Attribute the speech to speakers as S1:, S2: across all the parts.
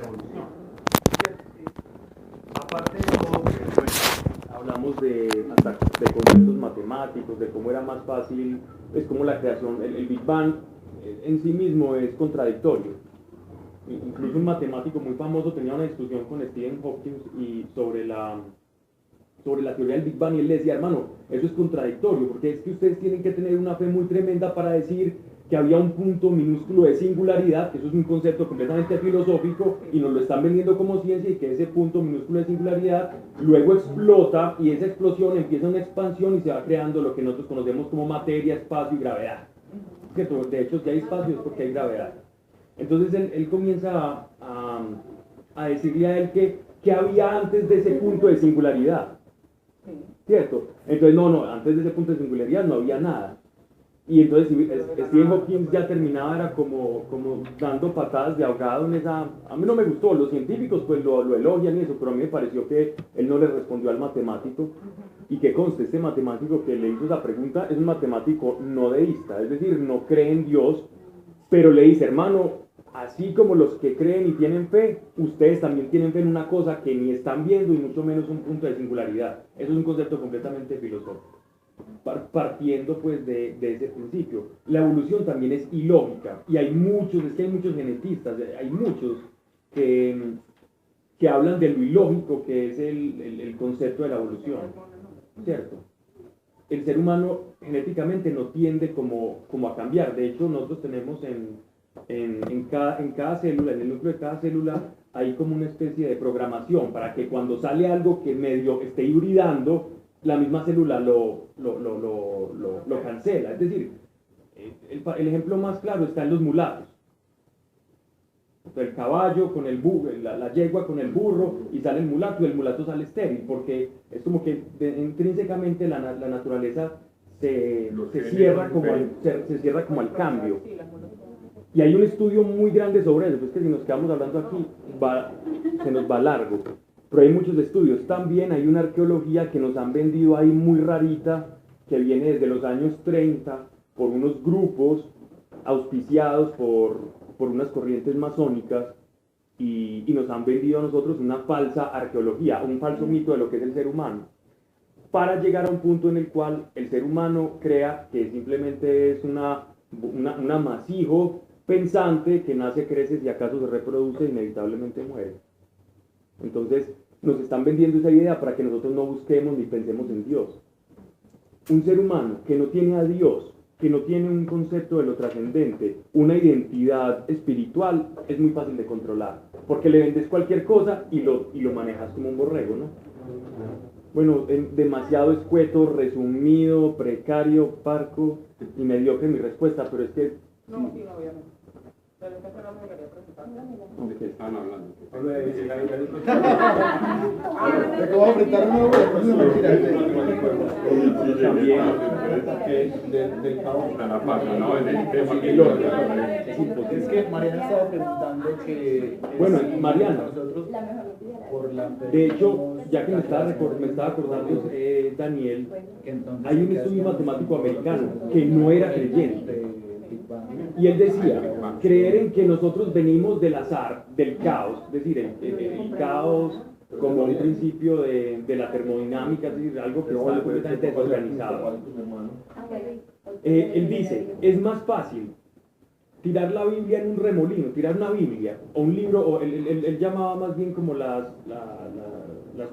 S1: evolución. Aparte de todo, pues, hablamos hasta de conceptos matemáticos, de cómo era más fácil, pues como la creación, el Big Bang en sí mismo es contradictorio. Incluso un matemático muy famoso tenía una discusión con Stephen Hawking y sobre la teoría del Big Bang, y él le decía, hermano, eso es contradictorio, porque es que ustedes tienen que tener una fe muy tremenda para decir que había un punto minúsculo de singularidad, que eso es un concepto completamente filosófico, y nos lo están vendiendo como ciencia, y que ese punto minúsculo de singularidad luego explota, y esa explosión empieza una expansión y se va creando lo que nosotros conocemos como materia, espacio y gravedad. ¿Cierto? De hecho, si hay espacio es porque hay gravedad. Entonces él comienza a decirle a él que había antes de ese punto de singularidad. ¿Cierto? Entonces, antes de ese punto de singularidad no había nada. Y entonces Stephen Hawking ya terminaba, era como dando patadas de ahogado en esa... A mí no me gustó, los científicos pues lo elogian y eso, pero a mí me pareció que él no le respondió al matemático. Y que conste, este matemático que le hizo esa pregunta es un matemático no deísta, es decir, no cree en Dios, pero le dice, hermano, así como los que creen y tienen fe, ustedes también tienen fe en una cosa que ni están viendo y mucho menos un punto de singularidad. Eso es un concepto completamente filosófico. Partiendo pues de ese principio. La evolución también es ilógica y hay muchos genetistas, hay muchos que hablan de lo ilógico que es el concepto de la evolución, ¿cierto? El ser humano genéticamente no tiende como a cambiar. De hecho, nosotros tenemos en cada célula, en el núcleo de cada célula, hay como una especie de programación para que cuando sale algo que medio esté hibridando, la misma célula lo cancela. Es decir, el ejemplo más claro está en los mulatos. El caballo con el burro, la yegua con el burro, y sale el mulato, y el mulato sale estéril, porque es como que intrínsecamente la naturaleza se cierra como al cambio. Y hay un estudio muy grande sobre eso, pues que si nos quedamos hablando aquí, se nos va largo. Pero hay muchos estudios. También hay una arqueología que nos han vendido ahí muy rarita, que viene desde los años 30, por unos grupos auspiciados por unas corrientes masónicas, y nos han vendido a nosotros una falsa arqueología, un falso mito de lo que es el ser humano, para llegar a un punto en el cual el ser humano crea que simplemente es un amasijo pensante que nace, crece, si acaso se reproduce, inevitablemente muere. Entonces nos están vendiendo esa idea para que nosotros no busquemos ni pensemos en Dios. Un ser humano que no tiene a Dios, que no tiene un concepto de lo trascendente, una identidad espiritual, es muy fácil de controlar, porque le vendes cualquier cosa y lo manejas como un borrego, ¿no? Bueno, demasiado escueto, resumido, precario, parco y mediocre mi respuesta, pero es que...
S2: No, sí, obviamente. Pero esta fue la que quería presentar.
S3: ¿De qué estaban hablando?
S4: Te acabo de apretar una
S3: del caos a la paz, ¿no? En el tema que
S4: es que Mariana estaba preguntando que...
S1: Bueno, Mariana,
S4: nosotros, por la fe,
S1: de hecho, ya que me estaba acordando Daniel, hay un estudio matemático americano que no era creyente. Y él decía, creer en que nosotros venimos del azar, del caos, es decir, el caos como un principio de la termodinámica, es decir, algo que está completamente desorganizado. Él dice, es más fácil tirar la Biblia en un remolino, tirar una Biblia, o un libro, o él llamaba más bien como las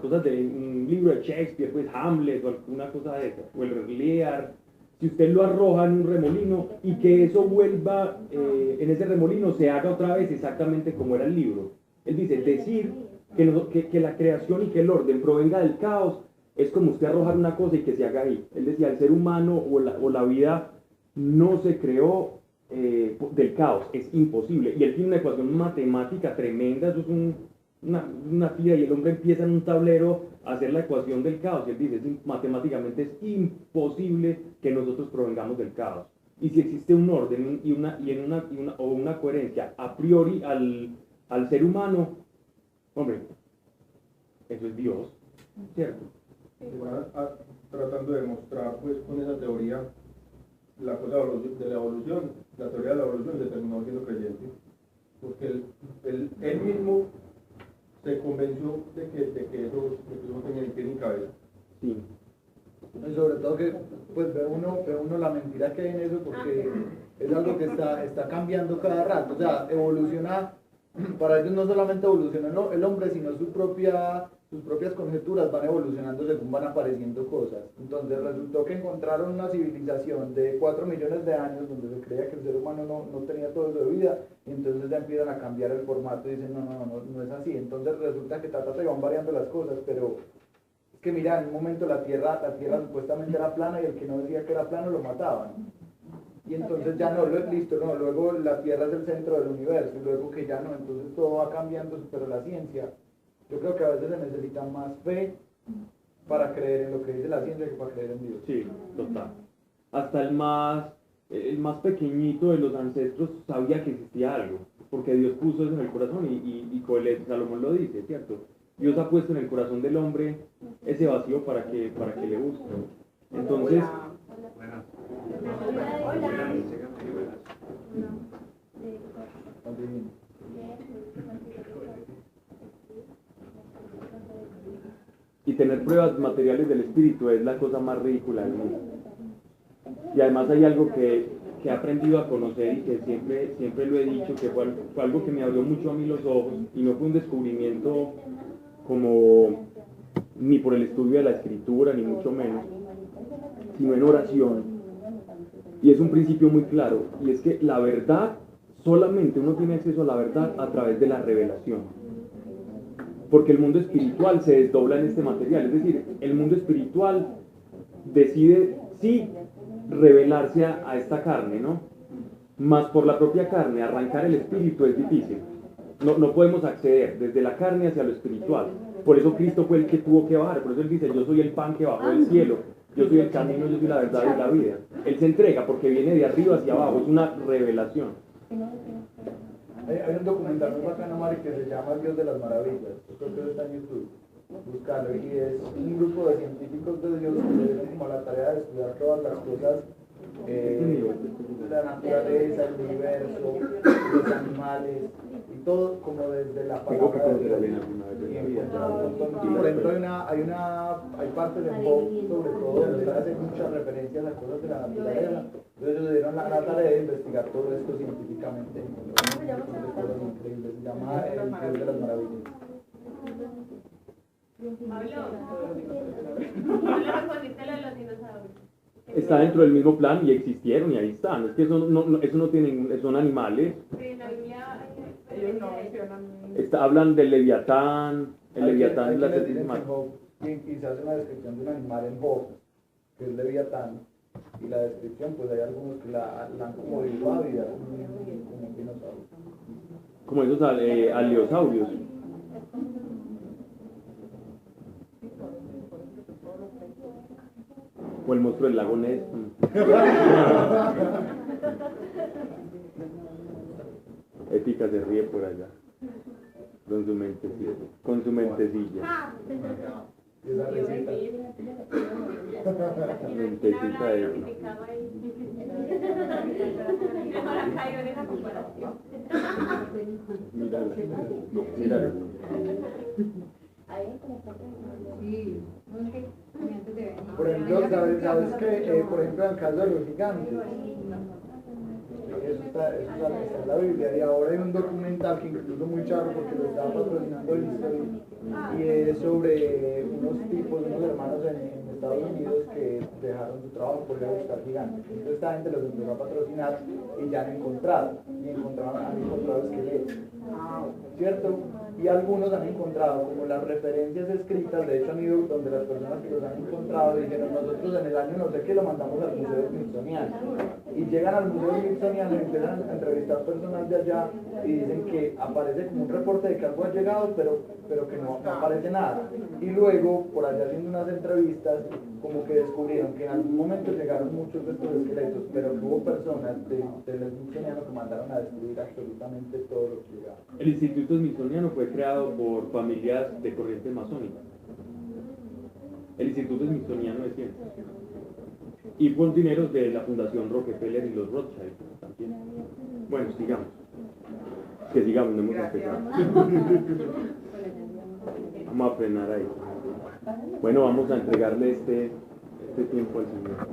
S1: cosas de un libro de Shakespeare, pues Hamlet, o alguna cosa de esa, o el Lear. Si usted lo arroja en un remolino y que eso vuelva, en ese remolino se haga otra vez exactamente como era el libro. Él dice, decir que la creación y que el orden provenga del caos es como usted arrojar una cosa y que se haga ahí. Él decía, el ser humano o la vida no se creó del caos, es imposible. Y él tiene una ecuación matemática tremenda, eso es una tira, y el hombre empieza en un tablero a hacer la ecuación del caos, y él dice, matemáticamente es imposible que nosotros provengamos del caos. Y si existe un orden o una coherencia a priori al ser humano, hombre, eso es Dios, ¿cierto?
S5: Tratando de demostrar pues con esa teoría la cosa de la evolución, la teoría de la evolución se terminó siendo creyente. porque él mismo se convenció de que eso no tenía ni pie ni cabeza.
S1: Sí.
S4: Y sobre todo que pues ve uno la mentira que hay en eso, porque es algo que está cambiando cada rato, o sea, evoluciona, para ellos no solamente evoluciona el hombre, sino sus propias conjeturas van evolucionando según van apareciendo cosas. Entonces resultó que encontraron una civilización de 4 millones de años donde se creía que el ser humano no tenía todo eso de vida, y entonces ya empiezan a cambiar el formato y dicen no es así. Entonces resulta que y van variando las cosas, pero es que mira, en un momento la tierra supuestamente era plana y el que no decía que era plano lo mataban. Y entonces ya luego la tierra es el centro del universo, y luego que ya no, entonces todo va cambiando, pero la ciencia, yo creo que a veces se necesita más fe para creer en lo que dice la ciencia que para creer en Dios.
S1: Sí, total. Hasta el más pequeñito de los ancestros sabía que existía algo, porque Dios puso eso en el corazón y Coelho, Salomón lo dice, ¿cierto? Dios ha puesto en el corazón del hombre ese vacío para que le busque. Entonces, y tener pruebas materiales del espíritu es la cosa más ridícula del mundo. Y además hay algo que he aprendido a conocer y que siempre lo he dicho, que fue algo que me abrió mucho a mí los ojos, y no fue un descubrimiento como ni por el estudio de la escritura, ni mucho menos, sino en oración. Y es un principio muy claro, y es que la verdad, solamente uno tiene acceso a la verdad a través de la revelación. Porque el mundo espiritual se desdobla en este material, es decir, el mundo espiritual decide sí revelarse a esta carne, ¿no? Mas por la propia carne, arrancar el espíritu es difícil. No podemos acceder desde la carne hacia lo espiritual. Por eso Cristo fue el que tuvo que bajar, por eso Él dice, yo soy el pan que bajó del cielo, yo soy el camino, yo soy la verdad y la vida. Él se entrega porque viene de arriba hacia abajo, es una revelación.
S4: Hay un documental muy bacano, Mari, que se llama El Dios de las Maravillas. Yo creo que eso está en YouTube. Buscarlo. Y es un grupo de científicos de Dios que se dieron como la tarea de estudiar todas las cosas, la naturaleza, el universo, los animales, y todo como desde la palabra de Dios. Por ejemplo, hay partes de Bob, sobre todo, donde hacen muchas referencias a cosas de la naturaleza. Entonces ellos dieron la tarea de investigar todo esto científicamente. Increíble, se llama El Dios de las Maravillas.
S1: Está dentro del mismo plan y existieron y ahí están. Es que eso no tiene, son animales.
S2: Ellos no mencionan.
S1: Hablan del Leviatán, el Leviatán es la séptima.
S4: Y se hace una descripción de un animal en Job, que es Leviatán, y la descripción, pues hay algunos que la han como dibujado y como un dinosaurio.
S1: Como esos aleosaurios. O el monstruo del lago Ness. Épica se ríe por allá. Con su mentecilla. Con su mentecilla.
S4: Esa receta.
S1: Mentecita de él. Mírala. Mírala.
S4: Por ejemplo, ¿sabes que por ejemplo, en el caso de los gigantes, eso está en la Biblia, y ahora hay un documental que incluso muy charro porque lo estaba patrocinando el History, y es sobre unos hermanos en Estados Unidos que dejaron su trabajo por ir a buscar gigantes. Entonces esta gente los empezó a patrocinar y ya han encontrado esqueletos, ¿cierto? Y algunos han encontrado como las referencias escritas, de hecho han ido donde las personas que los han encontrado dijeron, nosotros en el año no sé qué lo mandamos al Museo Smithsoniano, y llegan al Museo Smithsoniano y empiezan a entrevistar personas de allá y dicen que aparece como un reporte de que algo ha llegado, pero que no aparece nada, y luego por allá haciendo unas entrevistas como que descubrieron que en algún momento llegaron muchos de estos esqueletos, pero que hubo personas del Smithsoniano que mandaron a destruir absolutamente todo lo que llegaba.
S1: El Instituto Smithsoniano fue creado por familias de corriente masónica. El Instituto Smithsoniano de Ciencias. Y por dineros de la Fundación Rockefeller y los Rothschild también. Bueno, sigamos. Que sigamos, no hemos
S2: Gracias.
S1: empezado. Vamos a frenar ahí. Bueno, vamos a entregarle este tiempo al Señor.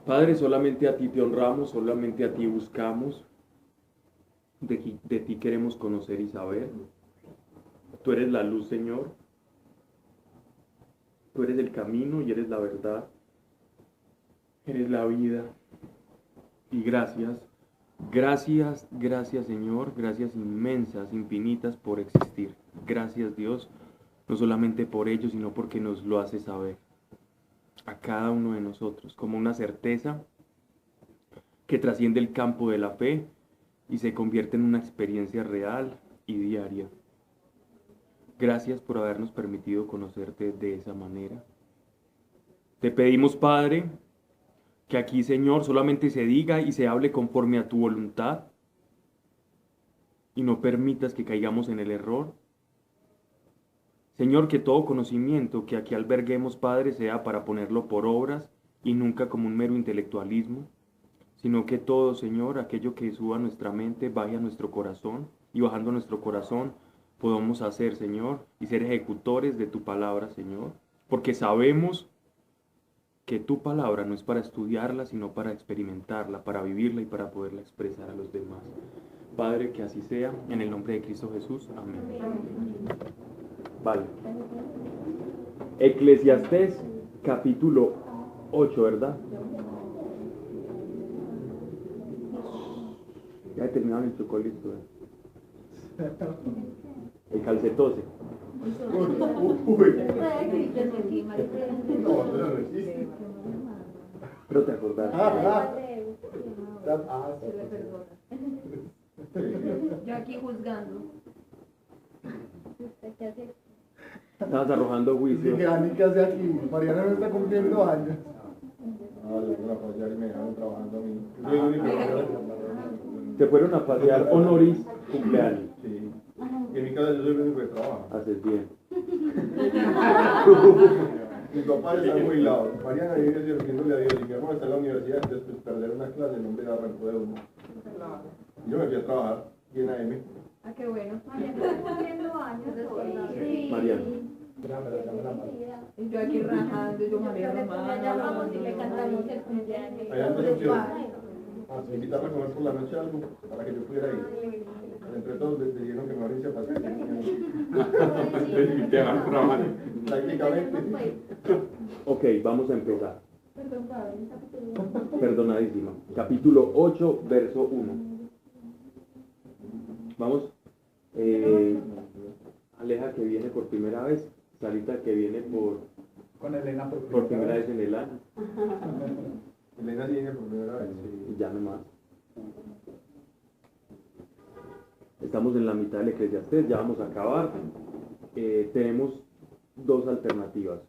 S1: Padre, solamente a ti te honramos, solamente a ti buscamos. De ti queremos conocer y saber. Tú eres la luz, Señor. Tú eres el camino y eres la verdad. Eres la vida. Y gracias, Señor, gracias inmensas, infinitas por existir. Gracias, Dios, no solamente por ello, sino porque nos lo hace saber a cada uno de nosotros, como una certeza que trasciende el campo de la fe y se convierte en una experiencia real y diaria. Gracias por habernos permitido conocerte de esa manera. Te pedimos, Padre, que aquí, Señor, solamente se diga y se hable conforme a tu voluntad y no permitas que caigamos en el error. Señor, que todo conocimiento que aquí alberguemos, Padre, sea para ponerlo por obras y nunca como un mero intelectualismo, sino que todo, Señor, aquello que suba a nuestra mente, baje a nuestro corazón y bajando a nuestro corazón, podamos hacer, Señor, y ser ejecutores de tu palabra, Señor, porque sabemos que tu palabra no es para estudiarla, sino para experimentarla, para vivirla y para poderla expresar a los demás. Padre, que así sea, en el nombre de Cristo Jesús. Amén. Vale. Eclesiastés, capítulo 8, ¿verdad? Ya he terminado el chocolito. El calcetose.
S5: No existe.
S1: Pero te acordás.
S2: Yo aquí juzgando.
S1: Estabas arrojando juicio.
S4: Dije, Ani, ¿qué hace aquí? Mariana no está cumpliendo años.
S5: Ah, le fueron a pasear y me dejaron trabajando a mí. Yo soy el único que era
S1: Te fueron a pasear honoris cumpleaños.
S5: Sí. Y en mi casa yo soy el único que trabaja.
S1: Haces bien.
S5: Mi papá está muy lado. Mariana vive sirviéndole a Dios y mi hermano está en la universidad, entonces pues perder una clase no me arrancó de uno. Y yo me fui a trabajar y en AM.
S2: Ah, qué bueno.
S1: Mariana.
S2: Y yo aquí rajando, yo Mariana
S6: llamamos y le cantamos el cumpleaños.
S5: Allá en Concepción. Invitarme a comer por la noche algo para que yo pudiera ir. Entre todos decidieron que me abriese a pasear.
S3: Y te van a trabajar.
S5: Prácticamente.
S1: Ok, vamos a empezar. Perdonadísima. Capítulo 8, verso 1. Vamos. Aleja que viene por primera vez. Sarita que viene
S4: Con Elena
S1: por primera vez en el año.
S5: Elena sí viene por primera vez.
S1: Y ya nomás. Estamos en la mitad del Eclesiastés, ya vamos a acabar. Tenemos dos alternativas.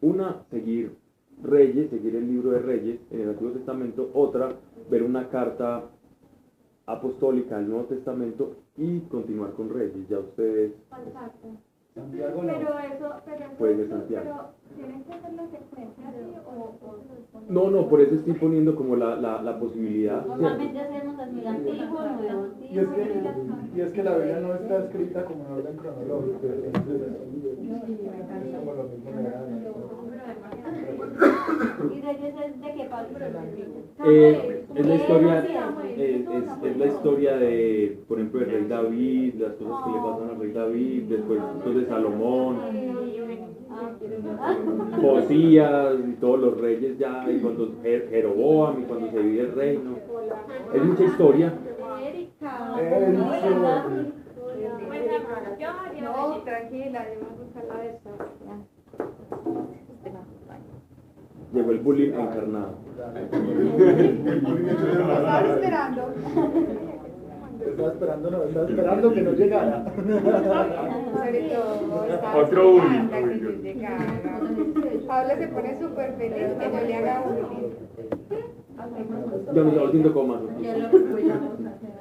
S1: Una, seguir Reyes, seguir el libro de Reyes en el Antiguo Testamento. Otra, ver una carta apostólica del Nuevo Testamento y continuar con Reyes. Ya ustedes...
S4: Santiago no.
S1: Puede ser Santiago.
S6: Pero tienen que hacer la secuencia así o
S1: No, por eso estoy poniendo como la posibilidad.
S6: normalmente hacemos así antiguo, nuevo,
S4: Y es que la Biblia no está escrita como en orden cronológico. Entonces, como lo mismo me da.
S6: ¿Y Reyes es de qué parte?
S1: Es la historia, es la historia de, por ejemplo, del rey David, las cosas que le pasan al rey David, después de Salomón, Josías y todos los reyes ya, y cuando Jeroboam y cuando se divide el reino. Es mucha historia.
S2: No, tranquila, yo voy a buscar la de esta.
S1: Llegó el bullying encarnado.
S2: Estaba esperando.
S4: Estaba esperando que no llegara.
S2: Sobre todo, estaba
S3: Otro
S2: esperando
S3: uno.
S2: que yo llegara. Pablo se pone súper feliz que yo le haga bullying.
S1: Yo me estaba volviendo como más.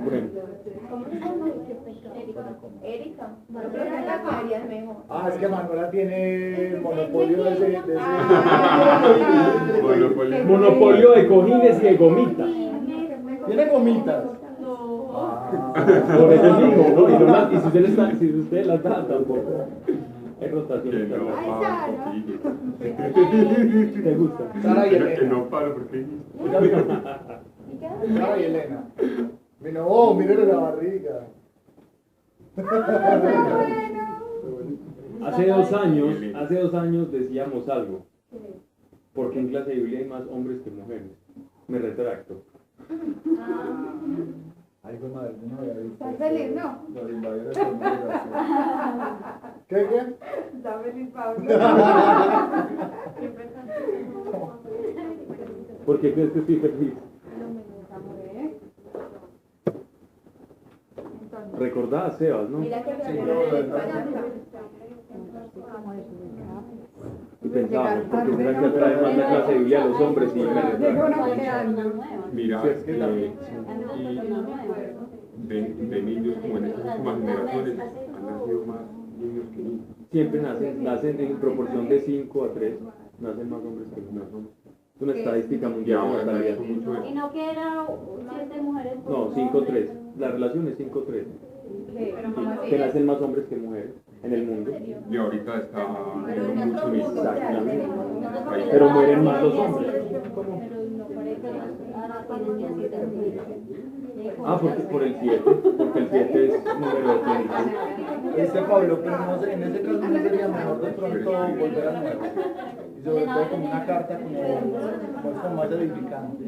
S1: Bueno,
S2: Erika, yo creo que la María es mejor.
S4: Ah, es que Manuela tiene el monopolio de ese.
S3: Monopolio.
S1: monopolio de cojines y de gomitas.
S4: Tiene gomitas.
S1: Por eso digo, ¿no? Y si usted las da, tampoco. Hay rotación.
S3: Que no
S2: Ay,
S3: paro,
S2: Sara.
S3: sí.
S1: ¿Te gusta?
S4: Sara y
S3: Que
S4: Elena.
S3: no paro porque
S4: Sara y Elena. Mira, oh, mírenle la barriga.
S1: Hace dos años decíamos algo. Porque en clase de Biblia hay más hombres que mujeres. Me retracto.
S4: Ay, fue madre, yo no había visto.
S2: ¿Estás feliz, no?
S5: Nos invadieron con migración.
S4: ¿Qué?
S2: Está feliz, Pablo.
S1: ¿Por qué crees que estoy feliz? Recordá a Sebas, ¿no?
S2: Mira que
S5: Sí,
S2: me
S5: no,
S2: acuerdo de
S5: no,
S1: Y pensábamos, ¿por qué será que atrae más la clase de Biblia a los hombres y me retracto?
S3: mira,
S1: Sí, es que
S3: de niños como en estas últimas generaciones han nacido más niños que niños.
S1: Siempre nacen en proporción de 5 a 3, nacen más hombres que mujeres. Es una estadística
S3: Y
S1: mundial de
S3: ahora se ha
S1: mortalidad.
S3: visto mucho
S6: Y
S3: eso.
S6: no que era 7 mujeres por
S1: No,
S6: un
S1: 5-3.
S6: hombre.
S1: La relación es 5-3.
S2: Pero ¿cómo así?
S1: Que nacen más hombres que mujeres en el mundo.
S3: Y ahorita está yendo mucho en
S1: Exactamente.
S3: países.
S1: Pero mueren más los hombres. Ah, porque por el 7, porque el 7 es número de plenitud.
S4: Pablo, pero no sé, en ese caso no sería mejor de pronto volver al nuevo. Y sobre todo como una carta como más edificante.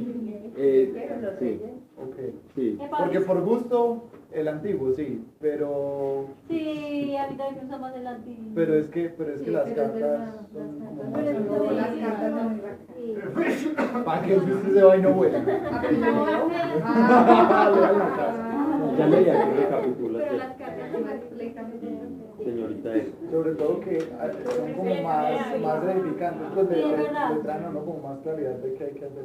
S1: Sí,
S4: Ok.
S1: sí.
S4: Porque por gusto, el antiguo, sí, pero
S6: Sí, a mí también me gusta más el antiguo.
S4: es que las cartas son como más
S2: Pero las cartas son muy bacanas.
S6: Sí.
S4: para que usted se vaya y no vuelva.
S1: Ya leí aquí recapitula,
S2: Pero las cartas son más
S1: señorita.
S4: Sobre todo que son como más edificantes, pues le traen a uno como más claridad de qué hay que hacer.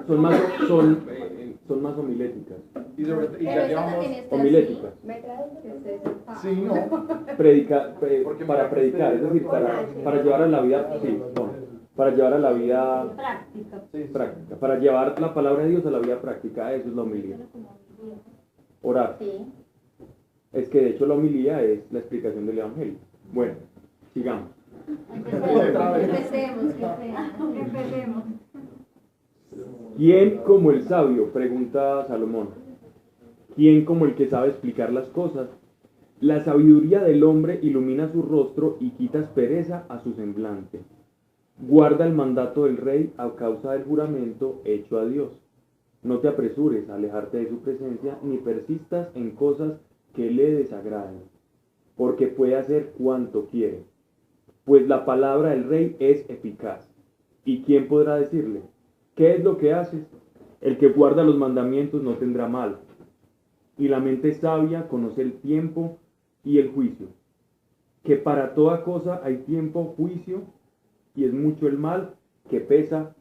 S1: Son más homiléticas.
S4: Y ya llevamos
S1: Homiléticas.
S2: ¿Me traduces?
S4: sí, no,
S1: Para predicar, es decir, para llevar a la vida, sí, no, para llevar a la vida
S6: Práctica.
S4: sí,
S1: práctica, para llevar la palabra de Dios a la vida práctica, eso es la homilía. Orar.
S6: Sí.
S1: Es que de hecho la homilía es la explicación del evangelio. Bueno, sigamos.
S2: Empecemos.
S1: ¿Quién como el sabio? Pregunta Salomón. ¿Quién como el que sabe explicar las cosas? La sabiduría del hombre ilumina su rostro y quita aspereza a su semblante. Guarda el mandato del rey a causa del juramento hecho a Dios. No te apresures a alejarte de su presencia, ni persistas en cosas que le desagraden, porque puede hacer cuanto quiere. Pues la palabra del rey es eficaz. ¿Y quién podrá decirle? ¿Qué es lo que haces? El que guarda los mandamientos no tendrá mal. Y la mente sabia conoce el tiempo y el juicio. Que para toda cosa hay tiempo, juicio, y es mucho el mal que pesa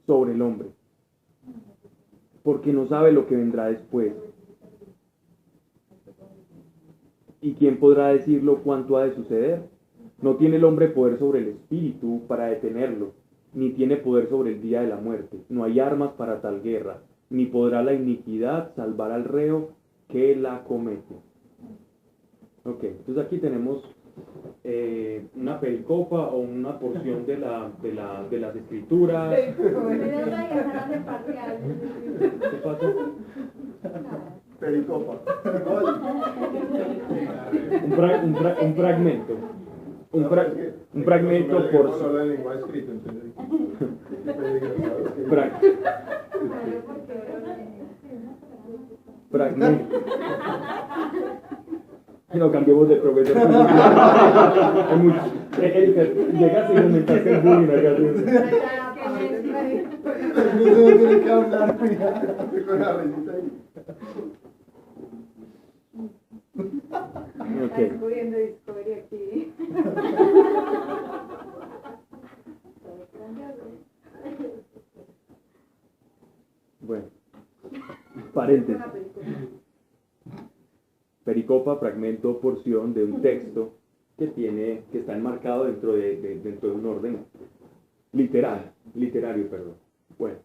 S1: sobre el hombre. Porque no sabe lo que vendrá después. ¿Y quién podrá decirlo cuánto ha de suceder? No tiene el hombre poder sobre el espíritu para detenerlo, ni tiene poder sobre el día de la muerte. No hay armas para tal guerra, ni podrá la iniquidad salvar al reo que la comete. Ok, entonces aquí tenemos una pericopa o una porción de las escrituras. ¿Qué pasó?
S5: Pericopa.
S1: Un fragmento. Un fragmento por
S5: No habla en lenguaje escrito, entonces.
S1: Fragmento. No, cambiemos de profesor. Llegaste y comentaste el bullying acá.
S4: no tiene que hablar, mira.
S5: Con la risita ahí.
S1: Ok.
S2: Descubriendo Discovery aquí.
S1: Bueno. Paréntesis. Pericopa, fragmento, porción de un texto que está enmarcado dentro de un orden literario, perdón. Bueno,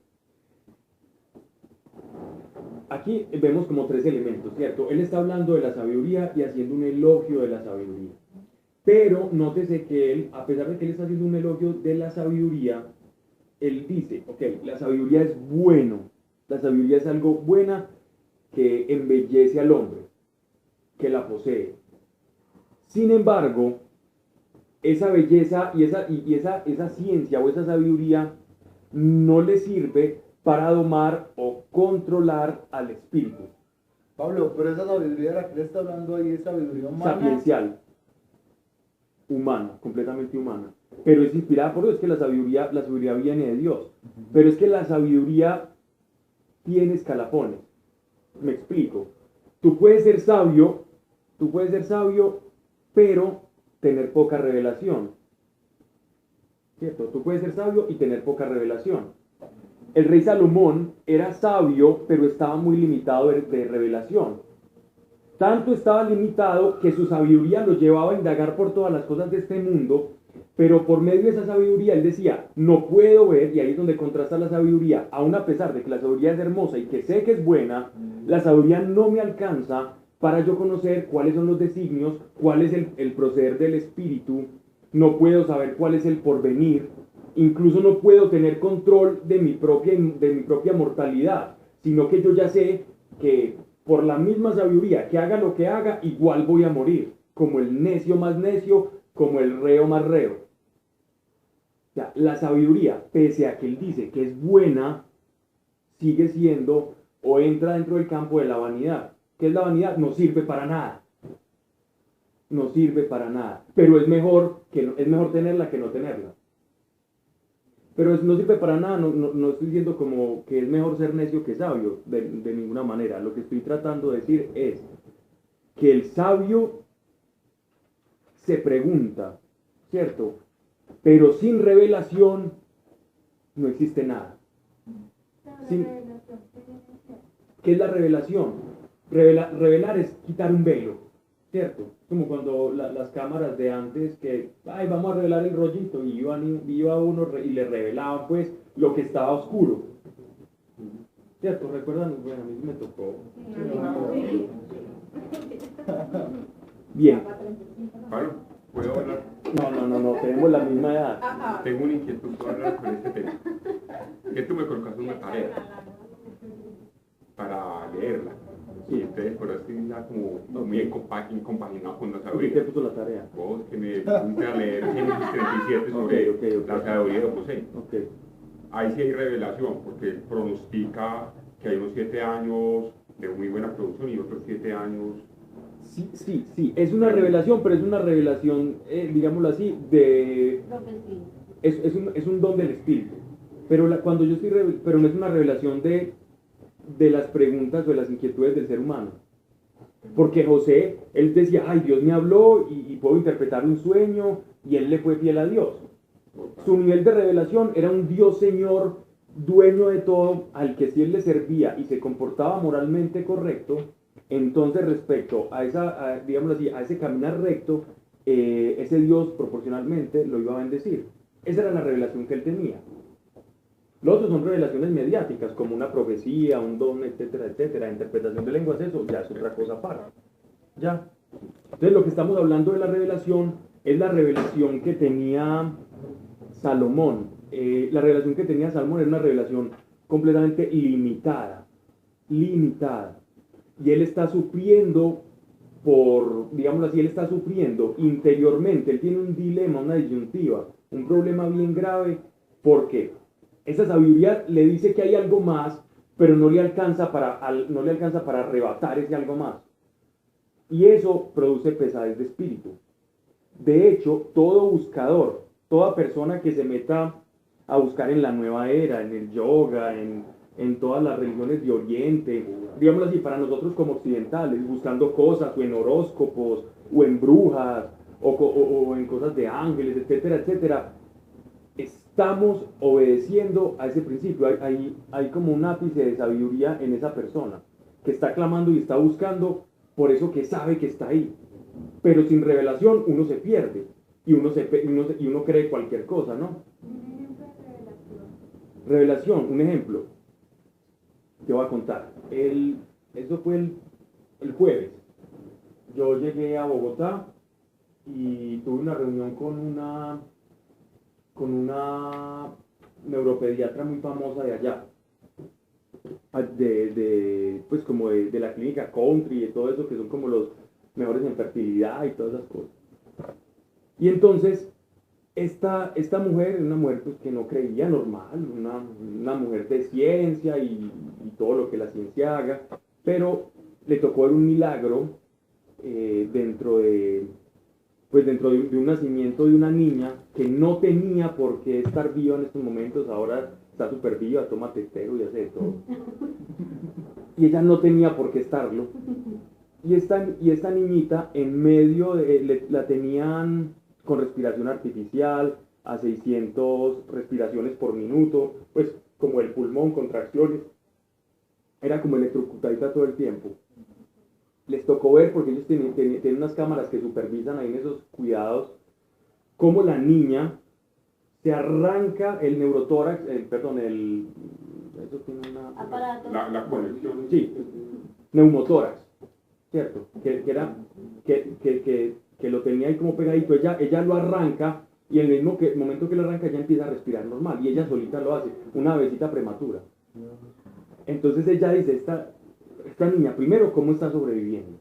S1: aquí vemos como tres elementos, ¿cierto? Él está hablando de la sabiduría y haciendo un elogio de la sabiduría. Pero nótese que él, a pesar de que él está haciendo un elogio de la sabiduría, él dice, ok, la sabiduría es bueno, la sabiduría es algo buena que embellece al hombre, que la posee. Sin embargo, esa belleza y esa ciencia o esa sabiduría no le sirve para domar o controlar al espíritu.
S4: Pablo, pero esa sabiduría de la que le está hablando ahí es sabiduría humana.
S1: Sapiencial, humana, completamente humana. Pero es inspirada por Dios, es que la sabiduría viene de Dios. Pero es que la sabiduría tiene escalafones. Me explico. Tú puedes ser sabio, pero tener poca revelación. ¿Cierto? Tú puedes ser sabio y tener poca revelación. El rey Salomón era sabio, pero estaba muy limitado de revelación. Tanto estaba limitado que su sabiduría lo llevaba a indagar por todas las cosas de este mundo, pero por medio de esa sabiduría él decía, no puedo ver, y ahí es donde contrasta la sabiduría, aun a pesar de que la sabiduría es hermosa y que sé que es buena, la sabiduría no me alcanza para yo conocer cuáles son los designios, cuál es el proceder del espíritu, no puedo saber cuál es el porvenir, incluso no puedo tener control de mi propia mortalidad, sino que yo ya sé que por la misma sabiduría, que haga lo que haga, igual voy a morir, como el necio más necio, como el reo más reo. O sea, la sabiduría, pese a que él dice que es buena, sigue siendo o entra dentro del campo de la vanidad. ¿Qué es la vanidad? No sirve para nada. No sirve para nada. Pero es mejor tenerla que no tenerla. Pero no sirve para nada, no estoy diciendo como que es mejor ser necio que sabio, de ninguna manera. Lo que estoy tratando de decir es que el sabio se pregunta, ¿cierto? Pero sin revelación no existe nada. ¿Qué es la revelación? Revelar es quitar un velo, ¿cierto? Como cuando las cámaras de antes que, vamos a revelar el rollito, y iba uno y le revelaban pues lo que estaba oscuro. ¿Cierto? ¿Recuerdan? Bueno, a mí me tocó. Bien.
S3: Pablo, ¿puedo hablar?
S1: No, tenemos la misma edad.
S3: Tengo una inquietud para hablar con este tema. Que tú me colocaste una tarea para leerla. Y entonces por así ya como muy incompaginado con la
S1: ¿Y
S3: sabiduría.
S1: qué puso la tarea?
S3: Vos que me puse a leer Génesis 37 sobre
S1: Ok.
S3: la sabiduría de José.
S1: Ok.
S3: Ahí sí hay revelación, porque pronostica que hay unos 7 años de muy buena producción y otros 7 años.
S1: Sí, es una revelación, pero es una revelación, digámoslo así, es un don del Espíritu. Pero pero no es una revelación de las preguntas o de las inquietudes del ser humano. Porque José, él decía, Dios me habló y puedo interpretar un sueño, y él le fue fiel a Dios. Su nivel de revelación era un Dios Señor, dueño de todo, al que si él le servía y se comportaba moralmente correcto, entonces respecto a digámoslo así, a ese caminar recto, ese Dios proporcionalmente lo iba a bendecir. Esa era la revelación que él tenía. Los otros son revelaciones mediáticas, como una profecía, un don, etcétera, etcétera. Interpretación de lenguas, eso ya es otra cosa aparte. Ya. Entonces lo que estamos hablando de la revelación es la revelación que tenía Salomón. La revelación que tenía Salomón era una revelación completamente limitada. Y él está sufriendo digámoslo así, él está sufriendo interiormente. Él tiene un dilema, una disyuntiva, un problema bien grave, porque esa sabiduría le dice que hay algo más, pero no le alcanza para arrebatar ese algo más. Y eso produce pesadez de espíritu. De hecho, todo buscador, toda persona que se meta a buscar en la nueva era, en el yoga, en todas las religiones de Oriente, digámoslo así, para nosotros como occidentales, buscando cosas, o en horóscopos, o en brujas, o en cosas de ángeles, etcétera, etcétera, estamos obedeciendo a ese principio. Hay como un ápice de sabiduría en esa persona, que está clamando y está buscando por eso que sabe que está ahí. Pero sin revelación uno se pierde, y uno cree cualquier cosa, ¿no? Revelación, un ejemplo. te voy a contar. Eso fue el jueves. Yo llegué a Bogotá y tuve una reunión con una neuropediatra muy famosa de allá, pues como de la clínica Country y todo eso, que son como los mejores en fertilidad y todas esas cosas. Y entonces, esta mujer era una mujer pues, que no creía normal, una mujer de ciencia y todo lo que la ciencia haga, pero le tocó ver un milagro dentro de un nacimiento de una niña que no tenía por qué estar viva en estos momentos. Ahora está súper viva, toma tetero y hace de todo. Y ella no tenía por qué estarlo. Y esta niñita en medio la tenían con respiración artificial a 600 respiraciones por minuto, pues como el pulmón, contracciones. Era como electrocutadita todo el tiempo. Les tocó ver, porque ellos tienen unas cámaras que supervisan ahí en esos cuidados, cómo la niña se arranca el neurotórax, eso tiene una...
S6: Aparato.
S3: La conexión.
S1: Sí, neumotórax, ¿cierto? Que lo tenía ahí como pegadito, ella lo arranca y en el mismo momento que lo arranca ella empieza a respirar normal y ella solita lo hace, una bebecita prematura. Entonces ella dice, esta niña, primero, ¿cómo está sobreviviendo?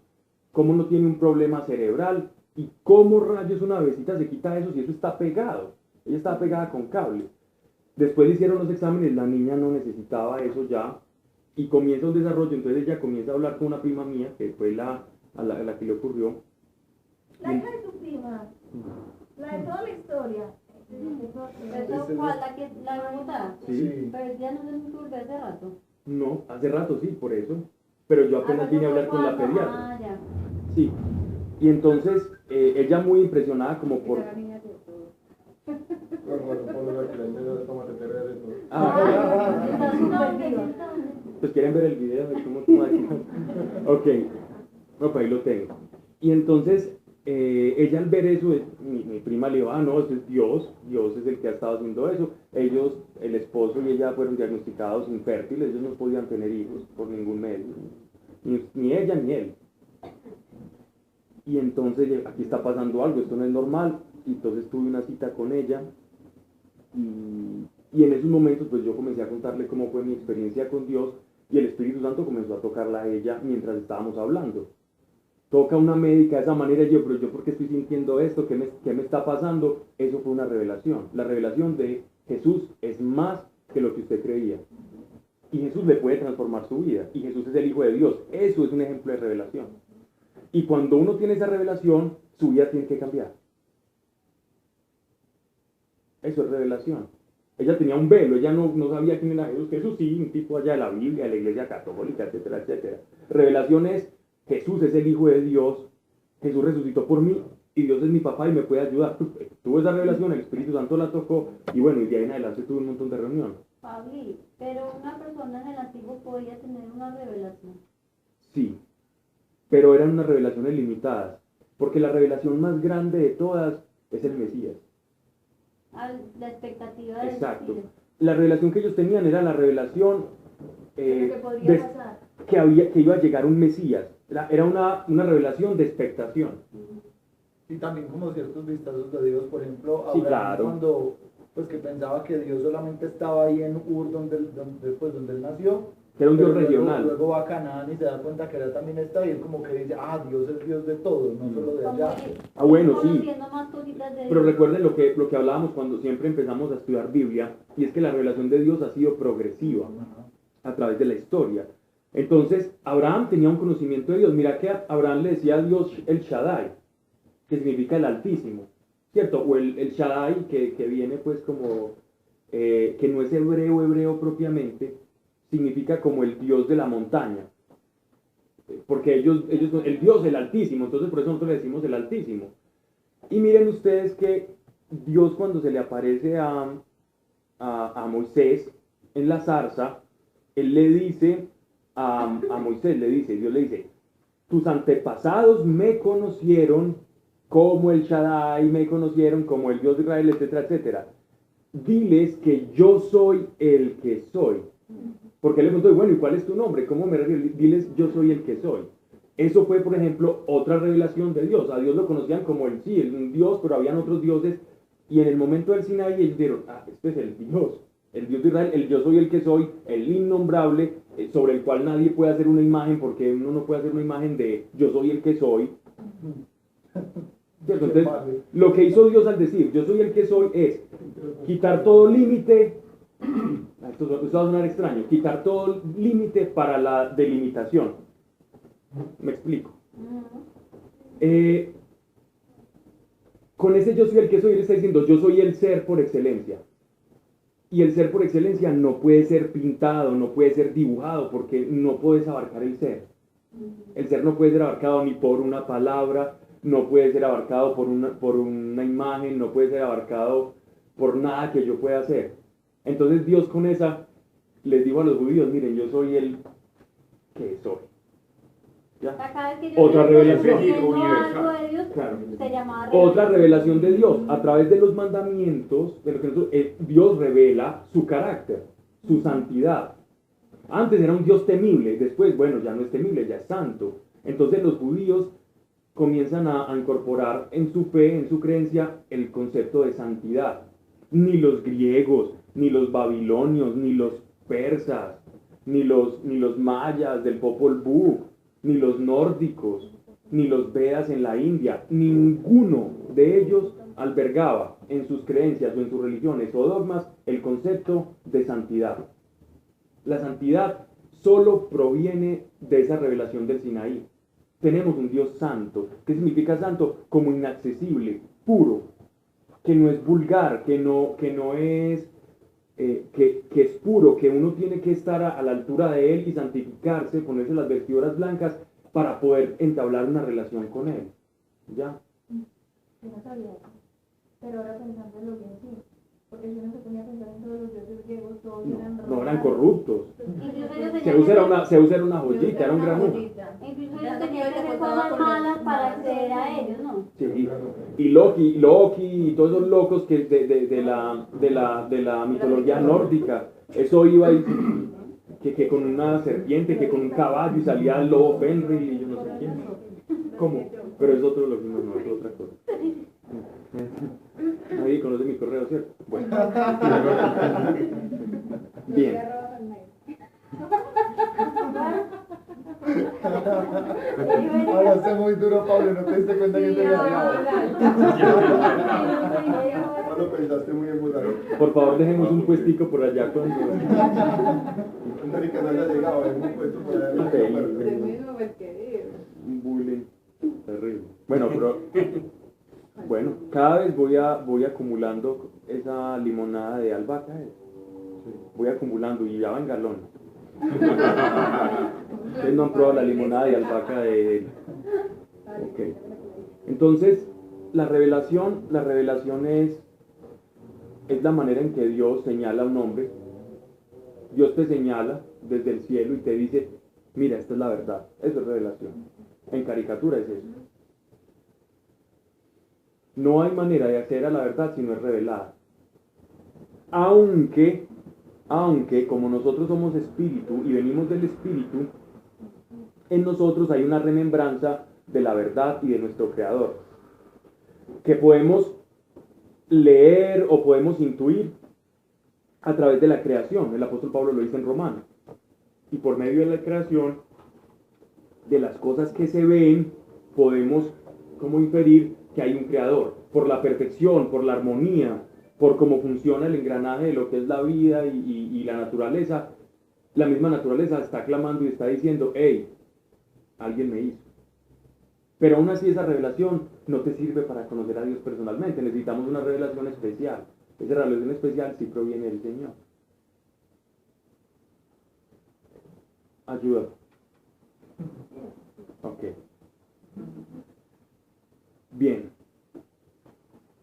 S1: ¿Cómo no tiene un problema cerebral? ¿Y cómo rayos una bebecita se quita eso si eso está pegado? Ella estaba pegada con cable. Después le hicieron los exámenes, la niña no necesitaba eso ya y comienza un desarrollo, entonces ella comienza a hablar con una prima mía, que fue a la que le ocurrió.
S6: La hija de tu prima, la de toda la historia. ¿Esa cuál? La de Bogotá?
S1: Sí.
S6: Pero ya no se me hace rato.
S1: No, hace rato sí, por eso. Pero yo apenas vine a hablar con la pediatra.
S6: Ah, ya.
S1: Sí. Y entonces, ella muy impresionada como por... Pues quieren ver el video de cómo Ok, no, pues ahí lo tengo. Y entonces, ella al ver eso, mi prima le dijo, no, ese es Dios es el que ha estado haciendo eso. Ellos, el esposo y ella fueron diagnosticados infértiles, ellos no podían tener hijos por ningún medio, ni ella ni él. Y entonces, aquí está pasando algo, esto no es normal. Y entonces tuve una cita con ella y en esos momentos pues yo comencé a contarle cómo fue mi experiencia con Dios y el Espíritu Santo comenzó a tocarla a ella mientras estábamos hablando. Toca una médica de esa manera y pero yo ¿por qué estoy sintiendo esto? ¿Qué me está pasando? Eso fue una revelación. La revelación de Jesús es más que lo que usted creía. Y Jesús le puede transformar su vida. Y Jesús es el Hijo de Dios. Eso es un ejemplo de revelación. Y cuando uno tiene esa revelación, su vida tiene que cambiar. Eso es revelación. Ella tenía un velo, ella no sabía quién era Jesús. Jesús sí, un tipo allá de la Biblia, de la Iglesia Católica, etcétera, etcétera. Revelación es, Jesús es el Hijo de Dios, Jesús resucitó por mí y Dios es mi papá y me puede ayudar. Tuvo esa revelación, el Espíritu Santo la tocó y bueno, y de ahí en adelante tuvo un montón de reuniones.
S6: Pabli, pero una persona en el antiguo podía tener una revelación.
S1: Sí, pero eran unas revelaciones limitadas, porque la revelación más grande de todas es el Mesías.
S6: La expectativa de
S1: Exacto.
S6: Mesías.
S1: La revelación que ellos tenían era la revelación
S6: Que podría pasar.
S1: que iba a llegar un Mesías. Era una revelación de expectación.
S4: Y también como ciertos vistazos de Dios, por ejemplo,
S1: Sí,
S4: Abraham
S1: claro.
S4: cuando pues que pensaba que Dios solamente estaba ahí en Ur donde él nació,
S1: Que era un Dios
S4: pero
S1: regional.
S4: luego va a Canaán y se da cuenta que allá también está y él como que dice, Dios es Dios de todos, no solo de allá.
S1: Bueno, sí.
S6: Conociendo más cositas de
S1: Pero
S6: Dios.
S1: recuerden lo que hablábamos cuando siempre empezamos a estudiar Biblia, y es que la revelación de Dios ha sido progresiva a través de la historia. Entonces, Abraham tenía un conocimiento de Dios. Mira que Abraham le decía a Dios el Shaddai, que significa el Altísimo, ¿cierto? O el Shaddai, que viene pues como, que no es hebreo propiamente, significa como el Dios de la montaña. Porque ellos son el Dios, el Altísimo, entonces por eso nosotros le decimos el Altísimo. Y miren ustedes que Dios cuando se le aparece a Moisés en la zarza, él le dice a Moisés, Dios le dice, tus antepasados me conocieron como el Shaddai, me conocieron como el Dios de Israel, etcétera, etcétera. Diles que yo soy el que soy. Porque él le preguntó, bueno, ¿y cuál es tu nombre? ¿Cómo me refiero? Diles, yo soy el que soy. Eso fue, por ejemplo, otra revelación de Dios. A Dios lo conocían como un Dios, pero habían otros dioses. Y en el momento del Sinaí ellos dijeron, este es el Dios de Israel, el yo soy el que soy, el innombrable, sobre el cual nadie puede hacer una imagen, porque uno no puede hacer una imagen de yo soy el que soy. ¿Cierto? Entonces, lo que hizo Dios al decir yo soy el que soy es quitar todo límite. Esto va a sonar extraño, quitar todo límite para la delimitación. Me explico. Con ese yo soy el que soy, él está diciendo yo soy el ser por excelencia. Y el ser por excelencia no puede ser pintado, no puede ser dibujado, porque no puedes abarcar el ser. El ser no puede ser abarcado ni por una palabra, no puede ser abarcado por una imagen, no puede ser abarcado por nada que yo pueda hacer. Entonces Dios con esa les dijo a los judíos, miren, yo soy el que soy. ¿Ya?
S6: Cada vez que yo
S1: Otra revelación.
S6: algo de Dios,
S1: Claro.
S6: se llamaba
S1: Otra revelación de Dios. A través de los mandamientos, de lo que Dios revela su carácter, su santidad. Antes era un Dios temible, después, bueno, ya no es temible, ya es santo. Entonces los judíos comienzan a incorporar en su fe, en su creencia, el concepto de santidad. Ni los griegos, ni los babilonios, ni los persas, ni los mayas del Popol Vuh, ni los nórdicos, ni los Vedas en la India, ninguno de ellos albergaba en sus creencias o en sus religiones o dogmas el concepto de santidad. La santidad solo proviene de esa revelación del Sinaí. Tenemos un Dios santo. ¿Qué significa santo? Como inaccesible, puro, que no es vulgar, que es puro, que uno tiene que estar a la altura de él y santificarse, ponerse las vestiduras blancas para poder entablar una relación con él. ¿Ya?
S6: Yo no sabía eso. Pero ahora pensándolo bien, sí. Porque si uno se ponía a pensar en todos los dioses griegos, todos eran
S1: No eran corruptos.
S6: Incluso ellos
S1: Zeus era una joyita, era un gran uno.
S6: Incluso ellos tenían que hacer cosas malas para acceder a ellos, ¿no?
S1: Sí, y Loki y todos esos locos que de la mitología nórdica, eso iba que con una serpiente, que con un caballo y salía el lobo Fenrir y yo no sé quién. ¿Cómo? Pero es otro lo que no es otra cosa. Ahí conoce mi correo, ¿cierto? Bueno. Bien.
S4: Ahora está muy duro, Pablo, no te diste cuenta que te
S5: No lo pensaste muy en voz alta.
S1: Por favor, dejemos un puestico por allá con...
S5: América no haya llegado, es un puesto por allá.
S1: Un bullying terrible. Bueno, pero... Bueno, cada vez voy acumulando esa limonada de albahaca. Voy acumulando y ya va en galón. Ustedes no han probado la limonada de albahaca de... Ok. Entonces, la revelación es la manera en que Dios señala a un hombre. Dios te señala desde el cielo y te dice, mira, esta es la verdad. Eso es revelación. En caricatura es eso. No hay manera de acceder a la verdad si no es revelada. Aunque como nosotros somos espíritu y venimos del espíritu, en nosotros hay una remembranza de la verdad y de nuestro Creador, que podemos leer o podemos intuir a través de la creación. El apóstol Pablo lo dice en Romanos. Y por medio de la creación, de las cosas que se ven, podemos como inferir que hay un creador, por la perfección, por la armonía, por cómo funciona el engranaje de lo que es la vida y la naturaleza. La misma naturaleza está clamando y está diciendo, hey, alguien me hizo. Pero aún así esa revelación no te sirve para conocer a Dios personalmente, necesitamos una revelación especial. Esa revelación especial sí proviene del Señor. Ayuda. Ok. Bien.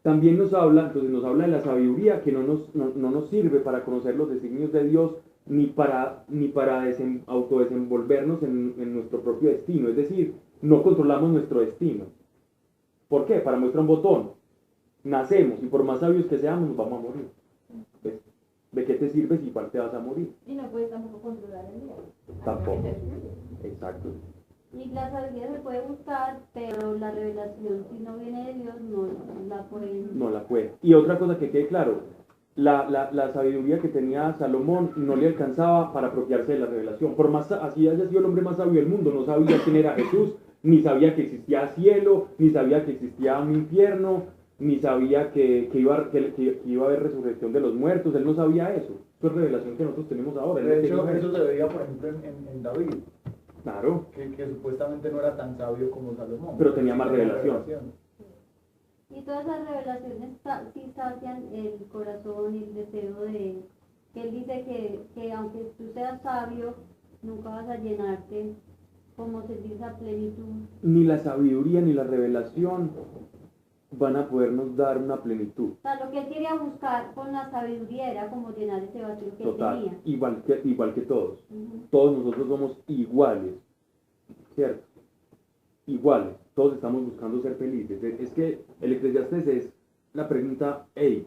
S1: También nos habla de la sabiduría que no nos sirve para conocer los designios de Dios ni para autodesenvolvernos en nuestro propio destino. Es decir, no controlamos nuestro destino. ¿Por qué? Para muestra un botón. Nacemos y por más sabios que seamos nos vamos a morir. ¿Ves? ¿De qué te sirve si igual te vas a morir?
S6: Y no puedes tampoco controlar el día.
S1: Tampoco. Exacto.
S6: Y la sabiduría se puede buscar, pero la revelación, si no viene de Dios, no la pueden.
S1: No la puede. Y otra cosa que quede claro, la sabiduría que tenía Salomón no le alcanzaba para apropiarse de la revelación. Por más así haya sido el hombre más sabio del mundo, no sabía quién era Jesús, ni sabía que existía cielo, ni sabía que existía un infierno, ni sabía que iba a haber resurrección de los muertos. Él no sabía eso. Eso es revelación que nosotros tenemos ahora. Él no
S4: De hecho,
S1: tenía
S4: eso se veía, por ejemplo, en David,
S1: Claro,
S4: que supuestamente no era tan sabio como Salomón.
S1: pero tenía más
S4: Tenía
S1: revelación.
S6: Y todas esas revelaciones sí sacian el corazón y el deseo de. Que él dice que aunque tú seas sabio, nunca vas a llenarte como sentir esa plenitud.
S1: Ni la sabiduría ni la revelación van a podernos dar una plenitud.
S6: O sea, lo que él quería buscar con la sabiduría era como llenar ese vacío que él
S1: Total,
S6: tenía.
S1: igual que todos.
S6: Ujú.
S1: Todos nosotros somos iguales, ¿cierto? Iguales, todos estamos buscando ser felices. Es que el Eclesiastés es la pregunta, hey,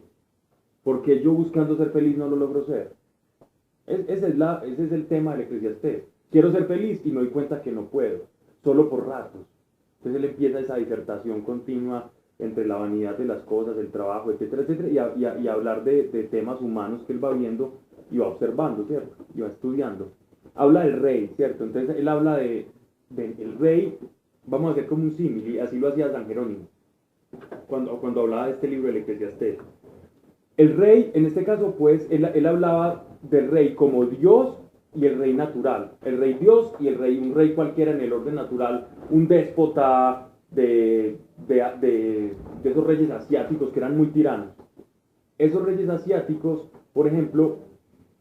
S1: ¿por qué yo buscando ser feliz no lo logro ser? Ese es el tema del Eclesiastés. Quiero ser feliz y me doy cuenta que no puedo, solo por ratos. Entonces él empieza esa disertación continua entre la vanidad de las cosas, el trabajo, etcétera, etcétera, y a hablar de temas humanos que él va viendo y va observando, ¿cierto? Y va estudiando. Habla del rey, ¿cierto? Entonces él habla del rey, vamos a hacer como un símil, y así lo hacía San Jerónimo, cuando hablaba de este libro del Eclesiastés. El rey, en este caso, pues, él hablaba del rey como Dios y el rey natural. El rey Dios y un rey cualquiera en el orden natural, un déspota de esos reyes asiáticos que eran muy tiranos. Esos reyes asiáticos, por ejemplo,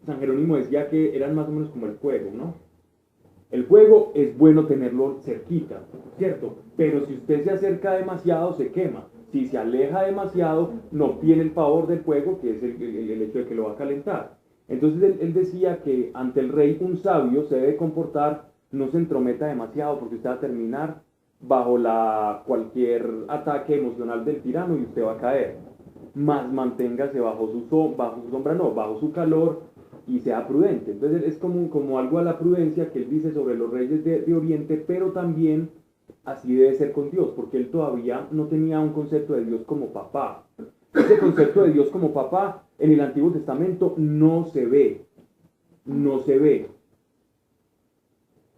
S1: San Jerónimo decía que eran más o menos como el fuego, ¿no? El fuego es bueno tenerlo cerquita, ¿cierto? Pero si usted se acerca demasiado, se quema. Si se aleja demasiado, no obtiene el favor del fuego, que es el hecho de que lo va a calentar. Entonces él decía que ante el rey un sabio se debe comportar, no se entrometa demasiado, porque usted va a terminar bajo cualquier ataque emocional del tirano y usted va a caer. Más manténgase bajo su sombra, no, bajo su calor, y sea prudente. Entonces es como algo a la prudencia que él dice sobre los reyes de Oriente, pero también así debe ser con Dios, porque él todavía no tenía un concepto de Dios como papá. Ese concepto de Dios como papá en el Antiguo Testamento no se ve. No se ve.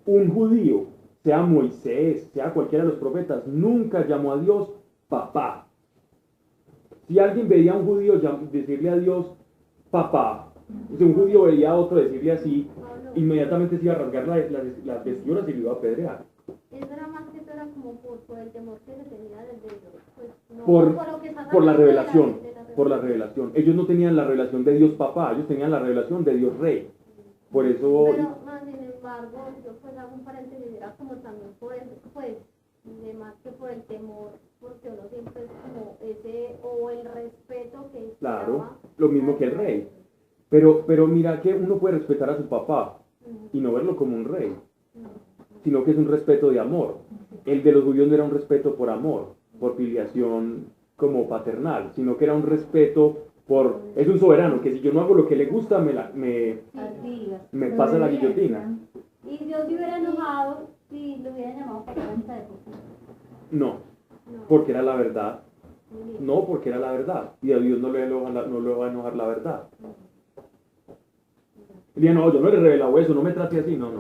S1: Un judío, sea Moisés, sea cualquiera de los profetas, nunca llamó a Dios papá. Si alguien veía a un judío decirle a Dios papá, si un judío veía a otro decirle así, inmediatamente se iba a rasgar las vestiduras y lo iba a apedrear.
S6: Eso era más que todo era como por el temor que se tenía desde pues, no, lo que está
S1: por la
S6: sacando
S1: revelación,
S6: de la
S1: por la revelación. Ellos no tenían la revelación de Dios papá, ellos tenían la revelación de Dios rey. Por eso...
S6: Pero más sin embargo, yo pues hago un paréntesis, era como también por eso, pues, de más que por el temor, porque uno siempre es como ese, o el respeto que
S1: Claro, lo mismo que el rey. Pero mira que uno puede respetar a su papá y no verlo como un rey, sino que es un respeto de amor. El de los judíos no era un respeto por amor, por filiación como paternal, sino que era un respeto es un soberano, que si yo no hago lo que le gusta, me pasa la guillotina.
S6: Y Dios se hubiera enojado si lo hubieran llamado papá en esa época.
S1: No, porque era la verdad. No, porque era la verdad. Y a Dios no le va a enojar la verdad. Y dije, no, yo no le he revelado eso, no me trate así, no.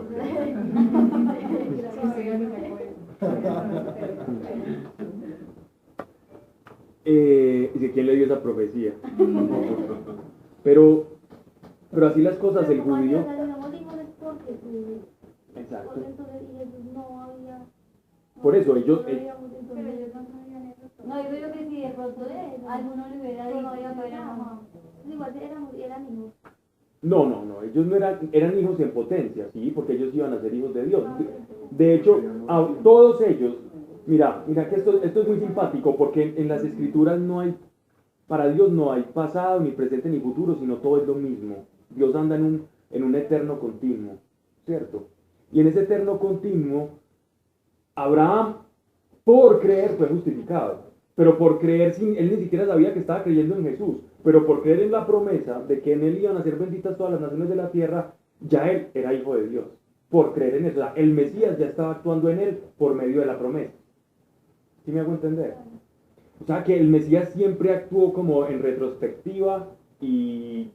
S1: ¿De quién le dio esa profecía? Pero así las cosas, el judío... Exacto. Por eso ellos...
S6: No, digo yo que si de pronto alguno le hubiera dicho, igual eran hijos.
S1: No, ellos no eran hijos en potencia, sí, porque ellos iban a ser hijos de Dios. De hecho, todos ellos, mira que esto es muy simpático, porque en las escrituras para Dios no hay pasado, ni presente, ni futuro, sino todo es lo mismo. Dios anda en un eterno continuo, ¿cierto? Y en ese eterno continuo, Abraham, por creer, fue justificado. pero por creer, él ni siquiera sabía que estaba creyendo en Jesús, pero por creer en la promesa de que en él iban a ser benditas todas las naciones de la tierra, ya él era hijo de Dios, por creer en eso. O sea, el Mesías ya estaba actuando en él por medio de la promesa. ¿Sí me hago entender? O sea, que el Mesías siempre actuó como en retrospectiva y,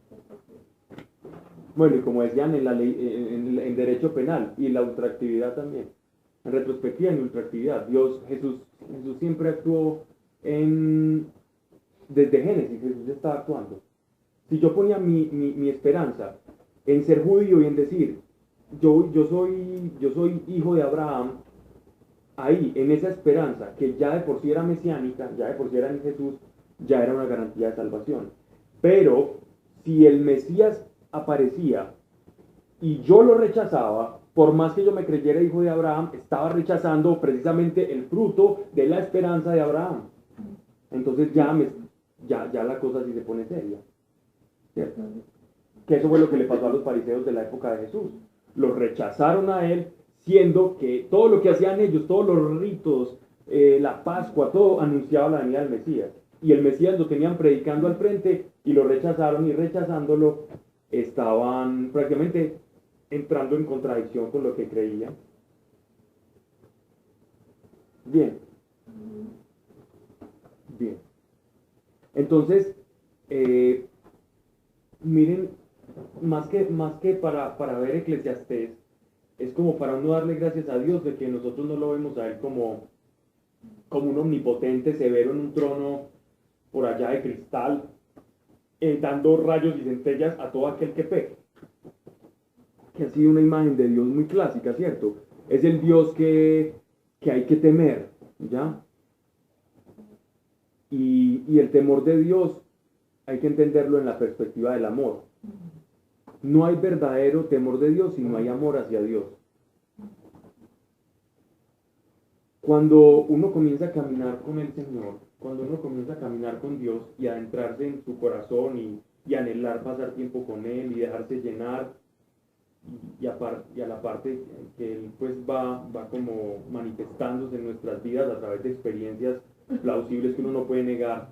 S1: bueno, y como decían en la ley, en derecho penal y la ultraactividad también. En retrospectiva y en ultraactividad. Jesús siempre actuó desde Génesis, Jesús estaba actuando. Si yo ponía mi esperanza en ser judío y en decir, yo soy hijo de Abraham, ahí, en esa esperanza, que ya de por sí era mesiánica, ya de por sí era en Jesús, ya era una garantía de salvación. Pero, si el Mesías aparecía y yo lo rechazaba, por más que yo me creyera hijo de Abraham, estaba rechazando precisamente el fruto de la esperanza de Abraham. Entonces ya la cosa sí se pone seria. ¿Cierto? Que eso fue lo que le pasó a los fariseos de la época de Jesús. Los rechazaron a él, siendo que todo lo que hacían ellos, todos los ritos, la Pascua, todo anunciaba la venida del Mesías. Y el Mesías lo tenían predicando al frente y lo rechazaron, y rechazándolo estaban prácticamente entrando en contradicción con lo que creían. Bien. Entonces, miren, más que para ver Eclesiastés, es como para uno darle gracias a Dios de que nosotros no lo vemos a él como un omnipotente severo en un trono por allá de cristal, dando rayos y centellas a todo aquel que peque. Que ha sido una imagen de Dios muy clásica, ¿cierto? Es el Dios que hay que temer, ¿ya? Y el temor de Dios hay que entenderlo en la perspectiva del amor. No hay verdadero temor de Dios si no hay amor hacia Dios. Cuando uno comienza a caminar con el Señor, cuando uno comienza a caminar con Dios y a adentrarse en su corazón y anhelar pasar tiempo con Él y dejarse llenar, y a la parte que Él pues va como manifestándose en nuestras vidas a través de experiencias plausibles que uno no puede negar.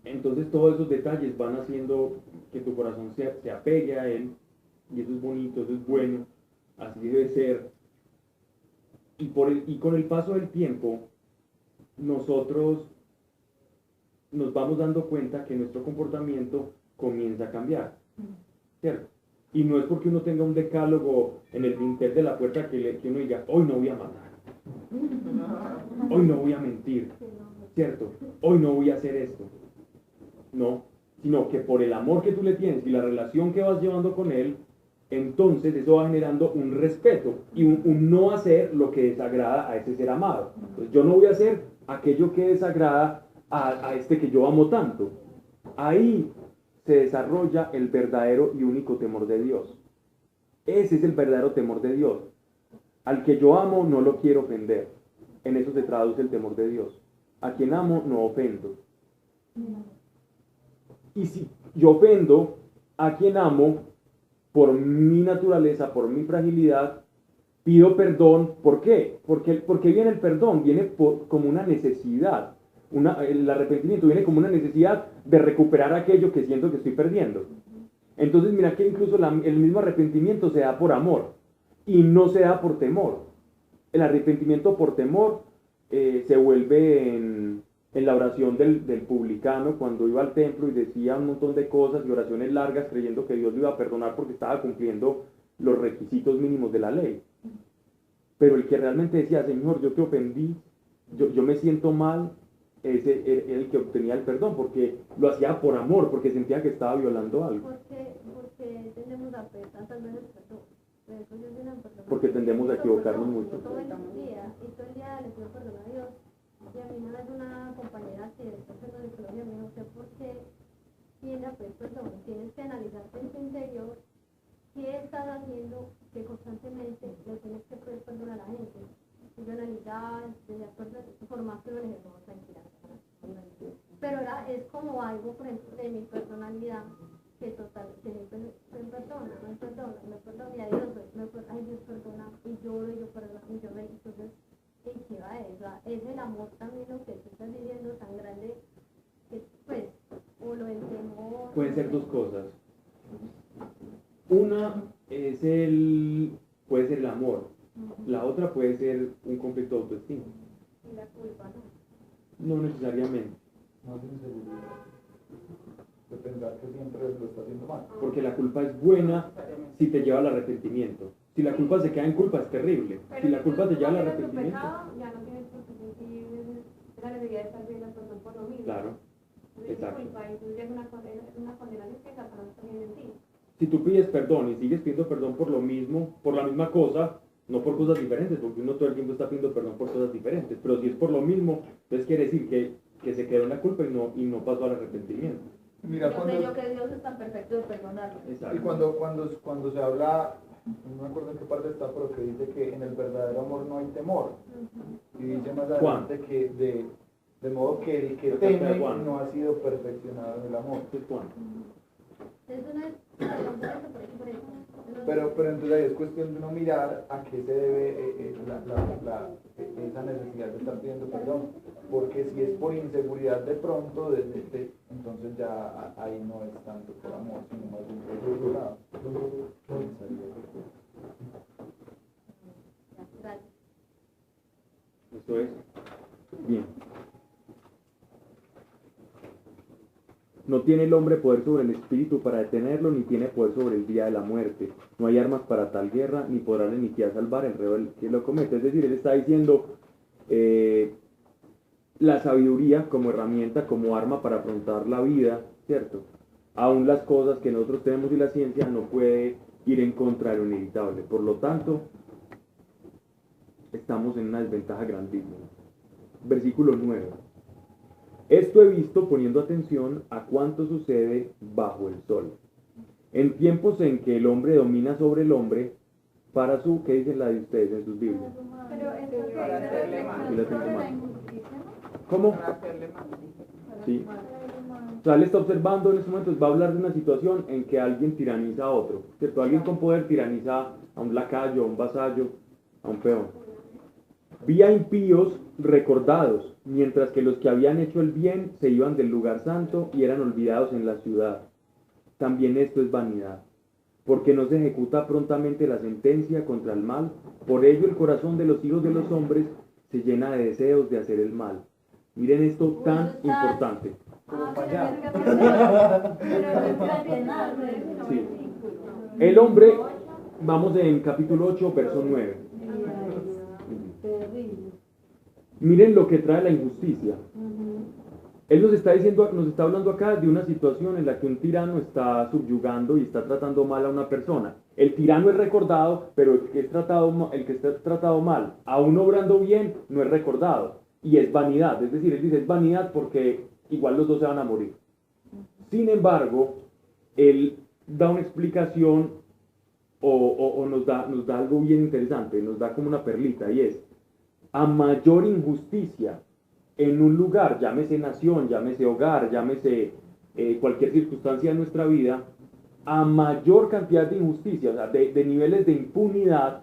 S1: Entonces todos esos detalles van haciendo que tu corazón se apegue a Él, y eso es bonito, eso es bueno, así debe ser. Y con el paso del tiempo, nosotros nos vamos dando cuenta que nuestro comportamiento comienza a cambiar, ¿cierto? Y no es porque uno tenga un decálogo en el dintel de la puerta que uno diga, hoy no voy a matar, hoy no voy a mentir, ¿cierto? Hoy no voy a hacer esto. No, sino que por el amor que tú le tienes y la relación que vas llevando con él, entonces eso va generando un respeto y un no hacer lo que desagrada a ese ser amado. Entonces yo no voy a hacer aquello que desagrada a este que yo amo tanto. Ahí se desarrolla el verdadero y único temor de Dios. Ese es el verdadero temor de Dios. Al que yo amo no lo quiero ofender. En eso se traduce el temor de Dios. A quien amo no ofendo. Y si yo ofendo a quien amo, por mi naturaleza, por mi fragilidad, pido perdón. ¿Por qué? Porque viene el perdón, viene como una necesidad. El arrepentimiento viene como una necesidad de recuperar aquello que siento que estoy perdiendo. Entonces mira que incluso el mismo arrepentimiento se da por amor y no se da por temor. El arrepentimiento por temor se vuelve en la oración del publicano cuando iba al templo y decía un montón de cosas y oraciones largas creyendo que Dios lo iba a perdonar porque estaba cumpliendo los requisitos mínimos de la ley. Pero el que realmente decía, Señor, yo te ofendí, yo me siento mal, ese era el que obtenía el perdón, porque lo hacía por amor, porque sentía que estaba violando algo.
S6: Porque tendemos a pedir tantas veces perdón.
S1: Porque tendemos a equivocarnos mucho.
S6: Todo el día le pido perdón a Dios. Y a mí una vez una compañera que está haciendo psicología me dijo, ¿usted por qué tiene a pedir perdón? Tienes que analizarte en tu interior qué estás haciendo que constantemente le tienes que pedir perdón a la gente. Y yo analizaba, por más que lo dejé como tranquila. Pero es como algo, por ejemplo, de mi personalidad, que siempre me perdona, y a Dios, ay Dios perdona, y lloro, y yo perdono, y yo me, entonces, ¿en qué va eso? Es el amor también lo que tú estás diciendo,
S1: dos cosas. Una es puede ser el amor. La otra puede ser un conflicto de autoestima.
S2: Y la culpa, ¿no?
S1: No necesariamente.
S4: Más inseguridad. De pensar que siempre lo está haciendo mal.
S1: Porque la culpa es buena si te lleva al arrepentimiento. Si la culpa se queda en culpa es terrible.
S2: Pero
S1: Si la
S2: si
S1: culpa
S2: tú
S1: te lleva al
S2: no tienes tu
S1: arrepentimiento.
S2: pecado, ya no tienes por qué sentir la necesidad de estar bien las personas por lo mismo.
S1: Claro.
S2: Es
S1: Exacto.
S2: culpa y tú ya es una condena que Satanás está bien en ti.
S1: Si tú pides perdón y sigues pidiendo perdón por lo mismo, por la misma cosa, no por cosas diferentes, porque uno todo el tiempo está pidiendo perdón por cosas diferentes, pero si es por lo mismo, entonces quiere decir que se quedó en la culpa y no pasó al arrepentimiento.
S4: Mira,
S2: Yo sé yo que Dios es tan perfecto de perdonarlo.
S1: Exacto.
S4: y cuando se habla, no me acuerdo en qué parte está, pero que dice que en el verdadero amor no hay temor. Y dice más adelante que de modo que el que
S1: La carta de
S4: teme
S1: Juan.
S4: no ha sido perfeccionado en el amor.
S1: Entonces, Juan,
S6: Eso no es, perdón por eso.
S4: Pero entonces ahí es cuestión de no mirar a qué se debe esa necesidad de estar pidiendo perdón, porque si es por inseguridad de pronto, entonces ya ahí no es tanto por amor, sino más bien por otro lado.
S6: Gracias.
S1: esto es bien. No tiene el hombre poder sobre el espíritu para detenerlo, ni tiene poder sobre el día de la muerte. No hay armas para tal guerra, ni podrá la iniquidad salvar el reo que lo comete. Es decir, él está diciendo la sabiduría como herramienta, como arma para afrontar la vida, ¿cierto? Aún las cosas que nosotros tenemos y la ciencia no puede ir en contra de lo inevitable. Por lo tanto, estamos en una desventaja grandísima. Versículo 9. Esto he visto poniendo atención a cuánto sucede bajo el sol. En tiempos en que el hombre domina sobre el hombre, para su, ¿qué dice la de ustedes en sus Biblias?
S2: Pero esto que
S1: Y la
S2: dice
S1: tengo
S2: sobre la
S1: mal.
S2: injusticia,
S1: ¿Cómo? Sí. O sea, él está observando en este momento, va a hablar de una situación en que alguien tiraniza a otro, ¿cierto? Alguien con poder tiraniza a un lacayo, a un vasallo, a un peón. Vi a impíos recordados, mientras que los que habían hecho el bien se iban del lugar santo y eran olvidados en la ciudad. También esto es vanidad, porque no se ejecuta prontamente la sentencia contra el mal. Por ello el corazón de los hijos de los hombres se llena de deseos de hacer el mal. Miren esto tan importante. Sí. El hombre, vamos en capítulo 8, verso 9.
S6: Terrible.
S1: Miren lo que trae la injusticia. Él nos está diciendo, nos está hablando acá de una situación en la que un tirano está subyugando y está tratando mal a una persona. El tirano es recordado, pero el que está tratado mal, aún obrando bien, no es recordado. Y es vanidad. Es decir, él dice, es vanidad porque igual los dos se van a morir. Sin embargo, él da una explicación o nos da algo bien interesante, nos da como una perlita, y es, a mayor injusticia en un lugar, llámese nación, llámese hogar, llámese cualquier circunstancia de nuestra vida, a mayor cantidad de injusticia, o sea, de niveles de impunidad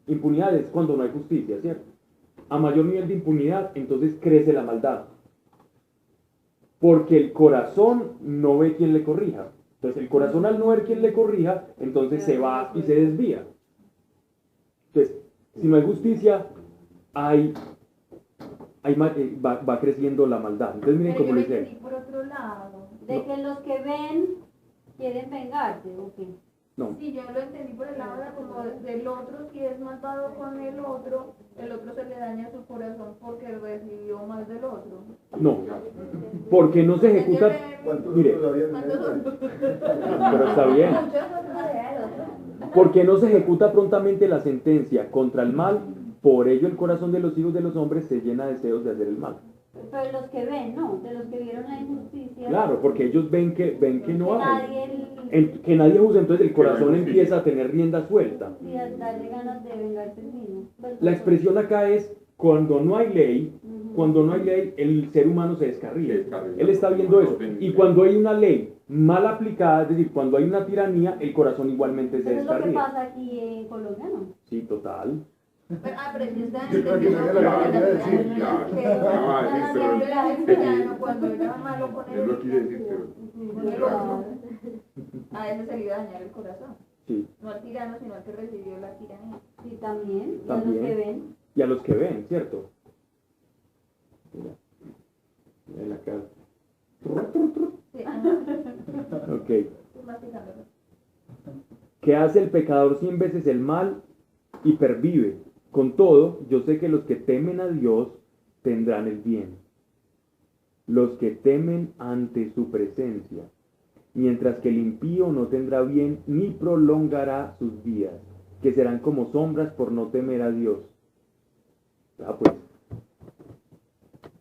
S1: es cuando no hay justicia, ¿cierto? A mayor nivel de impunidad, entonces crece la maldad. Porque el corazón no ve quien le corrija. Entonces el corazón al no ver quien le corrija, entonces se va y se desvía. Entonces, si no hay justicia, va creciendo la maldad. Entonces miren cómo
S2: yo
S1: lo
S2: lo
S1: dice.
S2: entendí por otro lado.
S6: De que los que ven quieren vengarse, ¿o qué?
S1: No,
S2: Sí, yo lo entendí por el lado de como del otro, si es malvado con el otro se le daña su corazón porque recibió más del otro.
S1: no, porque no se ejecuta.
S5: ¿Cuántos
S1: Mire,
S5: otros habían en
S2: ¿Cuántos
S5: esta?
S2: son?
S1: pero está bien.
S2: Muchos otros del otro.
S1: Porque no se ejecuta prontamente la sentencia contra el mal, por ello el corazón de los hijos de los hombres se llena de deseos de hacer el mal.
S6: Pero los que ven, ¿no? De los que vieron la injusticia.
S1: Claro, porque ellos ven que no hay.
S6: Nadie
S1: Que nadie usa, entonces el
S3: Que no hay
S1: corazón
S3: justicia.
S1: empieza a tener rienda suelta.
S6: y a darle ganas de vengarse el mismo. Pues,
S1: La expresión acá es, cuando no hay ley,
S6: Ujú.
S1: el ser humano se descarrila.
S3: Se descarrila.
S1: Él está viendo eso. Y cuando hay una ley mal aplicada, es decir, cuando hay una tiranía, el corazón igualmente se
S6: Eso es lo que
S1: descarrila.
S6: pasa aquí en Colombia, ¿no?
S1: Sí, total.
S2: Pero si está
S5: Yo creo que no era lo que quería decir.
S3: Claro. Ah, sí, pero
S2: cuando era malo con
S3: él lo quiere decir, pero
S2: con el otro, a ese se le iba a dañar el corazón.
S1: Sí,
S2: No al tirano, sino al que recibió la tiranía.
S6: Sí, también. Y a los
S1: También.
S6: que ven.
S1: y a los que ven, ¿cierto? Mira, en la cara.
S2: Sí,
S1: Ok.
S2: estoy masticándolo.
S1: Que hace el pecador 100 veces el mal y pervive. Con todo, yo sé que los que temen a Dios tendrán el bien. Los que temen ante su presencia. Mientras que el impío no tendrá bien ni prolongará sus días, que serán como sombras por no temer a Dios. Pues,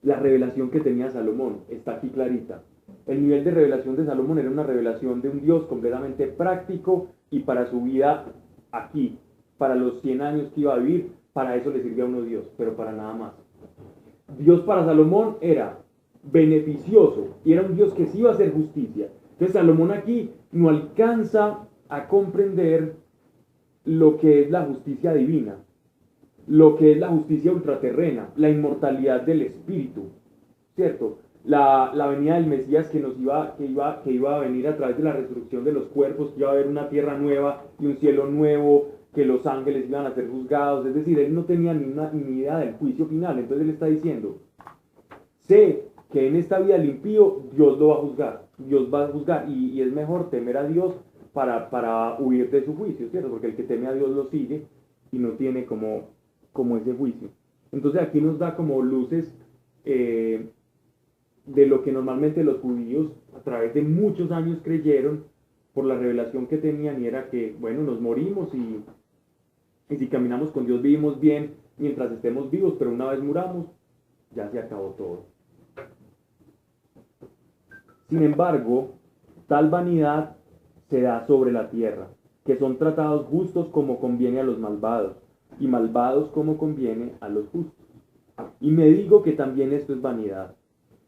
S1: la revelación que tenía Salomón está aquí clarita. El nivel de revelación de Salomón era una revelación de un Dios completamente práctico y para su vida aquí, para los 100 años que iba a vivir, para eso le sirvió a uno Dios, pero para nada más. Dios para Salomón era beneficioso y era un Dios que sí iba a hacer justicia. Entonces Salomón aquí no alcanza a comprender lo que es la justicia divina, lo que es la justicia ultraterrena, la inmortalidad del espíritu, ¿cierto? La venida del Mesías que iba a venir a través de la resurrección de los cuerpos, que iba a haber una tierra nueva y un cielo nuevo, que los ángeles iban a ser juzgados. Es decir, él no tenía ni idea del juicio final. Entonces él está diciendo, sé que en esta vida del impío Dios lo va a juzgar, Dios va a juzgar, y es mejor temer a Dios para huir de su juicio, ¿cierto? Porque el que teme a Dios lo sigue y no tiene como ese juicio. Entonces aquí nos da como luces de lo que normalmente los judíos a través de muchos años creyeron por la revelación que tenían, y era que, bueno, nos morimos y si caminamos con Dios vivimos bien mientras estemos vivos, pero una vez muramos, ya se acabó todo. Sin embargo, tal vanidad se da sobre la tierra, que son tratados justos como conviene a los malvados, y malvados como conviene a los justos. Y me digo que también esto es vanidad.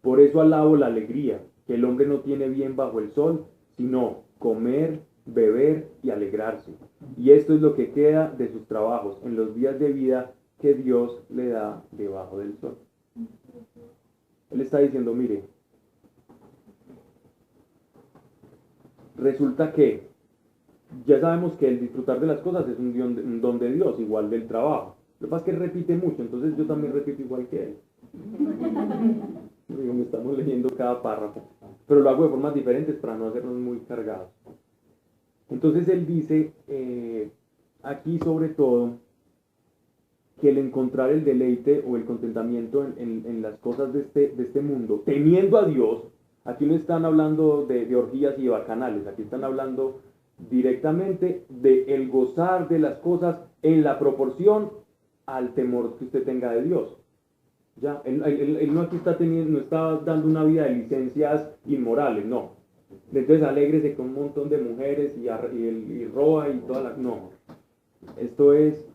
S1: Por eso alabo la alegría, que el hombre no tiene bien bajo el sol, sino comer, beber y alegrarse. Y esto es lo que queda de sus trabajos en los días de vida que Dios le da debajo del sol. Él está diciendo, mire, resulta que ya sabemos que el disfrutar de las cosas es un don de Dios, igual del trabajo. Lo que pasa es que él repite mucho, entonces yo también repito igual que él. Digo, me estamos leyendo cada párrafo, pero lo hago de formas diferentes para no hacernos muy cargados. Entonces él dice aquí sobre todo que el encontrar el deleite o el contentamiento en las cosas de este mundo, temiendo a Dios, aquí no están hablando de orgías y bacanales, aquí están hablando directamente de el gozar de las cosas en la proporción al temor que usted tenga de Dios. Ya, él no aquí no está dando una vida de licencias inmorales, no. Entonces alégrese con un montón de mujeres y roba y toda la... No. Esto es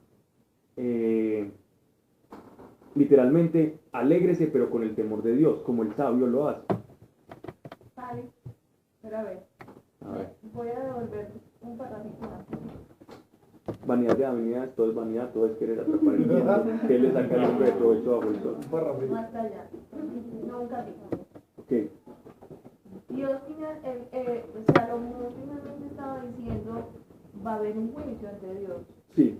S1: literalmente alégrese pero con el temor de Dios, como el sabio lo hace.
S2: Vale, pero a ver, voy a devolver un parrafito más.
S1: Vanidad de vanidades, todo es vanidad, todo es querer atrapar el viento. ¿Qué le saca el hombre de provecho bajo el sol?
S2: Más allá, no un capítulo.
S1: Ok.
S2: Dios Salomón finalmente estaba diciendo, va a haber un juicio ante Dios.
S1: Sí,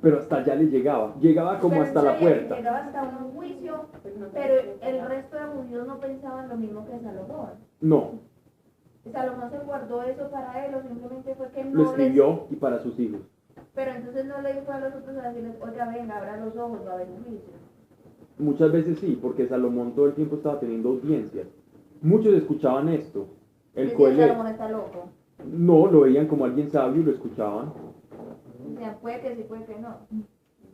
S1: pero hasta allá le llegaba como
S2: Pero
S1: hasta
S2: él
S1: la
S2: sabía que
S1: puerta.
S2: llegaba hasta un juicio, pero el resto de judíos no pensaban lo mismo que Salomón.
S1: No,
S2: Salomón se guardó eso para él, o simplemente fue que
S1: lo
S2: no les...
S1: escribió y para sus hijos.
S2: Pero entonces no le dijo a los otros a decirles, oiga, venga, abra los ojos, va a haber un juicio.
S1: Muchas veces sí, porque Salomón todo el tiempo estaba teniendo audiencias. Muchos escuchaban esto. El
S2: Decían,
S1: Coelet,
S2: Salomón está loco.
S1: no, lo veían como alguien sabio y lo escuchaban.
S2: Decían, puede que sí, puede que no.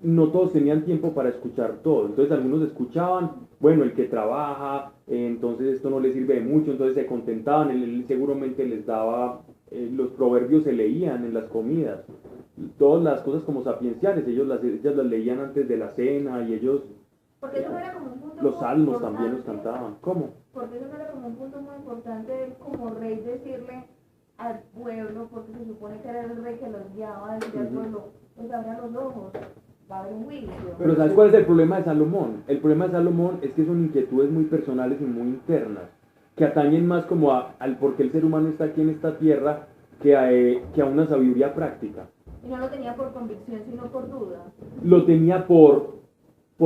S1: No todos tenían tiempo para escuchar todo. Entonces algunos escuchaban, bueno, el que trabaja, entonces esto no le sirve de mucho, entonces se contentaban, él seguramente les daba, los proverbios se leían en las comidas. Todas las cosas como sapienciales, ellas las leían antes de la cena y ellos...
S2: Porque eso no era como un punto
S1: Los
S2: muy
S1: salmos también los
S2: importante.
S1: cantaban. ¿Cómo?
S2: Porque eso no era como un punto muy importante, él como rey decirle al pueblo, porque se supone que era el rey que los guiaba, decirle al pueblo, pues abra los ojos, va a haber un juicio.
S1: Pero ¿sabes cuál es el problema de Salomón? El problema de Salomón es que son inquietudes muy personales y muy internas. que atañen más como al por qué el ser humano está aquí en esta tierra que a una sabiduría práctica.
S2: Y no lo tenía por convicción, sino por duda.
S1: Lo tenía por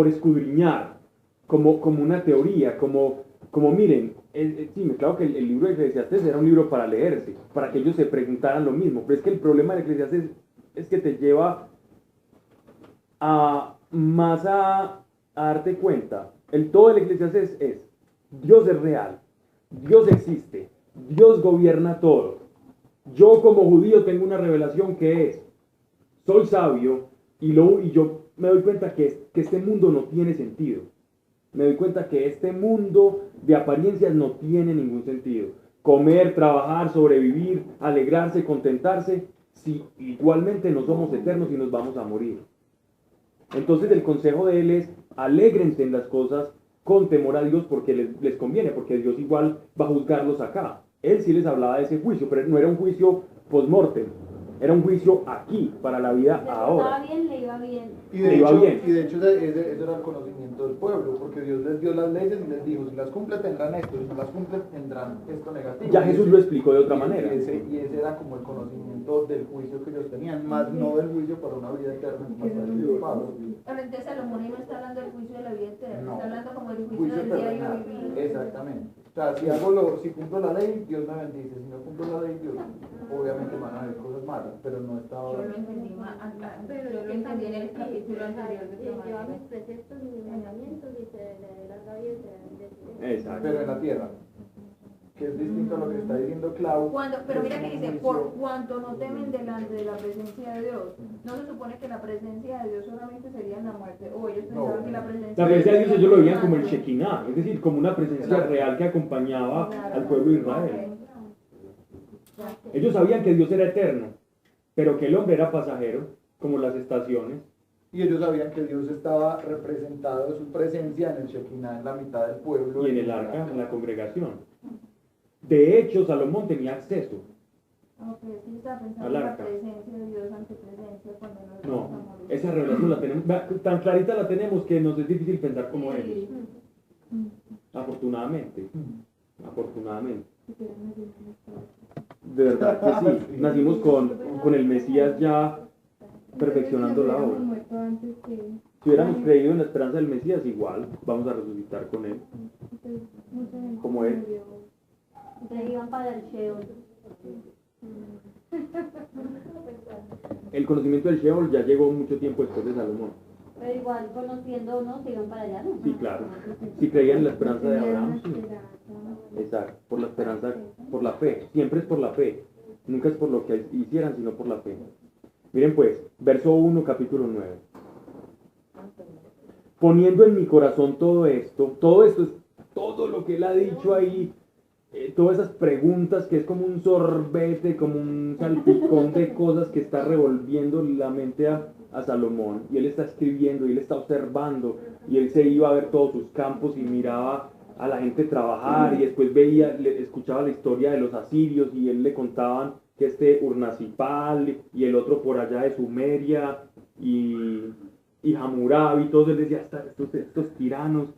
S1: escudriñar, como una teoría, como miren, sí, claro que el libro de Eclesiastés era un libro para leerse, para que ellos se preguntaran lo mismo, pero es que el problema de Eclesiastés es que te lleva a darte cuenta. Todo el Eclesiastés es, Dios es real, Dios existe, Dios gobierna todo. Yo como judío tengo una revelación que es, soy sabio y yo me doy cuenta que este mundo no tiene sentido. Me doy cuenta que este mundo de apariencias no tiene ningún sentido. Comer, trabajar, sobrevivir, alegrarse, contentarse, si igualmente no somos eternos y nos vamos a morir. Entonces el consejo de él es, alégrense en las cosas con temor a Dios porque les conviene, porque Dios igual va a juzgarlos acá. Él sí les hablaba de ese juicio, pero no era un juicio post-mortem, era un juicio aquí, para la vida ahora.
S6: Estaba bien, le iba bien.
S4: Y
S1: Le iba bien.
S4: ese era el conocimiento del pueblo, porque Dios les dio las leyes y les dijo, si las cumplen tendrán esto, si no las cumplen tendrán esto negativo.
S1: Ya Jesús lo explicó de otra manera.
S4: Y ese era como el conocimiento del juicio que ellos tenían, más no del juicio para una vida eterna, más participado.
S2: Pero entonces Salomón ahí no está hablando del juicio de la vida eterna,
S4: No.
S2: está hablando como del juicio
S4: Juicio
S2: del diario
S4: terrenal,
S2: vivir.
S4: exactamente. O sea, si cumplo la ley, Dios me bendice, si no cumplo la ley, Dios obviamente van a haber cosas malas, pero no estaba...
S2: Yo lo entendí más acá, pero yo lo entendí en el capítulo anterior de
S6: Si
S2: otra
S6: lleva
S2: manera.
S6: mis preceptos y mis mandamientos y se le la rabia y se le
S1: Exacto.
S4: Pero en la tierra, que es distinto a lo que está diciendo Clau.
S2: Pero
S4: que
S2: mira
S4: es
S2: que
S4: un
S2: dice,
S4: juicio-
S2: por cuanto no temen delante de la presencia de Dios. No se supone que la presencia de Dios solamente sería en la muerte, o ellos pensaban que la presencia
S1: La presencia de Dios ellos lo veían como el
S2: Shekinah.
S1: Shekinah, es decir, como una presencia real que acompañaba al pueblo de Israel. Ellos sabían que Dios era eterno, pero que el hombre era pasajero, como las estaciones.
S4: Y ellos sabían que Dios estaba representado, su presencia en el Shekinah, en la mitad del pueblo.
S1: Y en el arca, en la congregación. De hecho, Salomón tenía acceso.
S2: Ok, sí, estaba pensando
S1: Al
S2: en la
S1: arca.
S2: presencia de Dios ante presencia cuando nos
S1: No,
S2: vamos a morir.
S1: esa revelación la tenemos, tan clarita la tenemos que nos es difícil pensar como
S2: Sí.
S1: ellos. Afortunadamente. Afortunadamente. De verdad que sí. Nacimos con el Mesías ya perfeccionando la obra. Si hubiéramos creído en la esperanza del Mesías, igual vamos a resucitar con él. Como él.
S6: Se iban para el Sheol.
S1: El conocimiento del Sheol ya llegó mucho tiempo después de Salomón.
S6: Pero igual conociendo o no, se iban para allá, ¿no?
S1: Sí, claro. Si creían en la esperanza de Abraham, sí. Exacto. Por la esperanza, por la fe. Siempre es por la fe. Nunca es por lo que hicieran, sino por la fe. Miren pues, verso 1, capítulo 9. Poniendo en mi corazón todo esto es todo lo que él ha dicho ahí, todas esas preguntas que es como un sorbete, como un salpicón de cosas que está revolviendo la mente a Salomón, y él está escribiendo y él está observando, y él se iba a ver todos sus campos y miraba a la gente trabajar, y después escuchaba la historia de los asirios, y él le contaban que Urnasipal y el otro por allá de Sumeria y Hammurabi, y todos él decía, estos tiranos,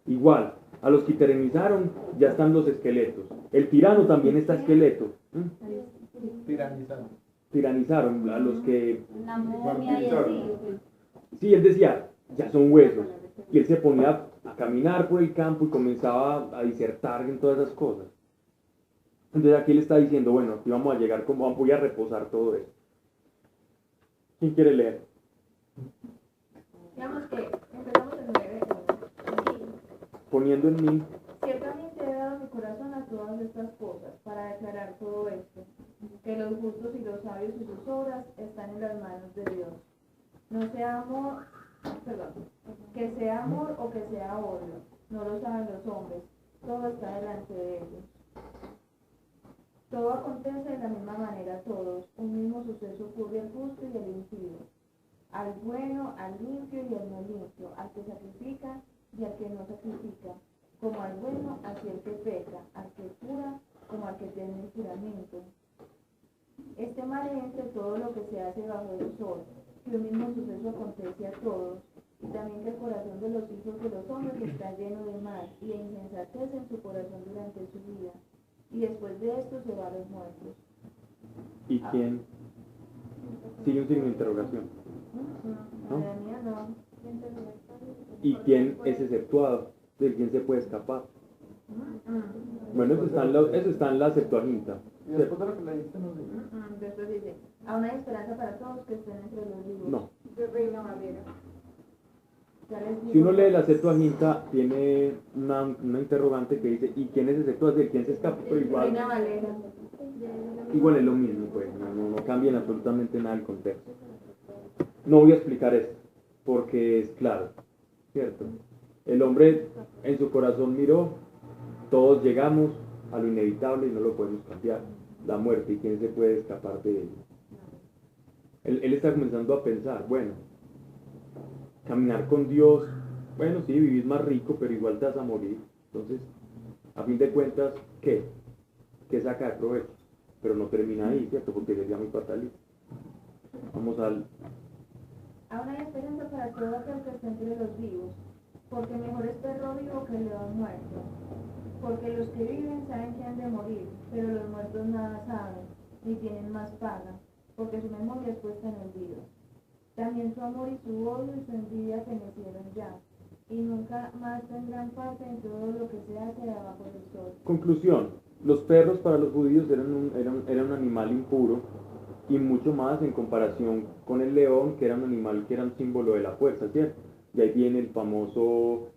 S1: igual, a los que tiranizaron ya están los esqueletos, el tirano también está esqueleto,
S4: Tiranizando.
S1: tiranizaron a los que,
S6: La momia y así.
S1: sí, él decía, ya son huesos, y él se ponía a caminar por el campo y comenzaba a disertar en todas esas cosas. Entonces aquí él está diciendo, bueno, aquí vamos a llegar, voy a reposar todo esto. ¿Quién quiere leer?
S2: Digamos que empezamos el 9.
S1: Poniendo en mí,
S2: Ciertamente he dado mi corazón a todas estas cosas para declarar todo esto, que los justos y los sabios y sus obras están en las manos de Dios. No sea amor, que sea amor o que sea odio, no lo saben los hombres, todo está delante de ellos. Todo acontece de la misma manera a todos, un mismo suceso ocurre al justo y al impío, al bueno, al limpio y al no limpio, al que sacrifica y al que no sacrifica, como al bueno, hacia el que peca, al que cura, como al que tiene el juramento. Este mal entre todo lo que se hace bajo el sol, que un mismo suceso acontece a todos, y también que el corazón corazón de los hijos de los hombres está lleno de mal y de insensatez en su corazón durante su vida, y después de esto se va a los muertos.
S1: ¿Y quién? Sigue un signo de interrogación. ¿No?
S2: Madre mía, no.
S1: ¿Y quién es exceptuado? ¿De quién se puede escapar? Bueno, eso está en la Septuaginta.
S4: Y después de lo que leíste, no sé.
S2: Después dice, aún hay esperanza para todos que estén entre los vivos.
S1: No.
S2: De Reina Valera. Ya les digo,
S1: Si uno lee la Septuaginta, tiene una interrogante que dice, ¿y quién es exceptuado? ¿De quién se escapa? Pero
S2: Reina Valera.
S1: igual es lo mismo, pues, no cambia en absolutamente nada el contexto. No voy a explicar esto, porque es claro, ¿cierto? El hombre en su corazón miró, todos llegamos a lo inevitable y no lo podemos cambiar, la muerte, ¿y quién se puede escapar de ella? Él está comenzando a pensar, bueno, caminar con Dios, bueno, sí, vivís más rico, pero igual te vas a morir, entonces, a fin de cuentas, ¿qué? ¿Qué saca de provecho? Pero no termina ahí, ¿cierto? Porque sería muy fatalista. Vamos al...
S2: Aún hay esperanza para todo aquel que esté entre los vivos, porque mejor es perro vivo que león muerto. Porque los que viven saben que han de morir, pero los muertos nada saben, ni tienen más paga, porque su memoria es puesta en olvido. También su amor y su odio y su envidia fenecieron ya, y nunca más tendrán parte en todo lo que se hace debajo del sol.
S1: Conclusión. Los perros para los judíos eran un animal impuro, y mucho más en comparación con el león, que era un animal que era un símbolo de la fuerza, ¿cierto? Y ahí viene el famoso,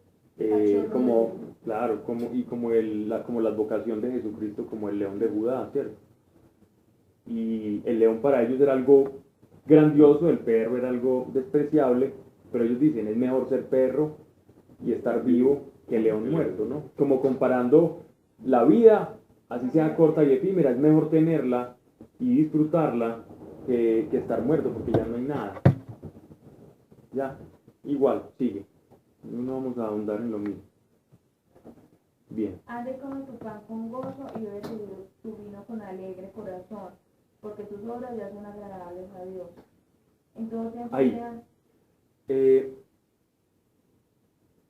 S1: como la advocación de Jesucristo como el león de Judá, ¿cierto? Y el león para ellos era algo grandioso, el perro era algo despreciable, pero ellos dicen, es mejor ser perro y estar vivo que león muerto, ¿no? Como comparando la vida, así sea corta y efímera, es mejor tenerla y disfrutarla que estar muerto, porque ya no hay nada. Ya, igual, sigue. No vamos a ahondar en lo mismo. Bien.
S2: Ande y come tu pan con gozo y bebe tu vino con alegre corazón, porque tus obras ya son agradables a Dios. En todo tiempo
S1: Ahí.
S2: sean...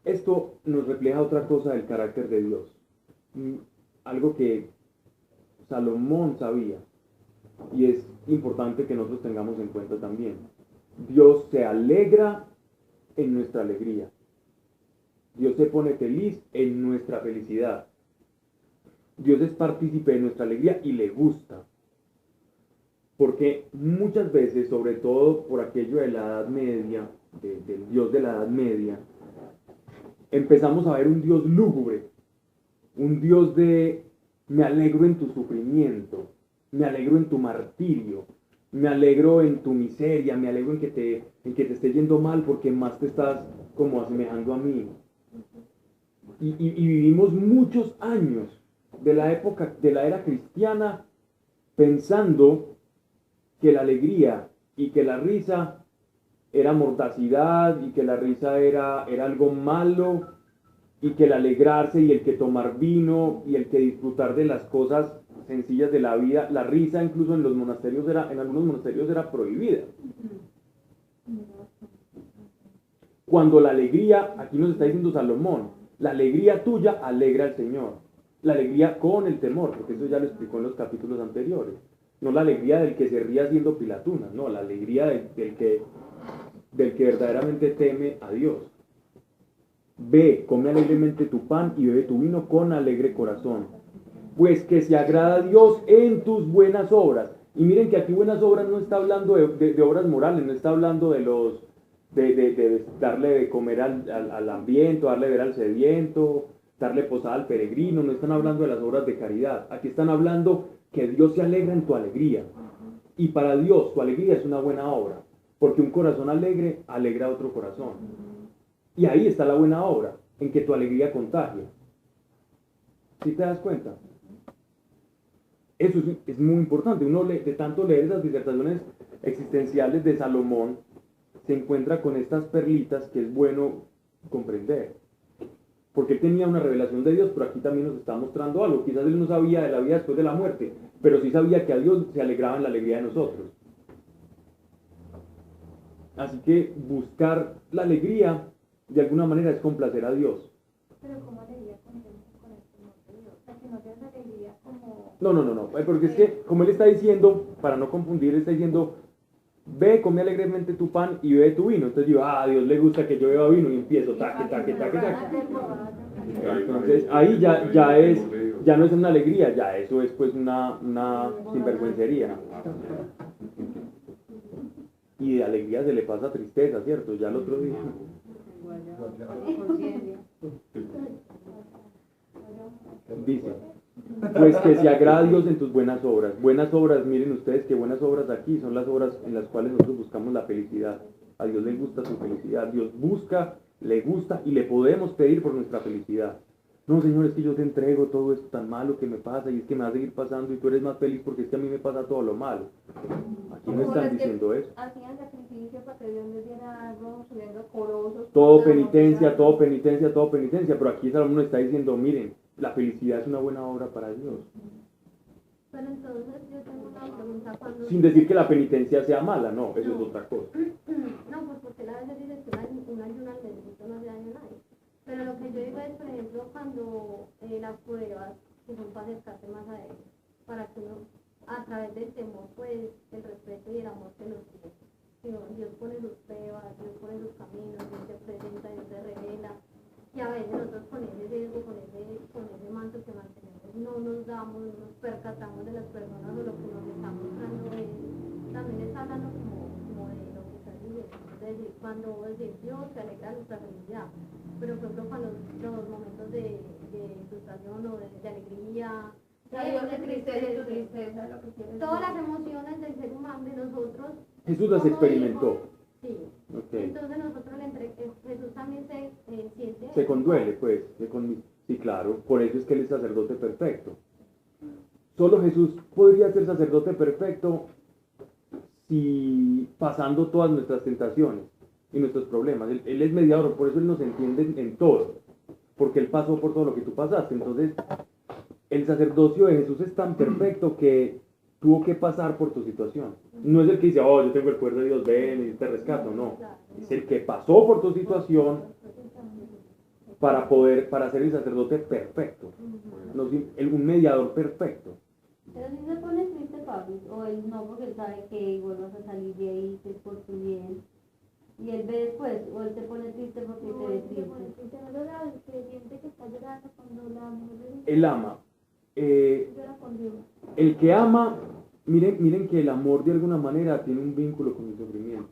S1: Esto nos refleja otra cosa del carácter de Dios. Algo que Salomón sabía, y es importante que nosotros tengamos en cuenta también. Dios se alegra en nuestra alegría. Dios se pone feliz en nuestra felicidad. Dios es partícipe de nuestra alegría y le gusta. Porque muchas veces, sobre todo por aquello de la Edad Media, del Dios de la Edad Media, empezamos a ver un Dios lúgubre, un Dios de me alegro en tu sufrimiento, me alegro en tu martirio, me alegro en tu miseria, me alegro en que te esté yendo mal porque más te estás como asemejando a mí. Y vivimos muchos años de la época, de la era cristiana, pensando que la alegría y que la risa era mordacidad y que la risa era algo malo y que el alegrarse y el que tomar vino y el que disfrutar de las cosas sencillas de la vida, la risa incluso en algunos monasterios era prohibida. Cuando la alegría, aquí nos está diciendo Salomón, la alegría tuya alegra al Señor. La alegría con el temor, porque eso ya lo explicó en los capítulos anteriores. No la alegría del que se ríe haciendo pilatunas, no, la alegría del que verdaderamente teme a Dios. Ve, come alegremente tu pan y bebe tu vino con alegre corazón, pues que se agrada a Dios en tus buenas obras. Y miren que aquí buenas obras no está hablando de obras morales, no está hablando de darle de comer al hambriento, darle de ver al sediento, darle posada al peregrino, no están hablando de las obras de caridad. Aquí están hablando que Dios se alegra en tu alegría. Y para Dios tu alegría es una buena obra, porque un corazón alegre alegra a otro corazón. Y ahí está la buena obra, en que tu alegría contagia. ¿Sí te das cuenta? Eso es muy importante. Uno de tanto leer esas disertaciones existenciales de Salomón, se encuentra con estas perlitas que es bueno comprender. Porque él tenía una revelación de Dios, pero aquí también nos está mostrando algo. Quizás él no sabía de la vida después de la muerte, pero sí sabía que a Dios se alegraba en la alegría de nosotros. Así que buscar la alegría de alguna manera es complacer a Dios.
S2: Pero como alegría contenta con el temor de Dios, o sea, que no seas alegría como...
S1: No, porque es que, como él está diciendo, para no confundir, está diciendo, ve, come alegremente tu pan y bebe tu vino. Entonces digo, a Dios le gusta que yo beba vino y empiezo, taque. Entonces ahí ya no es una alegría, ya eso es pues una sinvergüencería. Y de alegría se le pasa tristeza, ¿cierto? Ya el otro día. Dice, pues que se agrada a Dios en tus buenas obras. Buenas obras, miren ustedes que buenas obras aquí son las obras en las cuales nosotros buscamos la felicidad. A Dios le gusta su felicidad. Dios busca, le gusta y le podemos pedir por nuestra felicidad. No, Señor, es que yo te entrego todo esto tan malo que me pasa y es que me va a seguir pasando y tú eres más feliz porque es que a mí me pasa todo lo malo. Aquí no están diciendo eso.
S2: Hacían sacrificio para que Dios les diera algo, subiendo corosos.
S1: Todo penitencia, pero aquí Salomón está diciendo, miren, la felicidad es una buena obra para Dios.
S6: Pero entonces yo tengo una pregunta cuando...
S1: Sin decir que la penitencia sea mala, no, eso es otra cosa.
S6: No, pues porque a veces dices que un ayuno al bendito no hace daño a nadie. Pero lo que yo digo es, por ejemplo, cuando las pruebas, que son para acercarte más a Él, para que uno, a través del temor, pues, el respeto y el amor que nos tiene. Dios pone sus pruebas, Dios pone sus caminos, Dios se presenta, Dios se revela. Y a veces nosotros con ese sesgo, con ese manto que mantenemos, no nos damos, no nos percatamos de las personas o lo que nos está mostrando Él. También está hablando como de lo que está diciendo. Es decir, cuando Dios se alegra de nuestra felicidad, pero por ejemplo cuando los momentos de frustración o de alegría,
S2: De tristeza, lo que quieres.
S6: todas las emociones del ser humano, de nosotros.
S1: Jesús las
S6: como
S1: experimentó.
S6: hijos, sí.
S1: Okay.
S6: Entonces nosotros Jesús también se siente.
S1: Se conduele, pues. Sí, claro. Por eso es que él es sacerdote perfecto. Solo Jesús podría ser sacerdote perfecto si pasando todas nuestras tentaciones y nuestros problemas. Él es mediador, por eso él nos entiende en todo. Porque él pasó por todo lo que tú pasaste. Entonces, el sacerdocio de Jesús es tan perfecto que tuvo que pasar por tu situación. No es el que dice, oh, yo tengo el poder de Dios, ven y te rescato. No. Es el que pasó por tu situación para ser el sacerdote perfecto. No, un mediador perfecto.
S6: Pero si se pone triste, Pablo, o él no, porque él sabe que igual vas a salir de ahí, que es por tu bien. Y él ve después, o él se pone triste porque te ve triste.
S1: Él ama.
S2: Llora con Dios.
S1: El que ama, miren que el amor de alguna manera tiene un vínculo con el sufrimiento.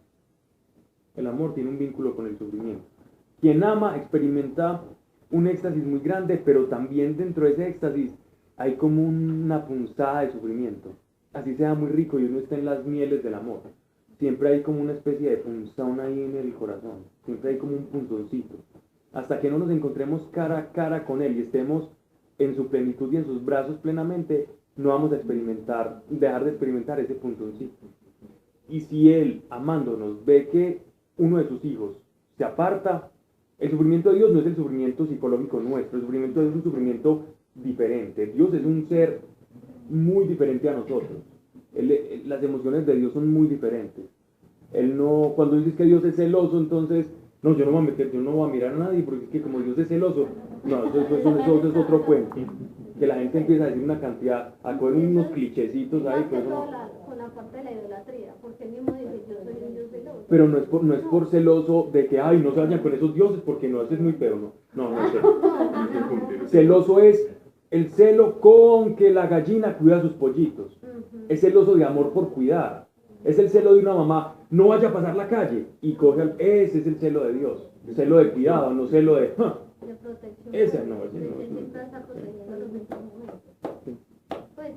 S1: El amor tiene un vínculo con el sufrimiento. Quien ama experimenta un éxtasis muy grande, pero también dentro de ese éxtasis hay como una punzada de sufrimiento. Así sea muy rico y uno está en las mieles del amor. Siempre hay como una especie de punzón ahí en el corazón. Siempre hay como un punzoncito. Hasta que no nos encontremos cara a cara con Él y estemos en su plenitud y en sus brazos plenamente, no vamos a dejar de experimentar ese punzoncito. Y si Él, amándonos, ve que uno de sus hijos se aparta, el sufrimiento de Dios no es el sufrimiento psicológico nuestro, el sufrimiento es un sufrimiento diferente. Dios es un ser muy diferente a nosotros. Las emociones de Dios son muy diferentes. Cuando dices que Dios es celoso, entonces, no, yo no voy a mirar a nadie, porque es que como Dios es celoso, no, eso es otro cuento. Que la gente empieza a decir una cantidad, a coger unos clichecitos ahí, pero no.
S6: Con la parte de la idolatría, porque él mismo dice, yo soy un Dios celoso.
S1: Pero no es por celoso de que, ay, no se vayan con esos dioses, porque no, eso es muy feo, no es celoso. Celoso es el celo con que la gallina cuida a sus pollitos. Es celoso de amor por cuidar. Es el celo de una mamá, no vaya a pasar la calle y ese es el celo de Dios. Celo de cuidado, no celo de...
S6: De protección.
S1: Ese no.
S6: Él siempre está protegiéndolos en todo momento. Pues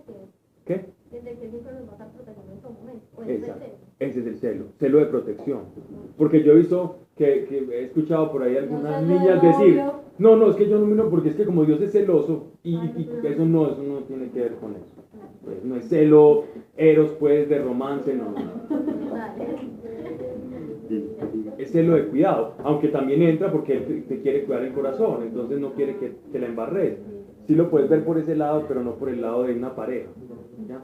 S1: ¿Qué?
S6: desde que siempre los va a estar protegiendo en todo momento.
S1: Exacto. Ese es el celo de protección. Porque yo he visto que he escuchado por ahí algunas niñas decir, no, es que yo no miro porque es que como Dios es celoso y eso no tiene que ver con eso. Pues no es celo, eros pues de romance, no. Es celo de cuidado, aunque también entra porque él te quiere cuidar el corazón, entonces no quiere que te la embarres. Sí lo puedes ver por ese lado, pero no por el lado de una pareja. ¿Ya?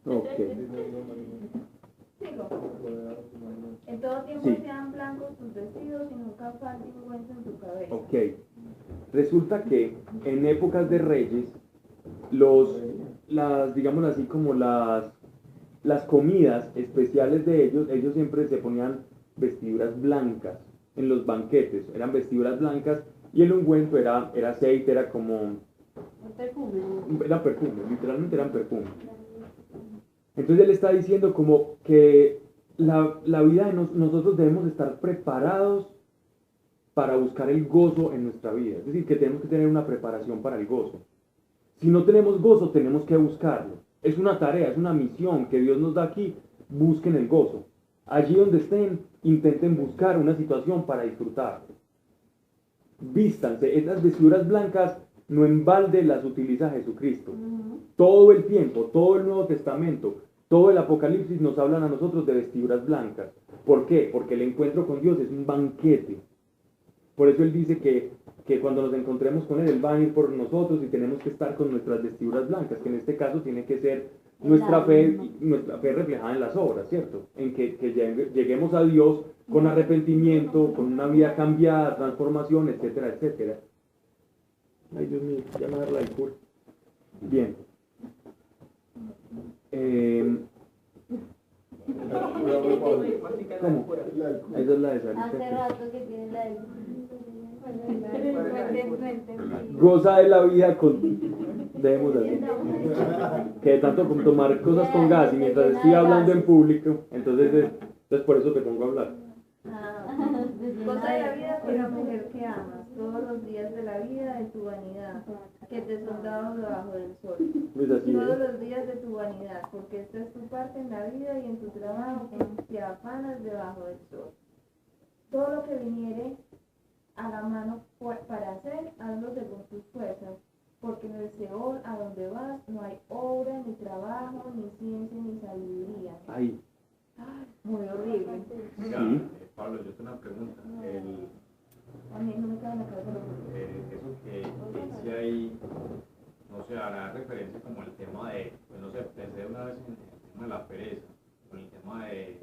S1: Ok.
S2: En todo tiempo
S1: Sí.
S2: sean blancos tus vestidos y nunca falte ungüento en tu cabeza.
S1: Ok. Resulta que en épocas de reyes, digamos así, como las comidas especiales de ellos siempre se ponían vestiduras blancas en los banquetes, eran vestiduras blancas y el ungüento era aceite, era como,
S6: El perfume.
S1: era perfume, literalmente eran perfume. Entonces él está diciendo como que la vida de nosotros debemos estar preparados para buscar el gozo en nuestra vida. Es decir, que tenemos que tener una preparación para el gozo. Si no tenemos gozo, tenemos que buscarlo. Es una tarea, es una misión que Dios nos da aquí. Busquen el gozo. Allí donde estén, intenten buscar una situación para disfrutar. Vístanse. Estas vestiduras blancas no en balde las utiliza Jesucristo. Todo el tiempo, todo el Nuevo Testamento, todo el Apocalipsis nos hablan a nosotros de vestiduras blancas. ¿Por qué? Porque el encuentro con Dios es un banquete. Por eso Él dice que cuando nos encontremos con Él va a ir por nosotros y tenemos que estar con nuestras vestiduras blancas, que en este caso tiene que ser nuestra fe reflejada en las obras, ¿cierto? En que lleguemos a Dios con arrepentimiento, con una vida cambiada, transformación, etcétera, etcétera. Ay, Dios mío, ya me agarra el culo. Bien. ¿Cómo? Esa es la de Sarita.
S6: Hace rato que tiene la del...
S1: Goza de la vida con... Dejemos así. Que de tanto como tomar cosas con gas y mientras estoy hablando en público, entonces por eso te pongo a hablar.
S2: Goza de la vida con la mujer que amas, todos los días de la vida de tu vanidad, que te son dados debajo del sol.
S1: Pues así
S2: Todos
S1: es.
S2: los días de tu vanidad, porque esta es tu parte en la vida y en tu trabajo, que te afanas debajo del sol. Todo lo que viniere a la mano para hacer, hazlo según tus fuerzas, porque en el Seol, a donde vas, no hay obra, ni trabajo, ni ciencia, ni sabiduría.
S1: Ay,
S2: Muy horrible.
S1: sí.
S7: Pablo, yo tengo una pregunta.
S2: A mí no me cae en la cabeza lo que...
S7: Eso que dice ahí, no sé, hará referencia como al tema de, pues no sé, pensé una vez en el tema de la pereza, con el tema de,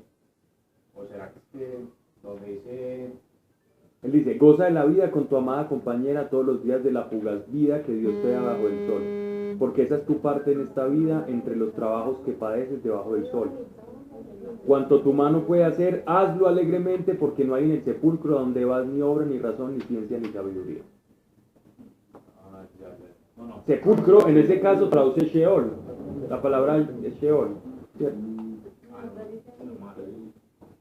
S7: o será que es que donde dice,
S1: Él dice, goza de la vida con tu amada compañera todos los días de la fugaz vida que Dios te da bajo el sol, porque esa es tu parte en esta vida entre los trabajos que padeces debajo del sol. Cuanto tu mano puede hacer, hazlo alegremente, porque no hay en el sepulcro donde vas ni obra, ni razón, ni ciencia, ni sabiduría.
S7: no, no,
S1: Sepulcro, en ese caso, traduce Sheol. La palabra es Sheol, ¿cierto?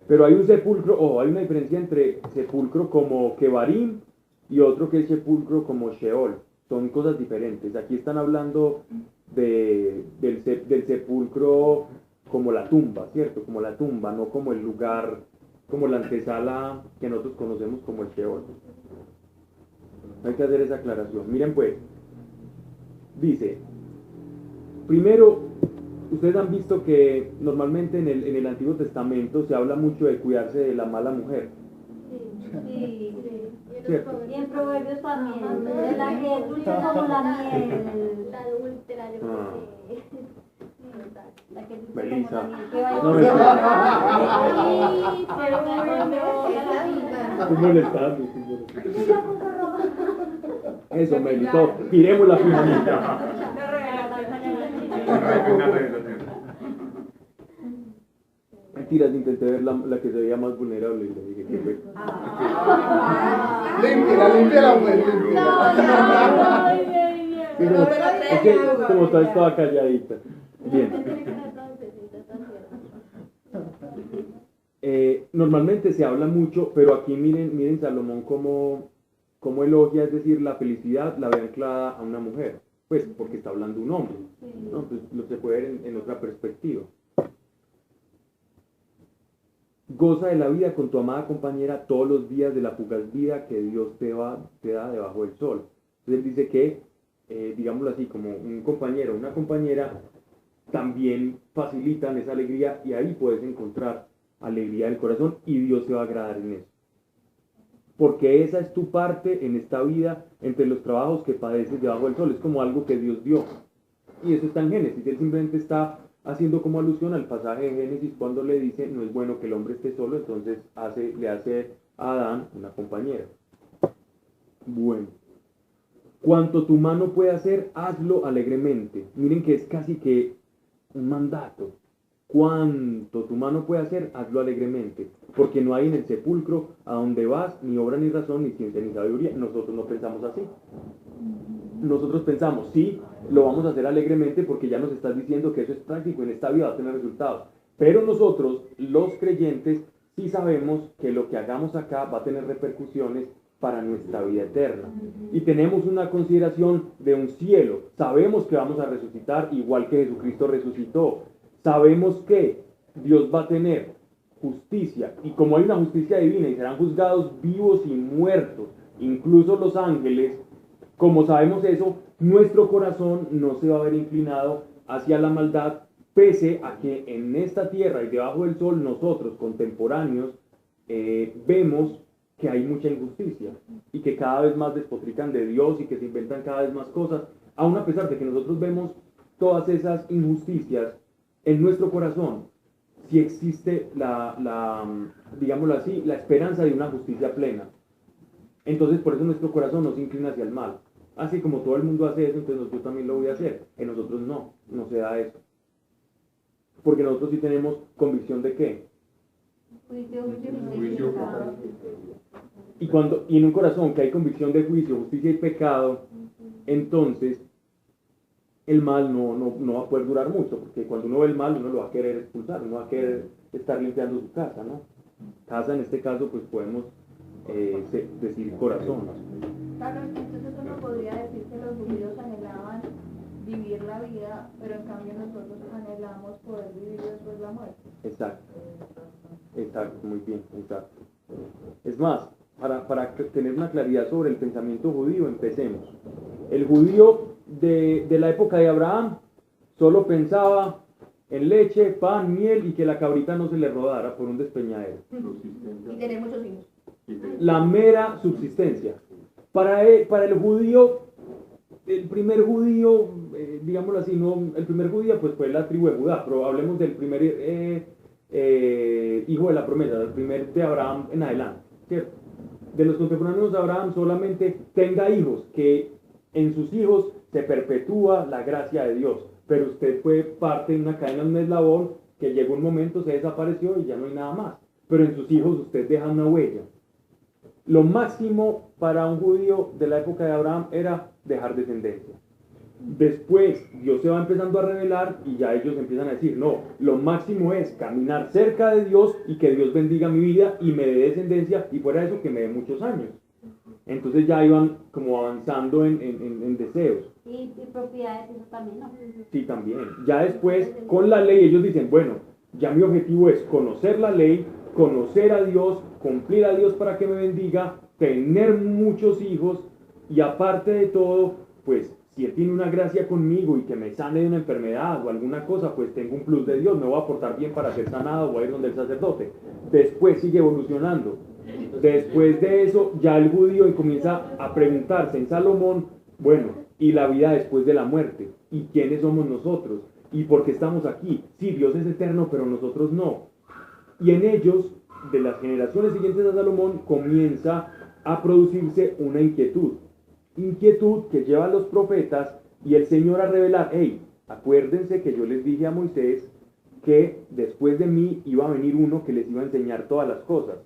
S1: Pero hay un sepulcro, ojo, hay una diferencia entre sepulcro como Kebarim y otro que es sepulcro como Sheol. Son cosas diferentes. Aquí están hablando del sepulcro como la tumba, ¿cierto? Como la tumba, no como el lugar, como la antesala que nosotros conocemos como el Sheol. Hay que hacer esa aclaración. Miren pues, dice, primero, ustedes han visto que normalmente en el Antiguo Testamento se habla mucho de cuidarse de la mala mujer.
S6: Sí.
S1: ¿Cierto?
S6: Y en Proverbios también, de la que es dulce como la miel.
S8: La adúltera, yo creo
S1: Ah.
S8: que...
S6: La que es dulce
S1: Melissa.
S6: como la miel. Que vaya
S1: No,
S6: Ay,
S1: Estoy molestando, estoy molestando. Eso, Melito, tiremos la pijamita.
S3: Una revelación.
S1: Mentiras, intenté ver la que se veía más vulnerable y le dije que fue.
S4: Límpiala, pues, límpiala.
S1: Pero es que como estaba calladita. Bien. Normalmente se habla mucho, pero aquí miren Salomón cómo elogia, es decir, la felicidad la ve anclada a una mujer, pues porque está hablando un hombre, ¿no? Pues lo se puede ver en otra perspectiva. Goza de la vida con tu amada compañera todos los días de la fugaz vida que Dios te da debajo del sol. Entonces él dice que, digámoslo así, como un compañero o una compañera también facilitan esa alegría y ahí puedes encontrar alegría del corazón y Dios se va a agradar en eso. Porque esa es tu parte en esta vida entre los trabajos que padeces debajo del sol. Es como algo que Dios dio. Y eso está en Génesis. Él simplemente está haciendo como alusión al pasaje de Génesis cuando le dice, no es bueno que el hombre esté solo, entonces le hace a Adán una compañera. Bueno, cuanto tu mano puede hacer, hazlo alegremente. Miren que es casi que un mandato. Cuanto tu mano puede hacer, hazlo alegremente, porque no hay en el sepulcro a donde vas ni obra ni razón ni ciencia ni sabiduría. Nosotros no pensamos así. Nosotros pensamos, sí, lo vamos a hacer alegremente porque ya nos estás diciendo que eso es práctico, en esta vida va a tener resultados. Pero nosotros, los creyentes, sí sabemos que lo que hagamos acá va a tener repercusiones para nuestra vida eterna. Y tenemos una consideración de un cielo. Sabemos que vamos a resucitar igual que Jesucristo resucitó. Sabemos que Dios va a tener justicia. Y como hay una justicia divina y serán juzgados vivos y muertos, incluso los ángeles, como sabemos eso, nuestro corazón no se va a ver inclinado hacia la maldad, pese a que en esta tierra y debajo del sol nosotros, contemporáneos, vemos que hay mucha injusticia y que cada vez más despotrican de Dios y que se inventan cada vez más cosas, aun a pesar de que nosotros vemos todas esas injusticias, en nuestro corazón sí existe digámoslo así, la esperanza de una justicia plena. Entonces por eso nuestro corazón no se inclina hacia el mal. Así como todo el mundo hace eso, entonces yo también lo voy a hacer. En nosotros no se da eso. Porque nosotros sí tenemos convicción de ¿qué?
S3: Juicio.
S1: Y en un corazón que hay convicción de juicio, justicia y pecado, entonces el mal no va a poder durar mucho, porque cuando uno ve el mal, uno lo va a querer expulsar, uno va a querer estar limpiando su casa, ¿no? Casa en este caso, pues podemos decir corazón.
S2: Claro, entonces uno podría decir que los judíos anhelaban vivir la vida, pero en cambio nosotros anhelamos poder vivir después la muerte.
S1: Exacto, muy bien, exacto. Es más, para tener una claridad sobre el pensamiento judío, empecemos. El judío de la época de Abraham solo pensaba en leche, pan, miel y que la cabrita no se le rodara por un despeñadero.
S2: Y tener muchos hijos.
S1: La mera subsistencia. Para el judío, el primer judío, digámoslo así, no, el primer judío pues fue la tribu de Judá, pero hablemos del primer hijo de la promesa, del primer de Abraham en adelante, ¿cierto? De los contemporáneos de Abraham solamente tenga hijos, que en sus hijos se perpetúa la gracia de Dios, pero usted fue parte de una cadena, un eslabón, que llegó un momento, se desapareció y ya no hay nada más, pero en sus hijos usted deja una huella. Lo máximo para un judío de la época de Abraham era dejar descendencia. Después Dios se va empezando a revelar y ya ellos empiezan a decir, no, lo máximo es caminar cerca de Dios y que Dios bendiga mi vida y me dé descendencia y fuera de eso que me dé muchos años. Entonces ya iban como avanzando en deseos.
S6: Y propiedades, eso también, ¿no?
S1: Sí, también. Ya después con la ley ellos dicen, bueno, ya mi objetivo es conocer la ley, conocer a Dios, cumplir a Dios para que me bendiga, tener muchos hijos y aparte de todo, pues si Él tiene una gracia conmigo y que me sane de una enfermedad o alguna cosa, pues tengo un plus de Dios, me voy a portar bien para ser sanado, voy a ir donde el sacerdote. Después sigue evolucionando. Después de eso, ya el judío comienza a preguntarse en Salomón, bueno, ¿y la vida después de la muerte? ¿Y quiénes somos nosotros? ¿Y por qué estamos aquí? Sí, Dios es eterno, pero nosotros no. Y en ellos, de las generaciones siguientes a Salomón, comienza a producirse una inquietud que lleva a los profetas y el Señor a revelar, hey, acuérdense que yo les dije a Moisés que después de mí iba a venir uno que les iba a enseñar todas las cosas,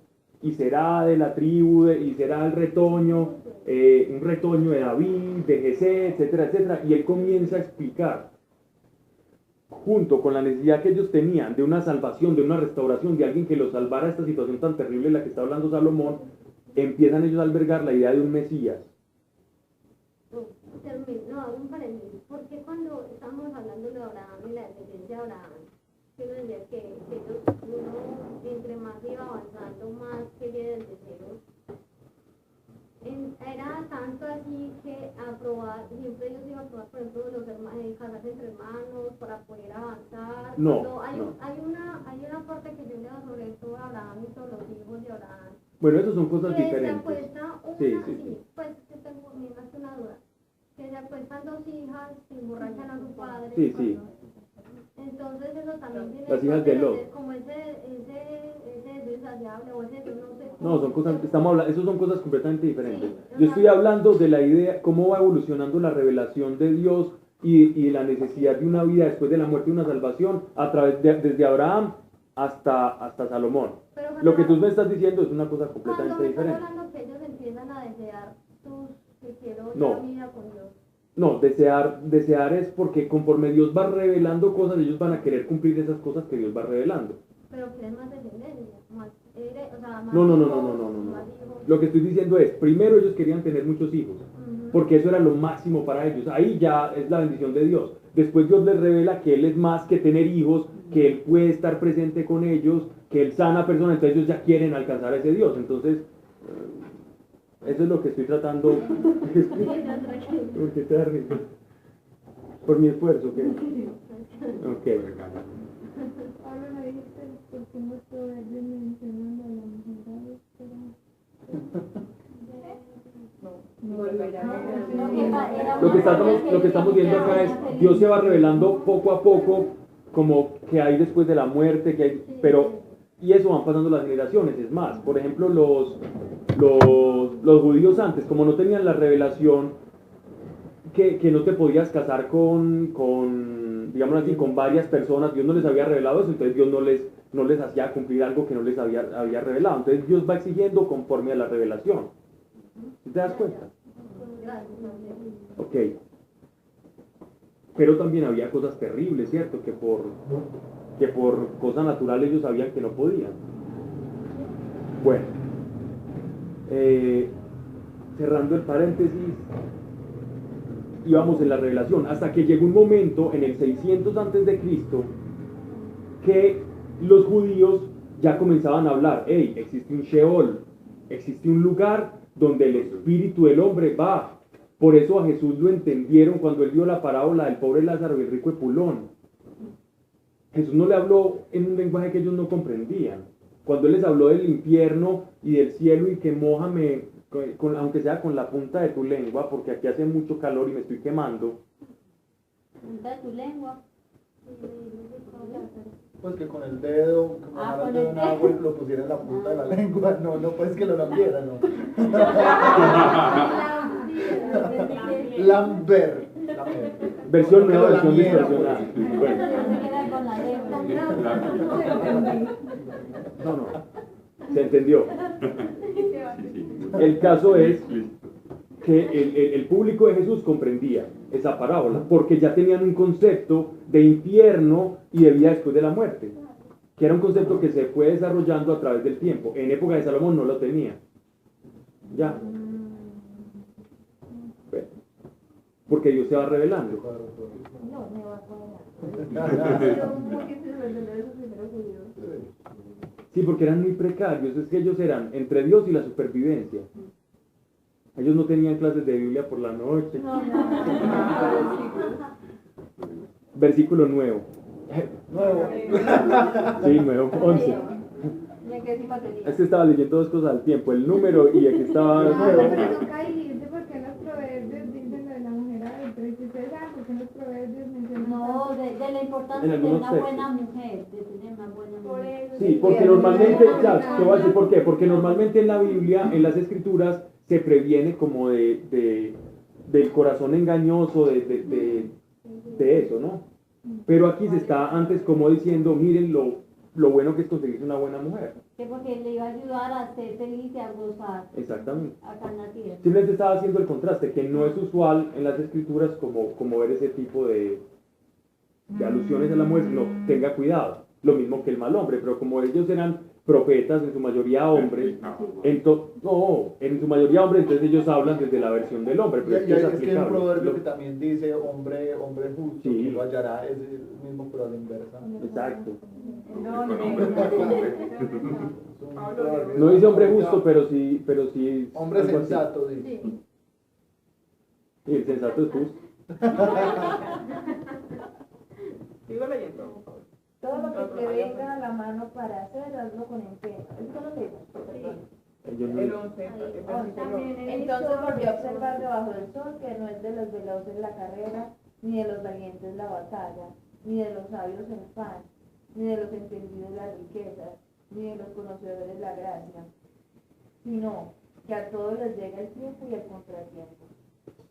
S1: y será de la tribu, y será el retoño, un retoño de David, de Jesé, etcétera, etcétera, y él comienza a explicar, junto con la necesidad que ellos tenían de una salvación, de una restauración, de alguien que los salvara de esta situación tan terrible en la que está hablando Salomón, empiezan ellos a albergar la idea de un Mesías.
S8: No, un paréntesis. ¿Por qué cuando estamos hablando de Abraham y la descendencia de Abraham, quiero decir que ellos, uno, entre más iba avanzando, más quería desde cero? Era tanto así que siempre ellos iban a probar, por ejemplo, casarse entre hermanos para poder avanzar.
S1: No,
S8: hay una parte que yo leo sobre esto de Abraham y todos los hijos de Abraham.
S1: Bueno, eso son cosas
S8: Que se
S1: diferentes.
S8: apuesta una,
S1: Sí.
S8: Pues que tengo más una duda. Que se apuestan dos hijas, se emborrachan a su padre.
S1: Sí.
S8: Entonces eso también tiene
S1: Las hijas de Lot.
S8: como ese desafiable o ese no sé.
S1: No, son cosas, estamos hablando, eso son cosas completamente diferentes.
S8: Sí,
S1: Yo estoy hablando de la idea, cómo va evolucionando la revelación de Dios y la necesidad de una vida después de la muerte y una salvación a través desde Abraham hasta Salomón.
S8: Pero
S1: Lo que tú me estás diciendo es una cosa
S8: cuando
S1: completamente
S8: me estás
S1: diferente.
S8: hablando que ellos empiezan a desear que quiero
S1: No.
S8: la vida con Dios.
S1: No, desear es porque conforme Dios va revelando cosas, ellos van a querer cumplir esas cosas que Dios va revelando.
S8: Pero quieren más descendencia, más, o sea, más
S1: No.
S8: más hijos.
S1: Lo que estoy diciendo es, primero ellos querían tener muchos hijos,
S8: Ujú.
S1: porque eso era lo máximo para ellos. Ahí ya es la bendición de Dios. Después Dios les revela que Él es más que tener hijos, que Él puede estar presente con ellos, que Él sana personas, entonces ellos ya quieren alcanzar a ese Dios. Entonces, eso es lo que estoy tratando de explicar. ¿Por qué te da risa? Por mi esfuerzo, ¿qué? Ok.
S2: Pablo, ¿me dijiste por qué los proverbios mencionan a la mujer
S1: Lo que estamos viendo acá es, Dios se va revelando poco a poco, como que hay después de la muerte, y eso van pasando las generaciones. Es más, por ejemplo, los judíos antes, como no tenían la revelación que no te podías casar digamos así, con varias personas, Dios no les había revelado eso, entonces Dios no les hacía cumplir algo que no les había revelado. Entonces Dios va exigiendo conforme a la revelación. ¿Sí te das cuenta? Ok. Pero también había cosas terribles, ¿cierto? Que por cosas naturales ellos sabían que no podían. Bueno. Cerrando el paréntesis, íbamos en la revelación, hasta que llegó un momento en el 600 antes de Cristo que los judíos ya comenzaban a hablar, hey, existe un Sheol, existe un lugar donde el espíritu del hombre va. Por eso a Jesús lo entendieron cuando él dio la parábola del pobre Lázaro y el rico Epulón. Jesús no le habló en un lenguaje que ellos no comprendían. Cuando él les habló del infierno y del cielo y que mójame, aunque sea con la punta de tu lengua, porque aquí hace mucho calor y me estoy quemando.
S6: Punta de tu lengua.
S4: Pues que con el dedo, como
S6: con
S4: de
S6: el
S4: un
S6: dedo.
S4: agua y lo pusiera en la punta de la lengua, no pues que lo lambiera, no. Lamber.
S1: Versión
S4: Porque
S1: nueva,
S4: lo
S1: versión
S4: lamiera,
S1: distorsionada.
S4: pues.
S1: Bueno,
S6: Se queda con la lengua.
S1: no. Se entendió. El caso es que el público de Jesús comprendía esa parábola, porque ya tenían un concepto de infierno y de vida después de la muerte, que era un concepto que se fue desarrollando a través del tiempo. En época de Salomón no lo tenía. Ya. Bueno, porque Dios se va revelando.
S2: No, me va a cuadrar. Pero un poquito de verdad esos primeros judíos.
S1: Sí, porque eran muy precarios, es que ellos eran entre Dios y la supervivencia. Ellos no tenían clases de Biblia por la noche. Versículo nuevo.
S4: Nuevo.
S1: Sí, nuevo, 11. Es que estaba leyendo dos cosas al tiempo, el número y aquí estaba...
S2: Pero no caíste porque en los proverbios dicen lo de la mujer adulta. Y si ustedes saben por qué en los proverbios mencionan
S6: No,
S2: tanto.
S6: de la
S1: En
S6: importancia de
S1: algunos
S6: una
S1: textos.
S6: buena mujer, de tener una buena
S2: Por
S6: mujer.
S2: eso.
S1: Sí, porque normalmente, ya, te voy a decir por qué, porque normalmente en la Biblia, en las escrituras, se previene como del corazón engañoso, de eso, ¿no? Pero aquí se está antes como diciendo, miren lo bueno que es conseguirse una buena mujer.
S6: Que porque le iba a ayudar a ser feliz y a gozar
S1: Exactamente.
S6: acá en la tierra.
S1: Simplemente estaba haciendo el contraste, que no es usual en las escrituras como ver ese tipo de alusiones a la mujer, no, tenga cuidado. Lo mismo que el mal hombre, pero como ellos eran profetas, en su mayoría hombres, en su mayoría hombres, entonces ellos hablan desde la versión del hombre, pero
S4: Y
S1: es que es
S4: es que hay un
S1: aplicable.
S4: proverbio que también dice hombre justo,
S1: Sí.
S4: que lo hallará, es el mismo pero a la inversa.
S1: Exacto.
S4: Es un proverbio.
S1: No dice hombre justo, pero sí
S4: Hombre
S1: algo así.
S4: sensato, dice.
S1: Sí, el sensato es justo.
S9: Sigo leyendo, por favor.
S2: Todo lo que te venga a la mano para hacer, hazlo con empeño. ¿Eso lo lees?
S1: Yo no-
S9: El 11, el versículo.
S2: Entonces volvió a observar debajo del sol que no es de los veloces la carrera, ni de los valientes la batalla, ni de los sabios el pan, ni de los entendidos las riquezas, ni de los conocedores la gracia, sino que a todos les llega el tiempo y el contratiempo.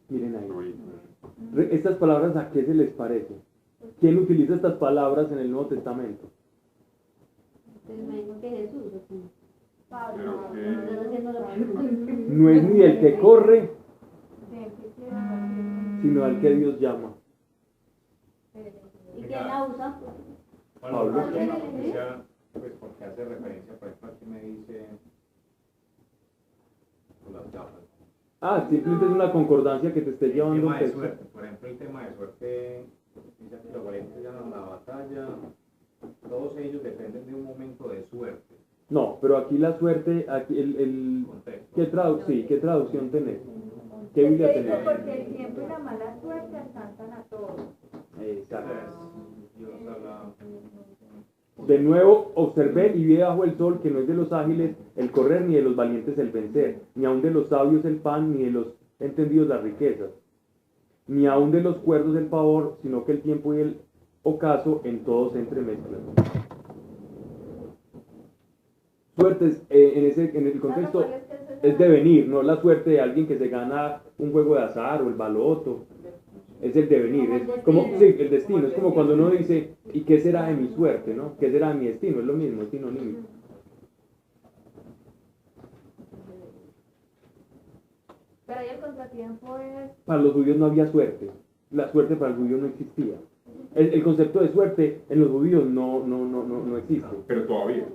S1: Miren ahí. Estas palabras, ¿a qué se les parece? ¿Quién utiliza estas palabras en el Nuevo Testamento?
S6: Entonces me dijo que Jesús, ¿o qué?
S8: Pablo,
S6: Estás haciendo lo mismo.
S1: No es ni el que corre,
S2: Siempre quiero
S1: sino al que Dios llama.
S6: ¿Y quién la usa?
S7: Bueno,
S1: Pablo.
S7: pues porque hace referencia, por ejemplo, aquí me dice con las gafas.
S1: Ah, simplemente es una concordancia que te esté
S7: El
S1: llevando un
S7: tema de
S1: texto.
S7: suerte, por ejemplo, el tema de suerte, dice aquí los valientes ganan la batalla, todos ellos dependen de un momento de suerte.
S1: No, pero aquí la suerte, aquí
S7: Contexto.
S1: ¿qué traducción tenés? ¿Qué Biblia
S2: Porque dice,
S1: tenés?
S2: porque el tiempo y la mala suerte alcanzan a todos.
S1: Exacto.
S7: Dios habla.
S1: De nuevo observé y vi debajo del sol que no es de los ágiles el correr, ni de los valientes el vencer, ni aun de los sabios el pan, ni de los entendidos las riquezas, ni aun de los cuerdos el favor, sino que el tiempo y el ocaso en todos se entremezclan. Suerte en el contexto es devenir, no la suerte de alguien que se gana un juego de azar o el baloto. Es el devenir,
S6: Como el
S1: es como,
S6: destino.
S1: sí, el destino, es como cuando uno dice, ¿y qué será de mi suerte, no? ¿Qué será de mi destino? Es lo mismo, es sinónimo.
S2: Pero ahí el contratiempo es
S1: Para los judíos no había suerte, la suerte para el judío no existía. El concepto de suerte en los judíos no existe.
S3: Pero todavía.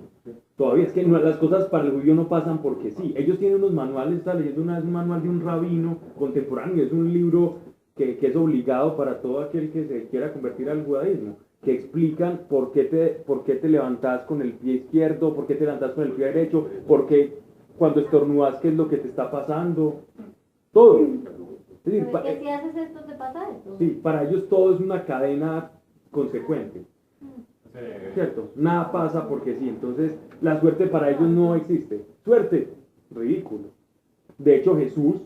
S1: Todavía es que las cosas para el judío no pasan porque sí. Ellos tienen unos manuales, estaba leyendo una vez un manual de un rabino contemporáneo, es un libro que es obligado para todo aquel que se quiera convertir al judaísmo, que explican por qué te levantás con el pie izquierdo, por qué te levantás con el pie derecho, por qué cuando estornudas qué es lo que te está pasando, todo. Es decir,
S6: Pero es que si haces esto, te pasa esto.
S1: sí, para ellos todo es una cadena consecuente. ¿Cierto? Nada pasa porque sí. Entonces, la suerte para ellos no existe. Suerte, ridículo. De hecho, Jesús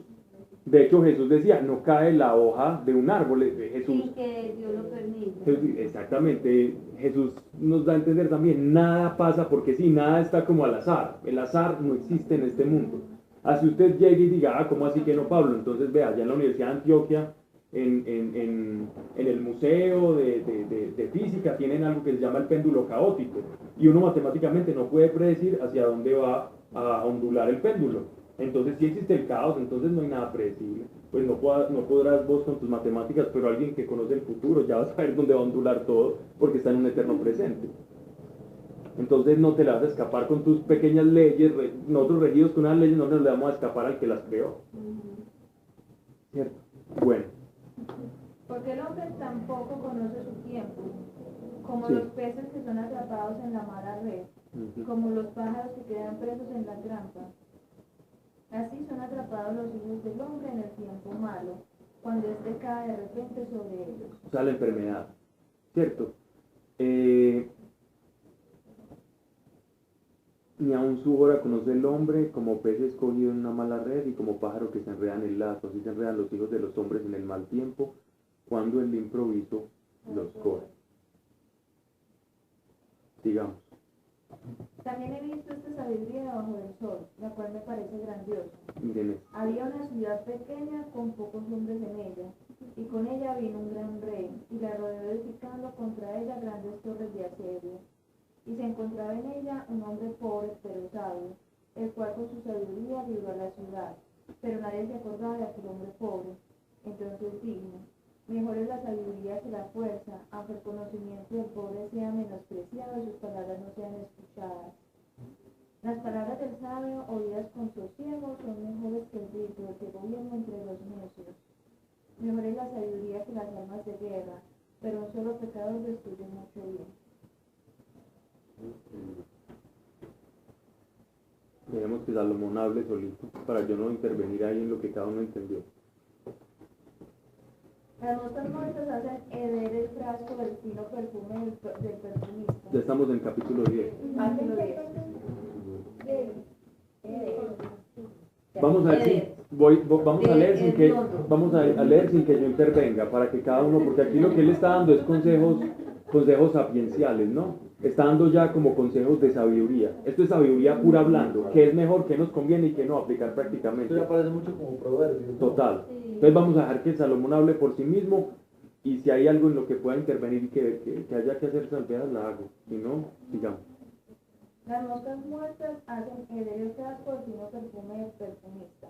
S1: decía, no cae la hoja de un árbol. Jesús,
S6: Sin que Dios lo permita.
S1: exactamente, Jesús nos da a entender también, nada pasa porque sí, nada está como al azar. El azar no existe en este mundo. Así usted llegue y diga, ¿cómo así que no, Pablo? Entonces, vea, allá en la Universidad de Antioquia, en el museo de física tienen algo que se llama el péndulo caótico y uno matemáticamente no puede predecir hacia dónde va a ondular el péndulo. Entonces si existe el caos, entonces no hay nada predecible. Pues no podrás vos con tus matemáticas, pero alguien que conoce el futuro ya va a saber dónde va a ondular todo porque está en un eterno presente. Entonces no te la vas a escapar con tus pequeñas leyes. Nosotros regidos con unas leyes no nos le vamos a escapar al que las creó. ¿Cierto? Bueno.
S2: porque el hombre tampoco conoce su tiempo, como
S1: Sí.
S2: los peces que son atrapados en la mala red, como los pájaros que quedan presos en la trampa. Así son atrapados los hijos del hombre en el tiempo malo, cuando éste cae de repente sobre ellos.
S1: O sea, la enfermedad, ¿cierto? Ni aun su hora conoce el hombre, como pez escogido en una mala red y como pájaro que se enreda en el lazo. Así se enredan los hijos de los hombres en el mal tiempo, cuando el improviso los coge. Digamos.
S2: También he visto esta sabiduría debajo del sol, la cual me parece grandiosa.
S1: Miren esto.
S2: Había una ciudad pequeña con pocos hombres en ella, y con ella vino un gran rey, y la rodeó edificando contra ella grandes torres de acero. Y se encontraba en ella un hombre pobre pero sabio, el cual con su sabiduría libró a la ciudad, pero nadie se acordaba de aquel hombre pobre. Entonces dijo, mejor es la sabiduría que la fuerza, aunque el conocimiento del pobre sea menospreciado y sus palabras no sean escuchadas. Las palabras del sabio, oídas con sosiego, son mejores que el grito del que gobierna entre los necios. Mejor es la sabiduría que las armas de guerra, pero un solo pecador destruye mucho bien.
S1: Veremos que Salomón hable solito, para yo no intervenir ahí en lo que cada uno entendió.
S2: Las moscas muertas hacen heder el frasco del fino perfume del perfumista.
S1: Ya estamos en capítulo 10.
S2: Capítulo 10.
S1: Vamos a ver vamos a leer sin que yo intervenga, para que cada uno, porque aquí lo que él está dando es consejos consejos sapienciales, ¿no? Está dando ya como consejos de sabiduría. Esto es sabiduría pura hablando, qué es mejor, qué nos conviene y qué no aplicar prácticamente.
S4: Esto ya parece mucho como proverbios, ¿no?
S1: Total.
S6: Sí.
S1: Entonces vamos a dejar que Salomón hable por sí mismo y si hay algo en lo que pueda intervenir y que haya que hacer salveas, la hago. Si no, digamos.
S2: Las moscas muertas hacen el casco al fino perfume del perfumista.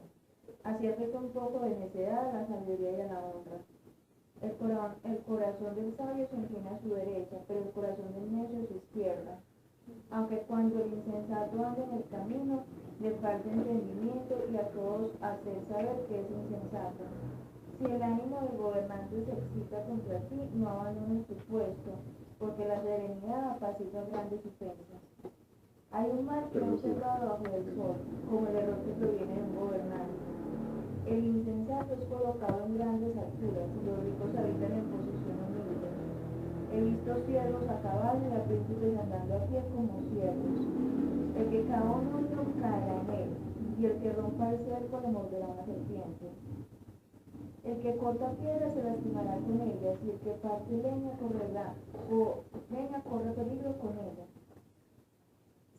S2: Así afecta un poco de necedad a la sabiduría y a la honra. El corazón del sabio se inclina a su derecha, pero el corazón del necio a su izquierda. Aunque cuando el insensato anda en el camino, le falta entendimiento y a todos hacer saber que es insensato. Si el ánimo del gobernante se excita contra ti, no abandones tu puesto, porque la serenidad apacigua grandes ofensas. Hay un mal que no cerrado bajo el sol, como el error que proviene de un gobernante. El insensato es colocado en grandes alturas, y los ricos habitan en posición humilde. He visto siervos a caballo y a príncipes andando a pie como siervos. El que cava un hoyo caerá en él, y el que rompa el cerco le morderá una serpiente. El que corta piedras se lastimará con ellas, y el que parte leña corre peligro con ella.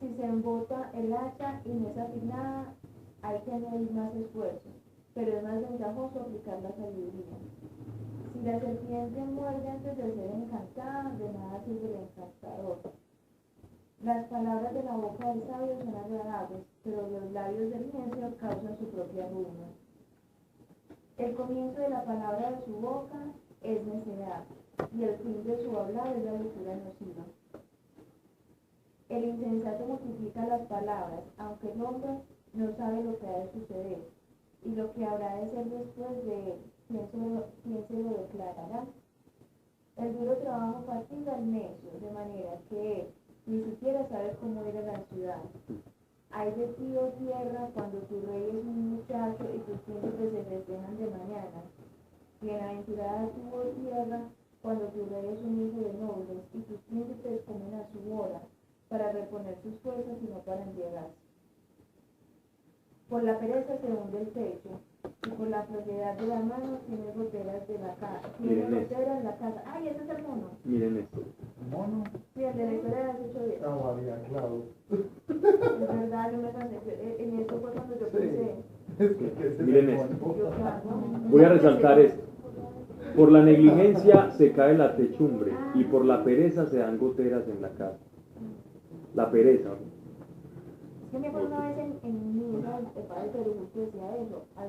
S2: Si se embota el hacha y no es afinada, hay que añadir más esfuerzo, pero es más ventajoso aplicar la sabiduría. Si la serpiente muerde antes de ser encantada, de nada sirve el encantador. Las palabras de la boca del sabio son agradables, pero los labios del necio causan su propia ruina. El comienzo de la palabra de su boca es necedad, y el fin de su hablar es la locura nociva. El insensato multiplica las palabras, aunque el hombre no sabe lo que ha de suceder, y lo que habrá de ser después de él, ¿quién se lo declarará? El duro trabajo fatiga al necio, de manera que él ni siquiera sabe cómo ir a la ciudad. Hay de ti, oh tierra, cuando tu rey es un muchacho y tus príncipes se festejan de mañana. Bienaventurada tú, oh tierra, cuando tu rey es un hijo de nobles y tus príncipes comen a su hora, para reponer sus fuerzas y no para embriagarse. Por la pereza se hunde el techo, y por la flojedad de la mano tiene goteras de la casa. Tiene goteras en la casa. ¡Ay, ese es el mono!
S1: Miren esto.
S4: ¿Mono?
S2: Sí, el de la historia de hace 8 días.
S4: No, María, claro.
S2: Es verdad, yo me cansé. En eso fue cuando yo pensé.
S1: Miren esto.
S2: Yo, claro,
S1: Voy a resaltar esto. Por la negligencia se cae la techumbre y por la pereza se dan goteras en la casa. La pereza.
S2: Es que me acuerdo una vez en misa, el padre Perú justo decía eso. La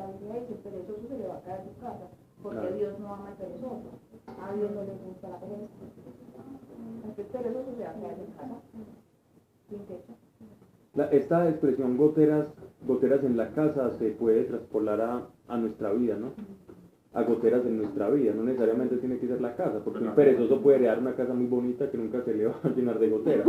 S2: Biblia dice, el perezoso se le va a caer su casa, porque
S1: Claro.
S2: Dios no ama al perezoso. A Dios no le gusta la pereza. El perezoso se va a caer en casa, sin techo.
S1: Esta expresión goteras en la casa se puede traspolar a nuestra vida, ¿no? A goteras en nuestra vida, no necesariamente tiene que ser la casa, porque un perezoso puede crear una casa muy bonita que nunca se le va a llenar de goteras.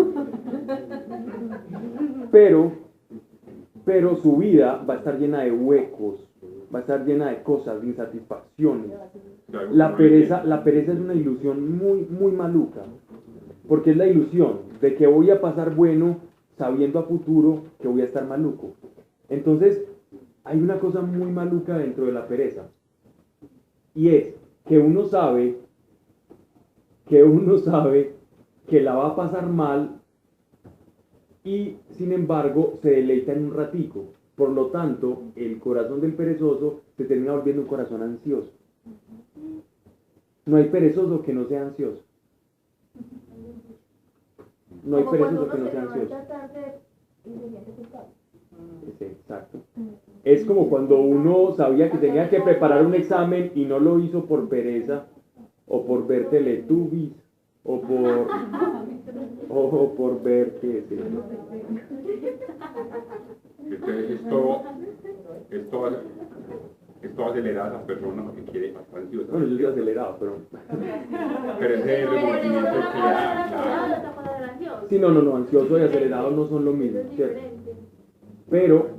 S1: Pero su vida va a estar llena de huecos, va a estar llena de cosas, de insatisfacciones. La pereza es una ilusión muy, muy maluca, porque es la ilusión de que voy a pasar bueno sabiendo a futuro que voy a estar maluco. Entonces, hay una cosa muy maluca dentro de la pereza, y es que uno sabe que la va a pasar mal y sin embargo se deleita en un ratico. Por lo tanto, el corazón del perezoso se termina volviendo un corazón ansioso. No hay perezoso que no sea ansioso. No hay
S2: Como cuando
S1: perezoso que
S2: uno
S1: no
S2: se
S1: sea ansioso.
S2: levanta tarde y se siente culpable.
S1: Sí, exacto. Es como cuando uno sabía que tenía que preparar un examen y no lo hizo por pereza, o por ver Teletubbies, o por ver qué sé yo.
S3: Esto acelera a esa persona que quiere estar ansiosa.
S1: Bueno, yo soy acelerado, pero...
S3: Pero ese es el reconocimiento que da.
S1: Sí, no, ansioso y acelerado no son lo mismo, ¿cierto? Pero,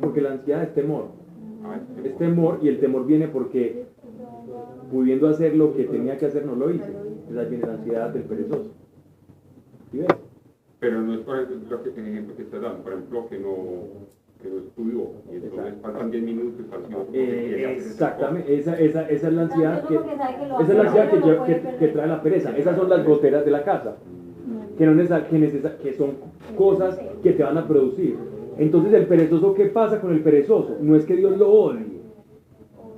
S1: porque la ansiedad es temor. Es temor, y el temor viene porque pudiendo hacer lo que tenía que hacer no lo hice. Entonces ahí viene la ansiedad del perezoso. ¿Sí ves?
S3: Pero no es por ejemplo, el ejemplo que estás dando, por ejemplo, que no que no estudió, y entonces
S1: Exacto.
S3: faltan 10 minutos y faltan otro porque quiere hacer esa
S1: Exactamente, esa es la ansiedad que,
S6: Porque sabe que lo
S1: esa es la
S6: hace,
S1: ansiedad
S6: pero lo puede
S1: que
S6: perder.
S1: trae la pereza. Esas son las goteras de la casa, que son cosas que te van a producir. Entonces el perezoso, ¿qué pasa con el perezoso? No es que Dios lo odie,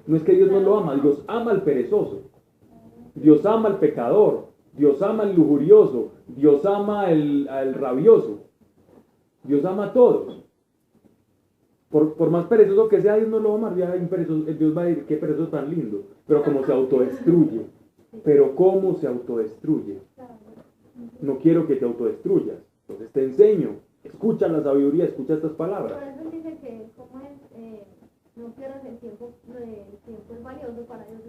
S1: no es que Dios no lo ama, Dios ama al perezoso, Dios ama al pecador, Dios ama al lujurioso, Dios ama al rabioso, Dios ama a todos. Por más perezoso que sea, Dios no lo va a amar. Ya hay un perezoso, Dios va a decir, qué perezoso tan lindo. Pero como se autodestruye. Pero cómo se autodestruye. No quiero que te autodestruyas. Entonces te enseño. Escucha la sabiduría, escucha estas palabras.
S8: Por eso dice que como es, no pierdas el tiempo es valioso para Dios,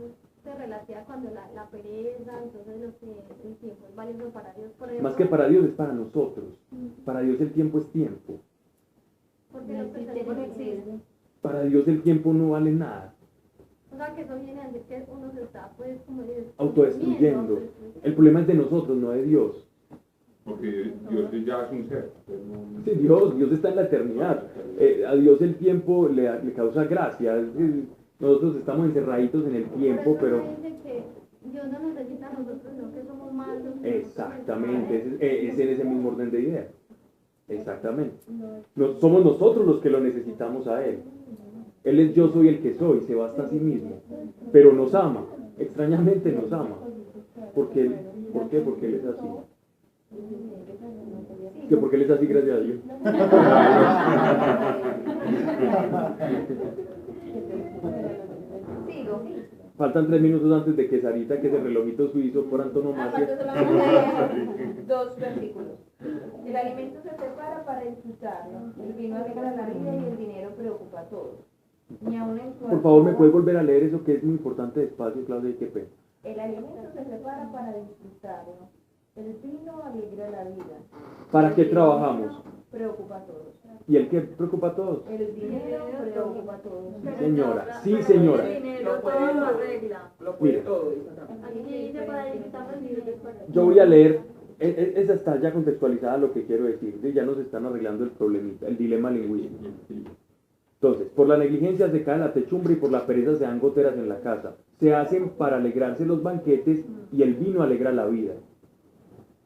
S8: se relaciona cuando la pereza, entonces el tiempo es valioso para Dios. Por ejemplo,
S1: Más que para Dios es para nosotros. Para Dios el tiempo es tiempo.
S8: porque los
S6: El tiempo no existe.
S1: Para Dios el tiempo no vale nada.
S8: O sea, que eso viene a decir que uno se está, pues, como dices,
S1: Autodestruyendo. El problema es de nosotros, no de Dios.
S3: porque Dios ya es un ser.
S1: Sí, Dios está en la eternidad. A Dios el tiempo le causa gracia. Es decir, nosotros estamos encerraditos en el tiempo, pero...
S8: dice que Dios no necesita a nosotros, no que somos malos.
S1: Exactamente, es en ese mismo orden de ideas. Exactamente. Somos nosotros los que lo necesitamos a Él. Él es yo soy el que soy, se basta a sí mismo. Pero nos ama, extrañamente nos ama. ¿Por qué? Porque Él es así. ¿Que porque Él es así, gracias a Dios?
S2: Sigo.
S1: Faltan 3 minutos antes de que Sarita, que es el relojito suizo por antonomasia.
S2: Aparte solamente hay 2 versículos. El alimento se prepara para disfrutarlo, el vino alegra la vida y el dinero preocupa a todos. Ni aun el
S1: Por favor, ¿me puedes volver a leer eso que es muy importante despacio, Claudia? Y qué pena.
S2: El alimento se prepara para disfrutarlo, el vino alegra la vida.
S1: ¿Para qué
S2: El
S1: trabajamos?
S2: dinero preocupa a todos.
S1: ¿Y el que preocupa a todos?
S2: El dinero preocupa a todos.
S1: Señora, sí señora.
S9: Lo puede todo. Lo puede
S1: Mira.
S9: todo.
S8: Aquí dice para disfrutar los niveles para
S1: Yo voy a leer, esa está ya contextualizada lo que quiero decir, ¿sí? Ya nos están arreglando el problemita, el dilema lingüístico. Entonces, por la negligencia se cae la techumbre y por la pereza se dan goteras en la casa. Se hacen para alegrarse los banquetes y el vino alegra la vida.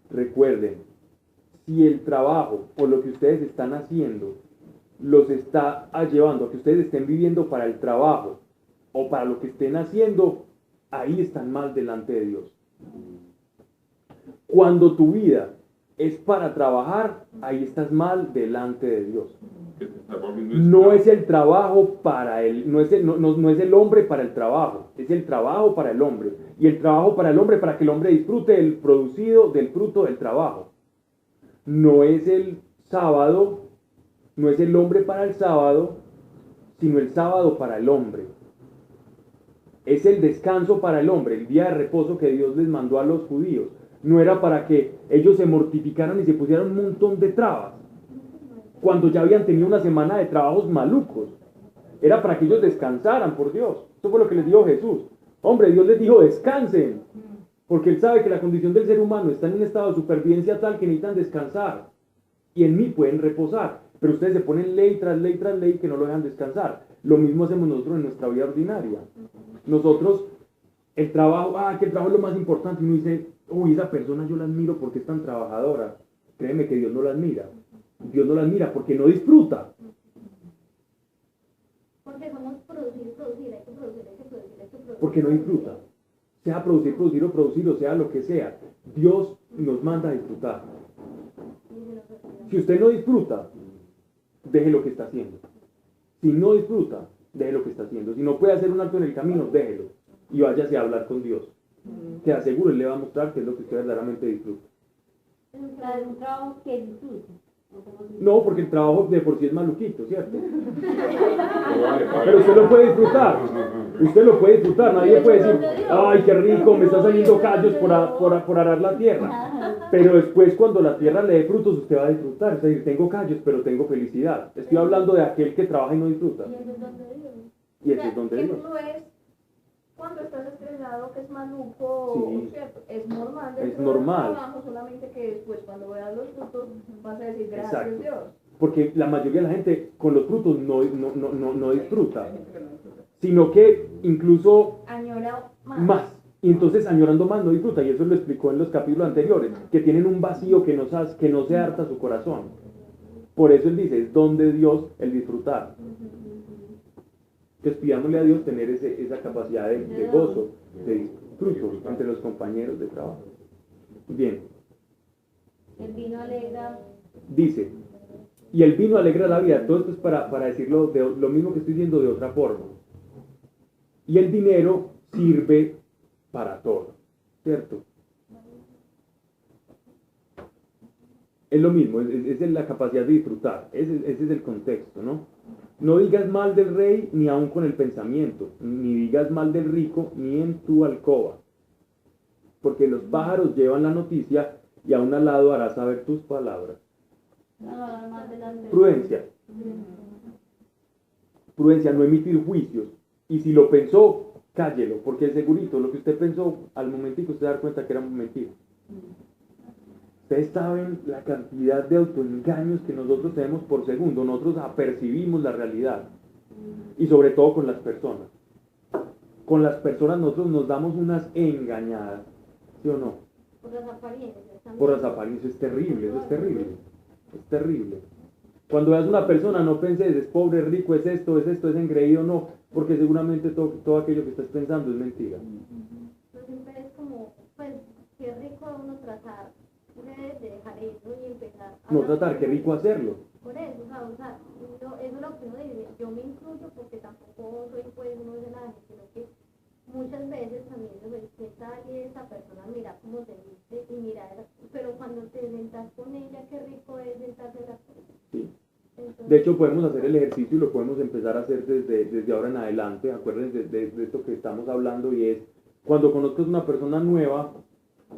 S1: Recuerden, si el trabajo o lo que ustedes están haciendo los está llevando a que ustedes estén viviendo para el trabajo o para lo que estén haciendo, ahí están mal delante de Dios. Cuando tu vida es para trabajar, ahí estás mal delante de Dios.
S3: Que te está volviendo
S1: No
S3: esclavo.
S1: es el trabajo para él, no es el hombre para el trabajo, es el trabajo para el hombre. Y el trabajo para el hombre para que el hombre disfrute el producido del fruto del trabajo. No es el sábado, no es el hombre para el sábado, sino el sábado para el hombre. Es el descanso para el hombre, el día de reposo que Dios les mandó a los judíos. No era para que ellos se mortificaran y se pusieran un montón de trabas, cuando ya habían tenido una semana de trabajos malucos. Era para que ellos descansaran, por Dios. Eso fue lo que les dijo Jesús. Hombre, Dios les dijo, descansen, porque Él sabe que la condición del ser humano está en un estado de supervivencia tal que necesitan descansar. Y en mí pueden reposar. Pero ustedes se ponen ley tras ley tras ley que no lo dejan descansar. Lo mismo hacemos nosotros en nuestra vida ordinaria. Nosotros, el trabajo, que el trabajo es lo más importante. Y uno dice, uy, esa persona yo la admiro porque es tan trabajadora. Créeme que Dios no la admira. Dios no la admira porque no disfruta.
S8: porque somos producir, hay que producir, hay que producir.
S1: Porque no disfruta. Sea producir o producir, o sea lo que sea. Dios nos manda a disfrutar. Si usted no disfruta, deje lo que está haciendo. Si no disfruta, deje lo que está haciendo. Si no puede hacer un acto en el camino, déjelo. Y váyase a hablar con Dios. Que aseguro, Él le va a mostrar qué es lo que usted verdaderamente disfruta.
S6: Un trabajo que disfrute.
S1: No, porque el trabajo de por sí es maluquito, ¿cierto? Pero usted lo puede disfrutar. Usted lo puede disfrutar. Nadie puede decir, ay, qué rico, me están saliendo callos por arar la tierra. Pero después, cuando la tierra le dé frutos, usted va a disfrutar. Es decir, tengo callos, pero tengo felicidad. Estoy hablando de aquel que trabaja y no disfruta. Y ese es donde Dios.
S2: No es cuando estás estresado, que es maluco,
S1: Sí.
S2: ¿cierto? Es normal.
S1: Es
S2: dentro
S1: normal.
S2: del trabajo, solamente que después, cuando veas los frutos, vas a decir gracias
S1: Exacto.
S2: Dios.
S1: Porque la mayoría de la gente con los frutos no disfruta, sino que incluso
S2: Añora
S1: más. Y entonces añorando más no disfruta, y eso lo explicó en los capítulos anteriores, que tienen un vacío que no se harta su corazón. Por eso él dice, es don de Dios el disfrutar. Entonces pidámosle a Dios tener esa capacidad de gozo, de disfruto entre los compañeros de trabajo. Bien,
S6: El vino alegra.
S1: dice, y el vino alegra la vida. Todo esto es para decirlo lo mismo que estoy diciendo de otra forma. Y el dinero sirve para todo, ¿cierto? Es lo mismo, es la capacidad de disfrutar, ese es el contexto, ¿no? No digas mal del rey ni aun con el pensamiento, ni digas mal del rico ni en tu alcoba, porque los pájaros llevan la noticia y a un alado harás saber tus palabras. Prudencia. Prudencia, no emitir juicios. Y si lo pensó, cállelo, porque segurito, lo que usted pensó, al momentico usted da cuenta que era mentira. Ustedes saben la cantidad de autoengaños que nosotros tenemos por segundo. Nosotros apercibimos la realidad. Y sobre todo con las personas. Con las personas nosotros nos damos unas engañadas. ¿Sí o no?
S8: Por las apariencias también.
S1: Por las apariencias. Es terrible, eso es terrible. Es terrible. Cuando veas una persona, no penses, es pobre, es rico, es esto, es engreído, no. Porque seguramente todo aquello que estás pensando es mentira.
S8: Pues siempre es como, pues, qué rico uno tratar de dejar eso y empezar a...
S1: No tratar, qué rico hacerlo.
S8: Por eso, o sea, eso es lo que uno dice, yo me incluyo porque tampoco soy pues uno de nadie, sino que muchas veces también ¿qué tal y esa persona mira cómo se viste y mira, pero cuando te sientas con ella, qué rico es sentarse a la cosa.
S1: Sí.
S8: Entonces,
S1: De hecho, podemos hacer el ejercicio y lo podemos empezar a hacer desde ahora en adelante. Acuérdense de esto que estamos hablando, y es, cuando conozcas una persona nueva,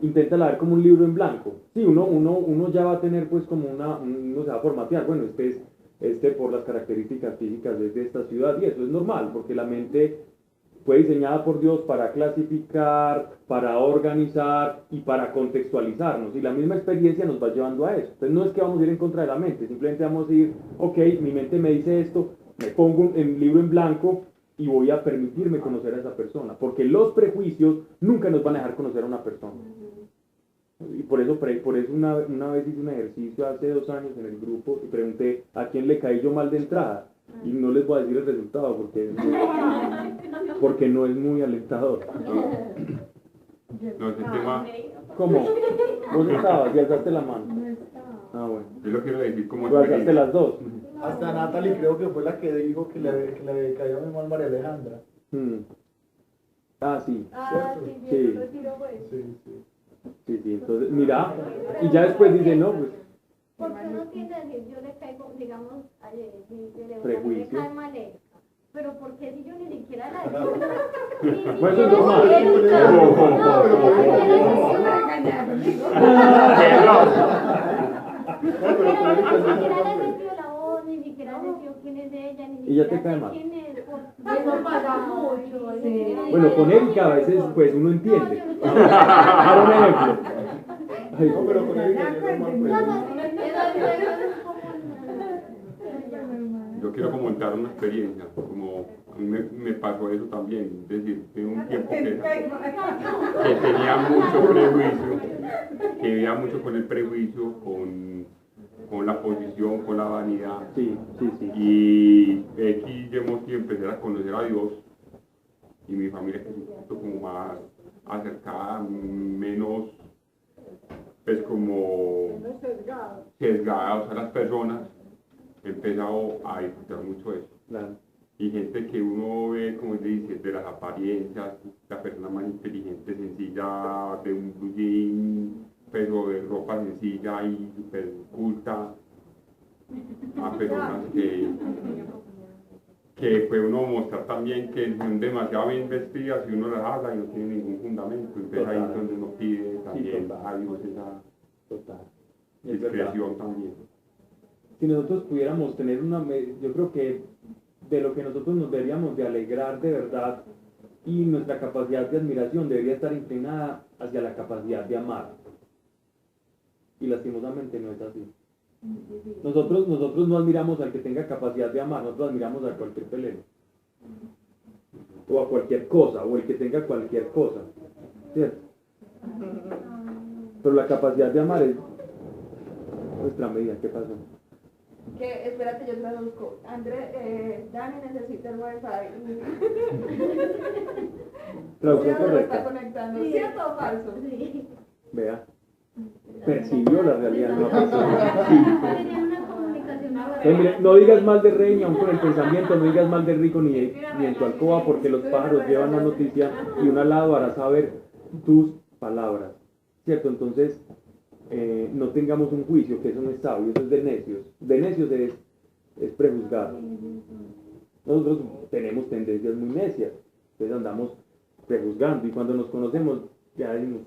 S1: inténtala ver como un libro en blanco. Sí, uno ya va a tener pues como uno se va a formatear. Bueno, este por las características físicas de esta ciudad, y eso es normal, porque la mente fue diseñada por Dios para clasificar, para organizar y para contextualizarnos, y la misma experiencia nos va llevando a eso. Entonces no es que vamos a ir en contra de la mente, simplemente vamos a ir, ok, mi mente me dice esto, me pongo un libro en blanco y voy a permitirme conocer a esa persona, porque los prejuicios nunca nos van a dejar conocer a una persona. Y por eso una vez hice un ejercicio hace 2 años en el grupo y pregunté a quién le caí yo mal de entrada, y no les voy a decir el resultado porque no es muy alentador.
S3: No, ese tema,
S1: ¿Cómo? ¿Vos estabas y alzaste la mano? Ah, bueno.
S3: yo lo quiero decir como
S1: ¿Tú alzaste
S3: experiencia.
S1: las dos?
S4: Hasta Natalie creo que fue la que dijo que le cayó muy mal María Alejandra.
S1: Ah, sí.
S2: Ah, sí,
S1: Sí.
S2: bien, el retiro pues.
S1: Sí, entonces, mira, y ya después dice, no, pues,
S8: porque uno tiende a decir, yo le caigo, digamos, a mí me
S1: Prejuicio.
S8: cae mal ella, pero porque si yo ni siquiera la digo,
S1: Bueno, eso es normal.
S8: ni siquiera le dio quién es ella, ni
S1: Y ya te
S8: siquiera
S1: cae
S8: sé
S1: mal.
S8: quién es.
S2: Eso pasa mucho. Sí.
S1: Bueno, con Erika a veces, pues, uno entiende. Para un ejemplo. Ay,
S5: No, pero con Erika yo normal,
S3: Yo quiero comentar una experiencia, como a mí me pasó eso también, es decir, tengo un tiempo que tenía mucho prejuicio, que vivía mucho con el prejuicio, con la posición, con la vanidad.
S1: Sí.
S3: Y aquí llevamos que empezar a conocer a Dios, y mi familia que es un poquito como más acercada, menos, pues como sesgada, o sea, las personas, he empezado a disfrutar mucho eso.
S1: Claro.
S3: Y gente que uno ve, como se dice, de las apariencias, la persona más inteligente, sencilla, de un blue jean, pero de ropa sencilla y súper culta, a personas que puede uno mostrar también que son demasiado bien vestidas y uno las habla y no tiene ningún fundamento. Entonces ahí es donde uno pide también
S1: total.
S3: a Dios esa
S1: Total. Es verdad.
S3: discreción también.
S1: Si nosotros pudiéramos tener yo creo que de lo que nosotros nos deberíamos de alegrar de verdad, y nuestra capacidad de admiración debería estar inclinada hacia la capacidad de amar. Y lastimosamente no es así. Nosotros no admiramos al que tenga capacidad de amar, nosotros admiramos a cualquier peleo. O a cualquier cosa, o el que tenga cualquier cosa. ¿Cierto? Pero la capacidad de amar es nuestra medida. ¿Qué pasó?
S2: Que, espérate, yo traduzco. Dani necesita el wifi.
S1: Traducción
S2: Ya no lo está
S1: correcta.
S2: conectando. ¿Cierto o falso?
S1: Vea. Percibió la realidad. No,
S6: Tenía una comunicación
S1: Entonces, mire, no digas mal de Rey, ni aun con el pensamiento, no digas mal de Rico ni en tu alcoba, porque los pájaros llevan la noticia y un alado hará saber tus palabras. ¿Cierto? Entonces, no tengamos un juicio, que eso no es sabio, eso es de necios. De necios es prejuzgar. Nosotros tenemos tendencias muy necias, entonces andamos prejuzgando y cuando nos conocemos ya decimos,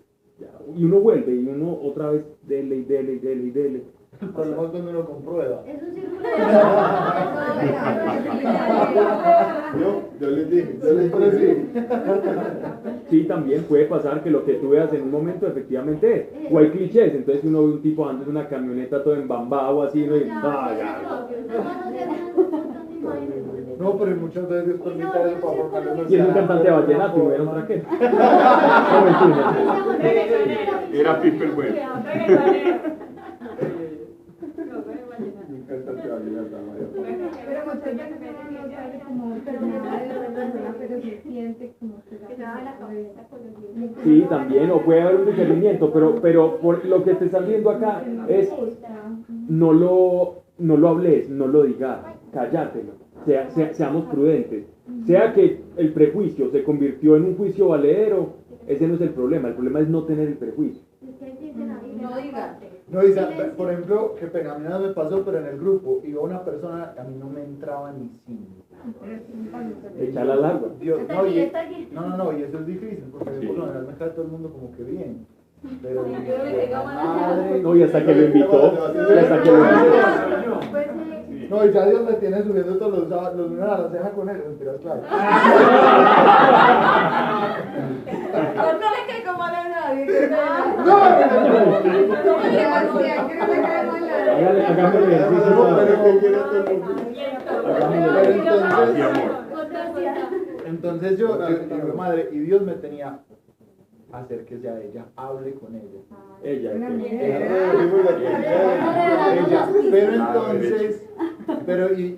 S1: y uno vuelve y uno otra vez dele y dele y dele y dele.
S4: El problema es cuando uno comprueba.
S6: Es un círculo
S5: Yo les dije, yo les dije.
S1: Sí, también puede pasar que lo que tú veas en un momento efectivamente es. O hay clichés, entonces uno ve un tipo antes de una camioneta todo embambado así, ¿no? Y,
S4: No, pero muchas veces permite eso para formarle
S1: y es un cantante de vallenato y no era un traquero. No, mentira.
S3: Era Piper bueno.
S5: Un cantante de vallenato, María.
S2: Pero muchas veces uno no sabe como terminar de la persona, pero se siente como que se da la cabeza con el
S1: Sí, también, o puede haber un diferimiento, pero por lo que te está viendo acá es no lo hables, no lo digas, cállatelo, seamos prudentes. Sea que el prejuicio se convirtió en un juicio valedero, ese no es el problema es no tener el prejuicio.
S2: no digas.
S4: No, dice, por ejemplo, qué pena, a mí nada me pasó, pero en el grupo iba una persona, a mí no me entraba ni cinco.
S1: Echala al agua.
S4: Dios, no, y eso es difícil, porque por lo general me cae todo el mundo como que bien. Pero madre,
S1: No, y hasta que lo invitó, y hasta que lo invitó.
S4: no, y ya Dios me tiene subiendo todos los lunes a la ceja con él, mentiras, claro.
S2: No le caigo mal a nadie.
S1: Hagámosle ejercicio.
S5: No, pero que quiero todo el mundo.
S3: Así, amor.
S4: Entonces yo digo, madre, y Dios me tenía, acérquese a ella, hable con ella.
S1: Ella.
S4: Ella, pero entonces,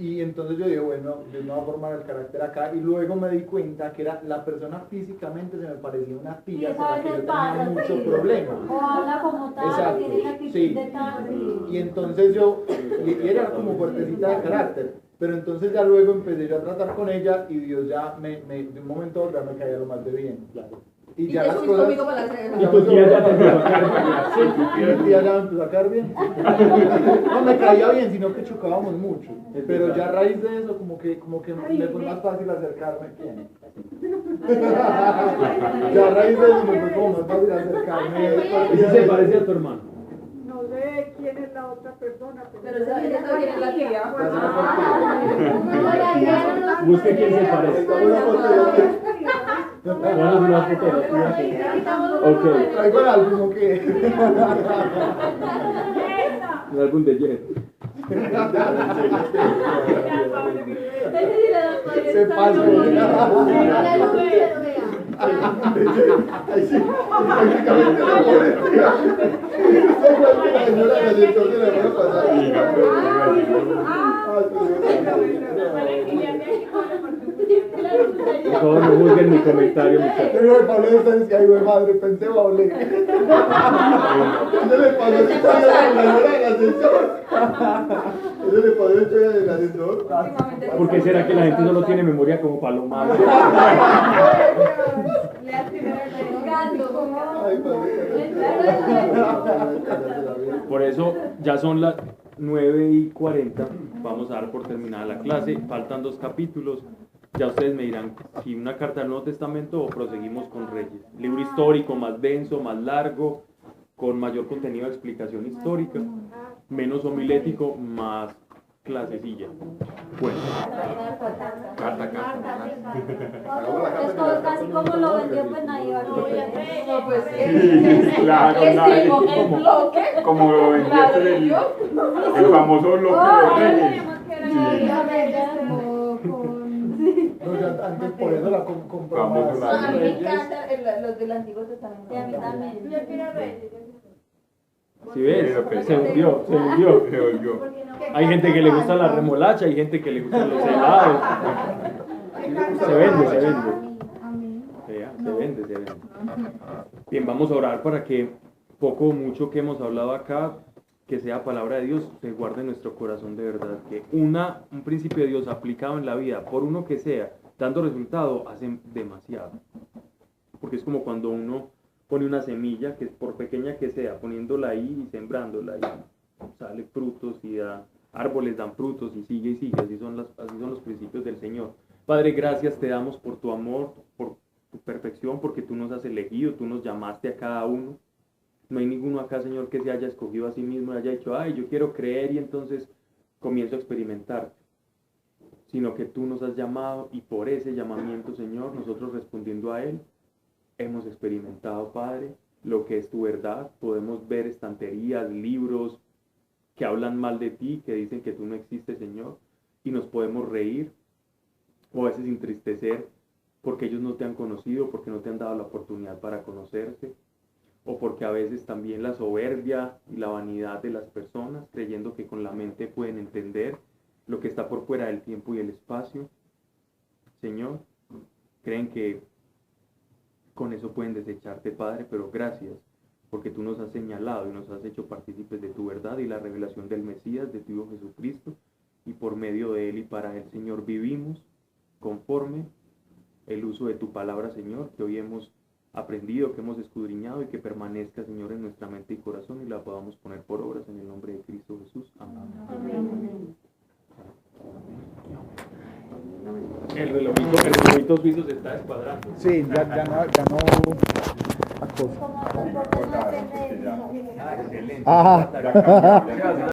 S4: y entonces yo digo, bueno, Dios no va a formar el carácter acá, y luego me di cuenta que era la persona físicamente se me parecía una tía con la que yo tenía mucho problema.
S6: O habla como tal,
S4: Exacto,
S6: tiene la actitud
S4: sí.
S6: de tal.
S4: Y entonces y era como fuertecita de carácter, pero entonces ya luego empecé yo a tratar con ella y Dios ya de un momento a otro me caía lo más de bien. Y ya las cosas.
S2: Conmigo para la cena.
S1: Y tu tía ya te empezó a caer.
S4: Sí, mi tía ya me empezó a caer bien. No me caía bien, sino que chocábamos mucho. Pero ya a raíz de eso, como que me fue más fácil acercarme. ¿Quién? Ya a raíz de eso me fue como más fácil acercarme.
S1: Ese se parece a tu hermano.
S9: No sé quién es la otra persona,
S2: Pero ella también es la tía.
S1: Busque quién se parece. Vamos a una fotografía. Ok.
S4: Traigo el álbum, ¿o qué?
S1: Un álbum de Jet.
S4: Se pasó.
S5: Ay, sí, prácticamente la pobre tía. La señora del director de la rueda pasada.
S1: Por favor, no juzguen mi comentario, muchachos.
S4: Pero Pablo está diciendo, ay, güey, madre, pensé, Pablo.
S5: ¿Qué le pasó a esta historia de la señora del ascensor? ¿Qué le pasó a esta historia del ascensor?
S1: ¿Por qué será que la gente solo tiene memoria como Paloma?
S5: Ay, padre.
S1: Por eso ya son las 9:40. Vamos a dar por terminada la clase. Faltan 2 capítulos. Ya ustedes me dirán si una carta del Nuevo Testamento o proseguimos con Reyes. Libro histórico más denso, más largo, con mayor contenido de explicación histórica, menos homilético, más clasecilla. Bueno.
S3: Carta.
S6: Es casi como lo vendió, pues nadie va a creer.
S2: No, pues
S3: Sí, claro, nadie.
S2: el bloque.
S3: Como lo vendiste el famoso bloque de Reyes.
S4: No, ya antes por eso la compró
S3: Vamos
S4: más.
S3: una
S2: A mí me
S4: Reyes.
S2: encantan los del Antiguo Testamento.
S6: Sí, a mí también.
S8: Yo quiero Reyes.
S1: ¿Sí ves?
S3: Sí,
S1: Se hundió, se hundió.
S3: Se volvió.
S1: Hay gente que le gusta la remolacha, hay gente que le gustan los helados. Se vende, se vende. Vea, se vende. Bien, vamos a orar para que poco o mucho que hemos hablado acá, que sea palabra de Dios, se guarde en nuestro corazón de verdad. Que un principio de Dios aplicado en la vida, por uno que sea, dando resultado, hacen demasiado. Porque es como cuando uno pone una semilla, que por pequeña que sea, poniéndola ahí y sembrándola, y sale frutos y da árboles, dan frutos y sigue, así son los principios del Señor. Padre, gracias te damos por tu amor, por tu perfección, porque tú nos has elegido, tú nos llamaste a cada uno. No hay ninguno acá, Señor, que se haya escogido a sí mismo y haya dicho, ay, yo quiero creer y entonces comienzo a experimentar. Sino que tú nos has llamado y por ese llamamiento, Señor, nosotros respondiendo a él, hemos experimentado, Padre, lo que es tu verdad. Podemos ver estanterías, libros que hablan mal de ti, que dicen que tú no existes, Señor, y nos podemos reír o a veces entristecer porque ellos no te han conocido, porque no te han dado la oportunidad para conocerte, o porque a veces también la soberbia y la vanidad de las personas, creyendo que con la mente pueden entender lo que está por fuera del tiempo y el espacio, Señor, creen que con eso pueden desecharte, Padre, pero gracias, porque tú nos has señalado y nos has hecho partícipes de tu verdad y la revelación del Mesías, de tu Hijo Jesucristo, y por medio de él y para él, Señor, vivimos conforme el uso de tu palabra, Señor, que hoy hemos aprendido, que hemos escudriñado y que permanezca, Señor, en nuestra mente y corazón y la podamos poner por obras en el nombre de Cristo Jesús. Amén. El relojito suizo se está descuadrando.
S4: Sí, ya no acoso.
S6: Como
S3: Excelente.
S1: Ah, excelente.
S4: Ajá.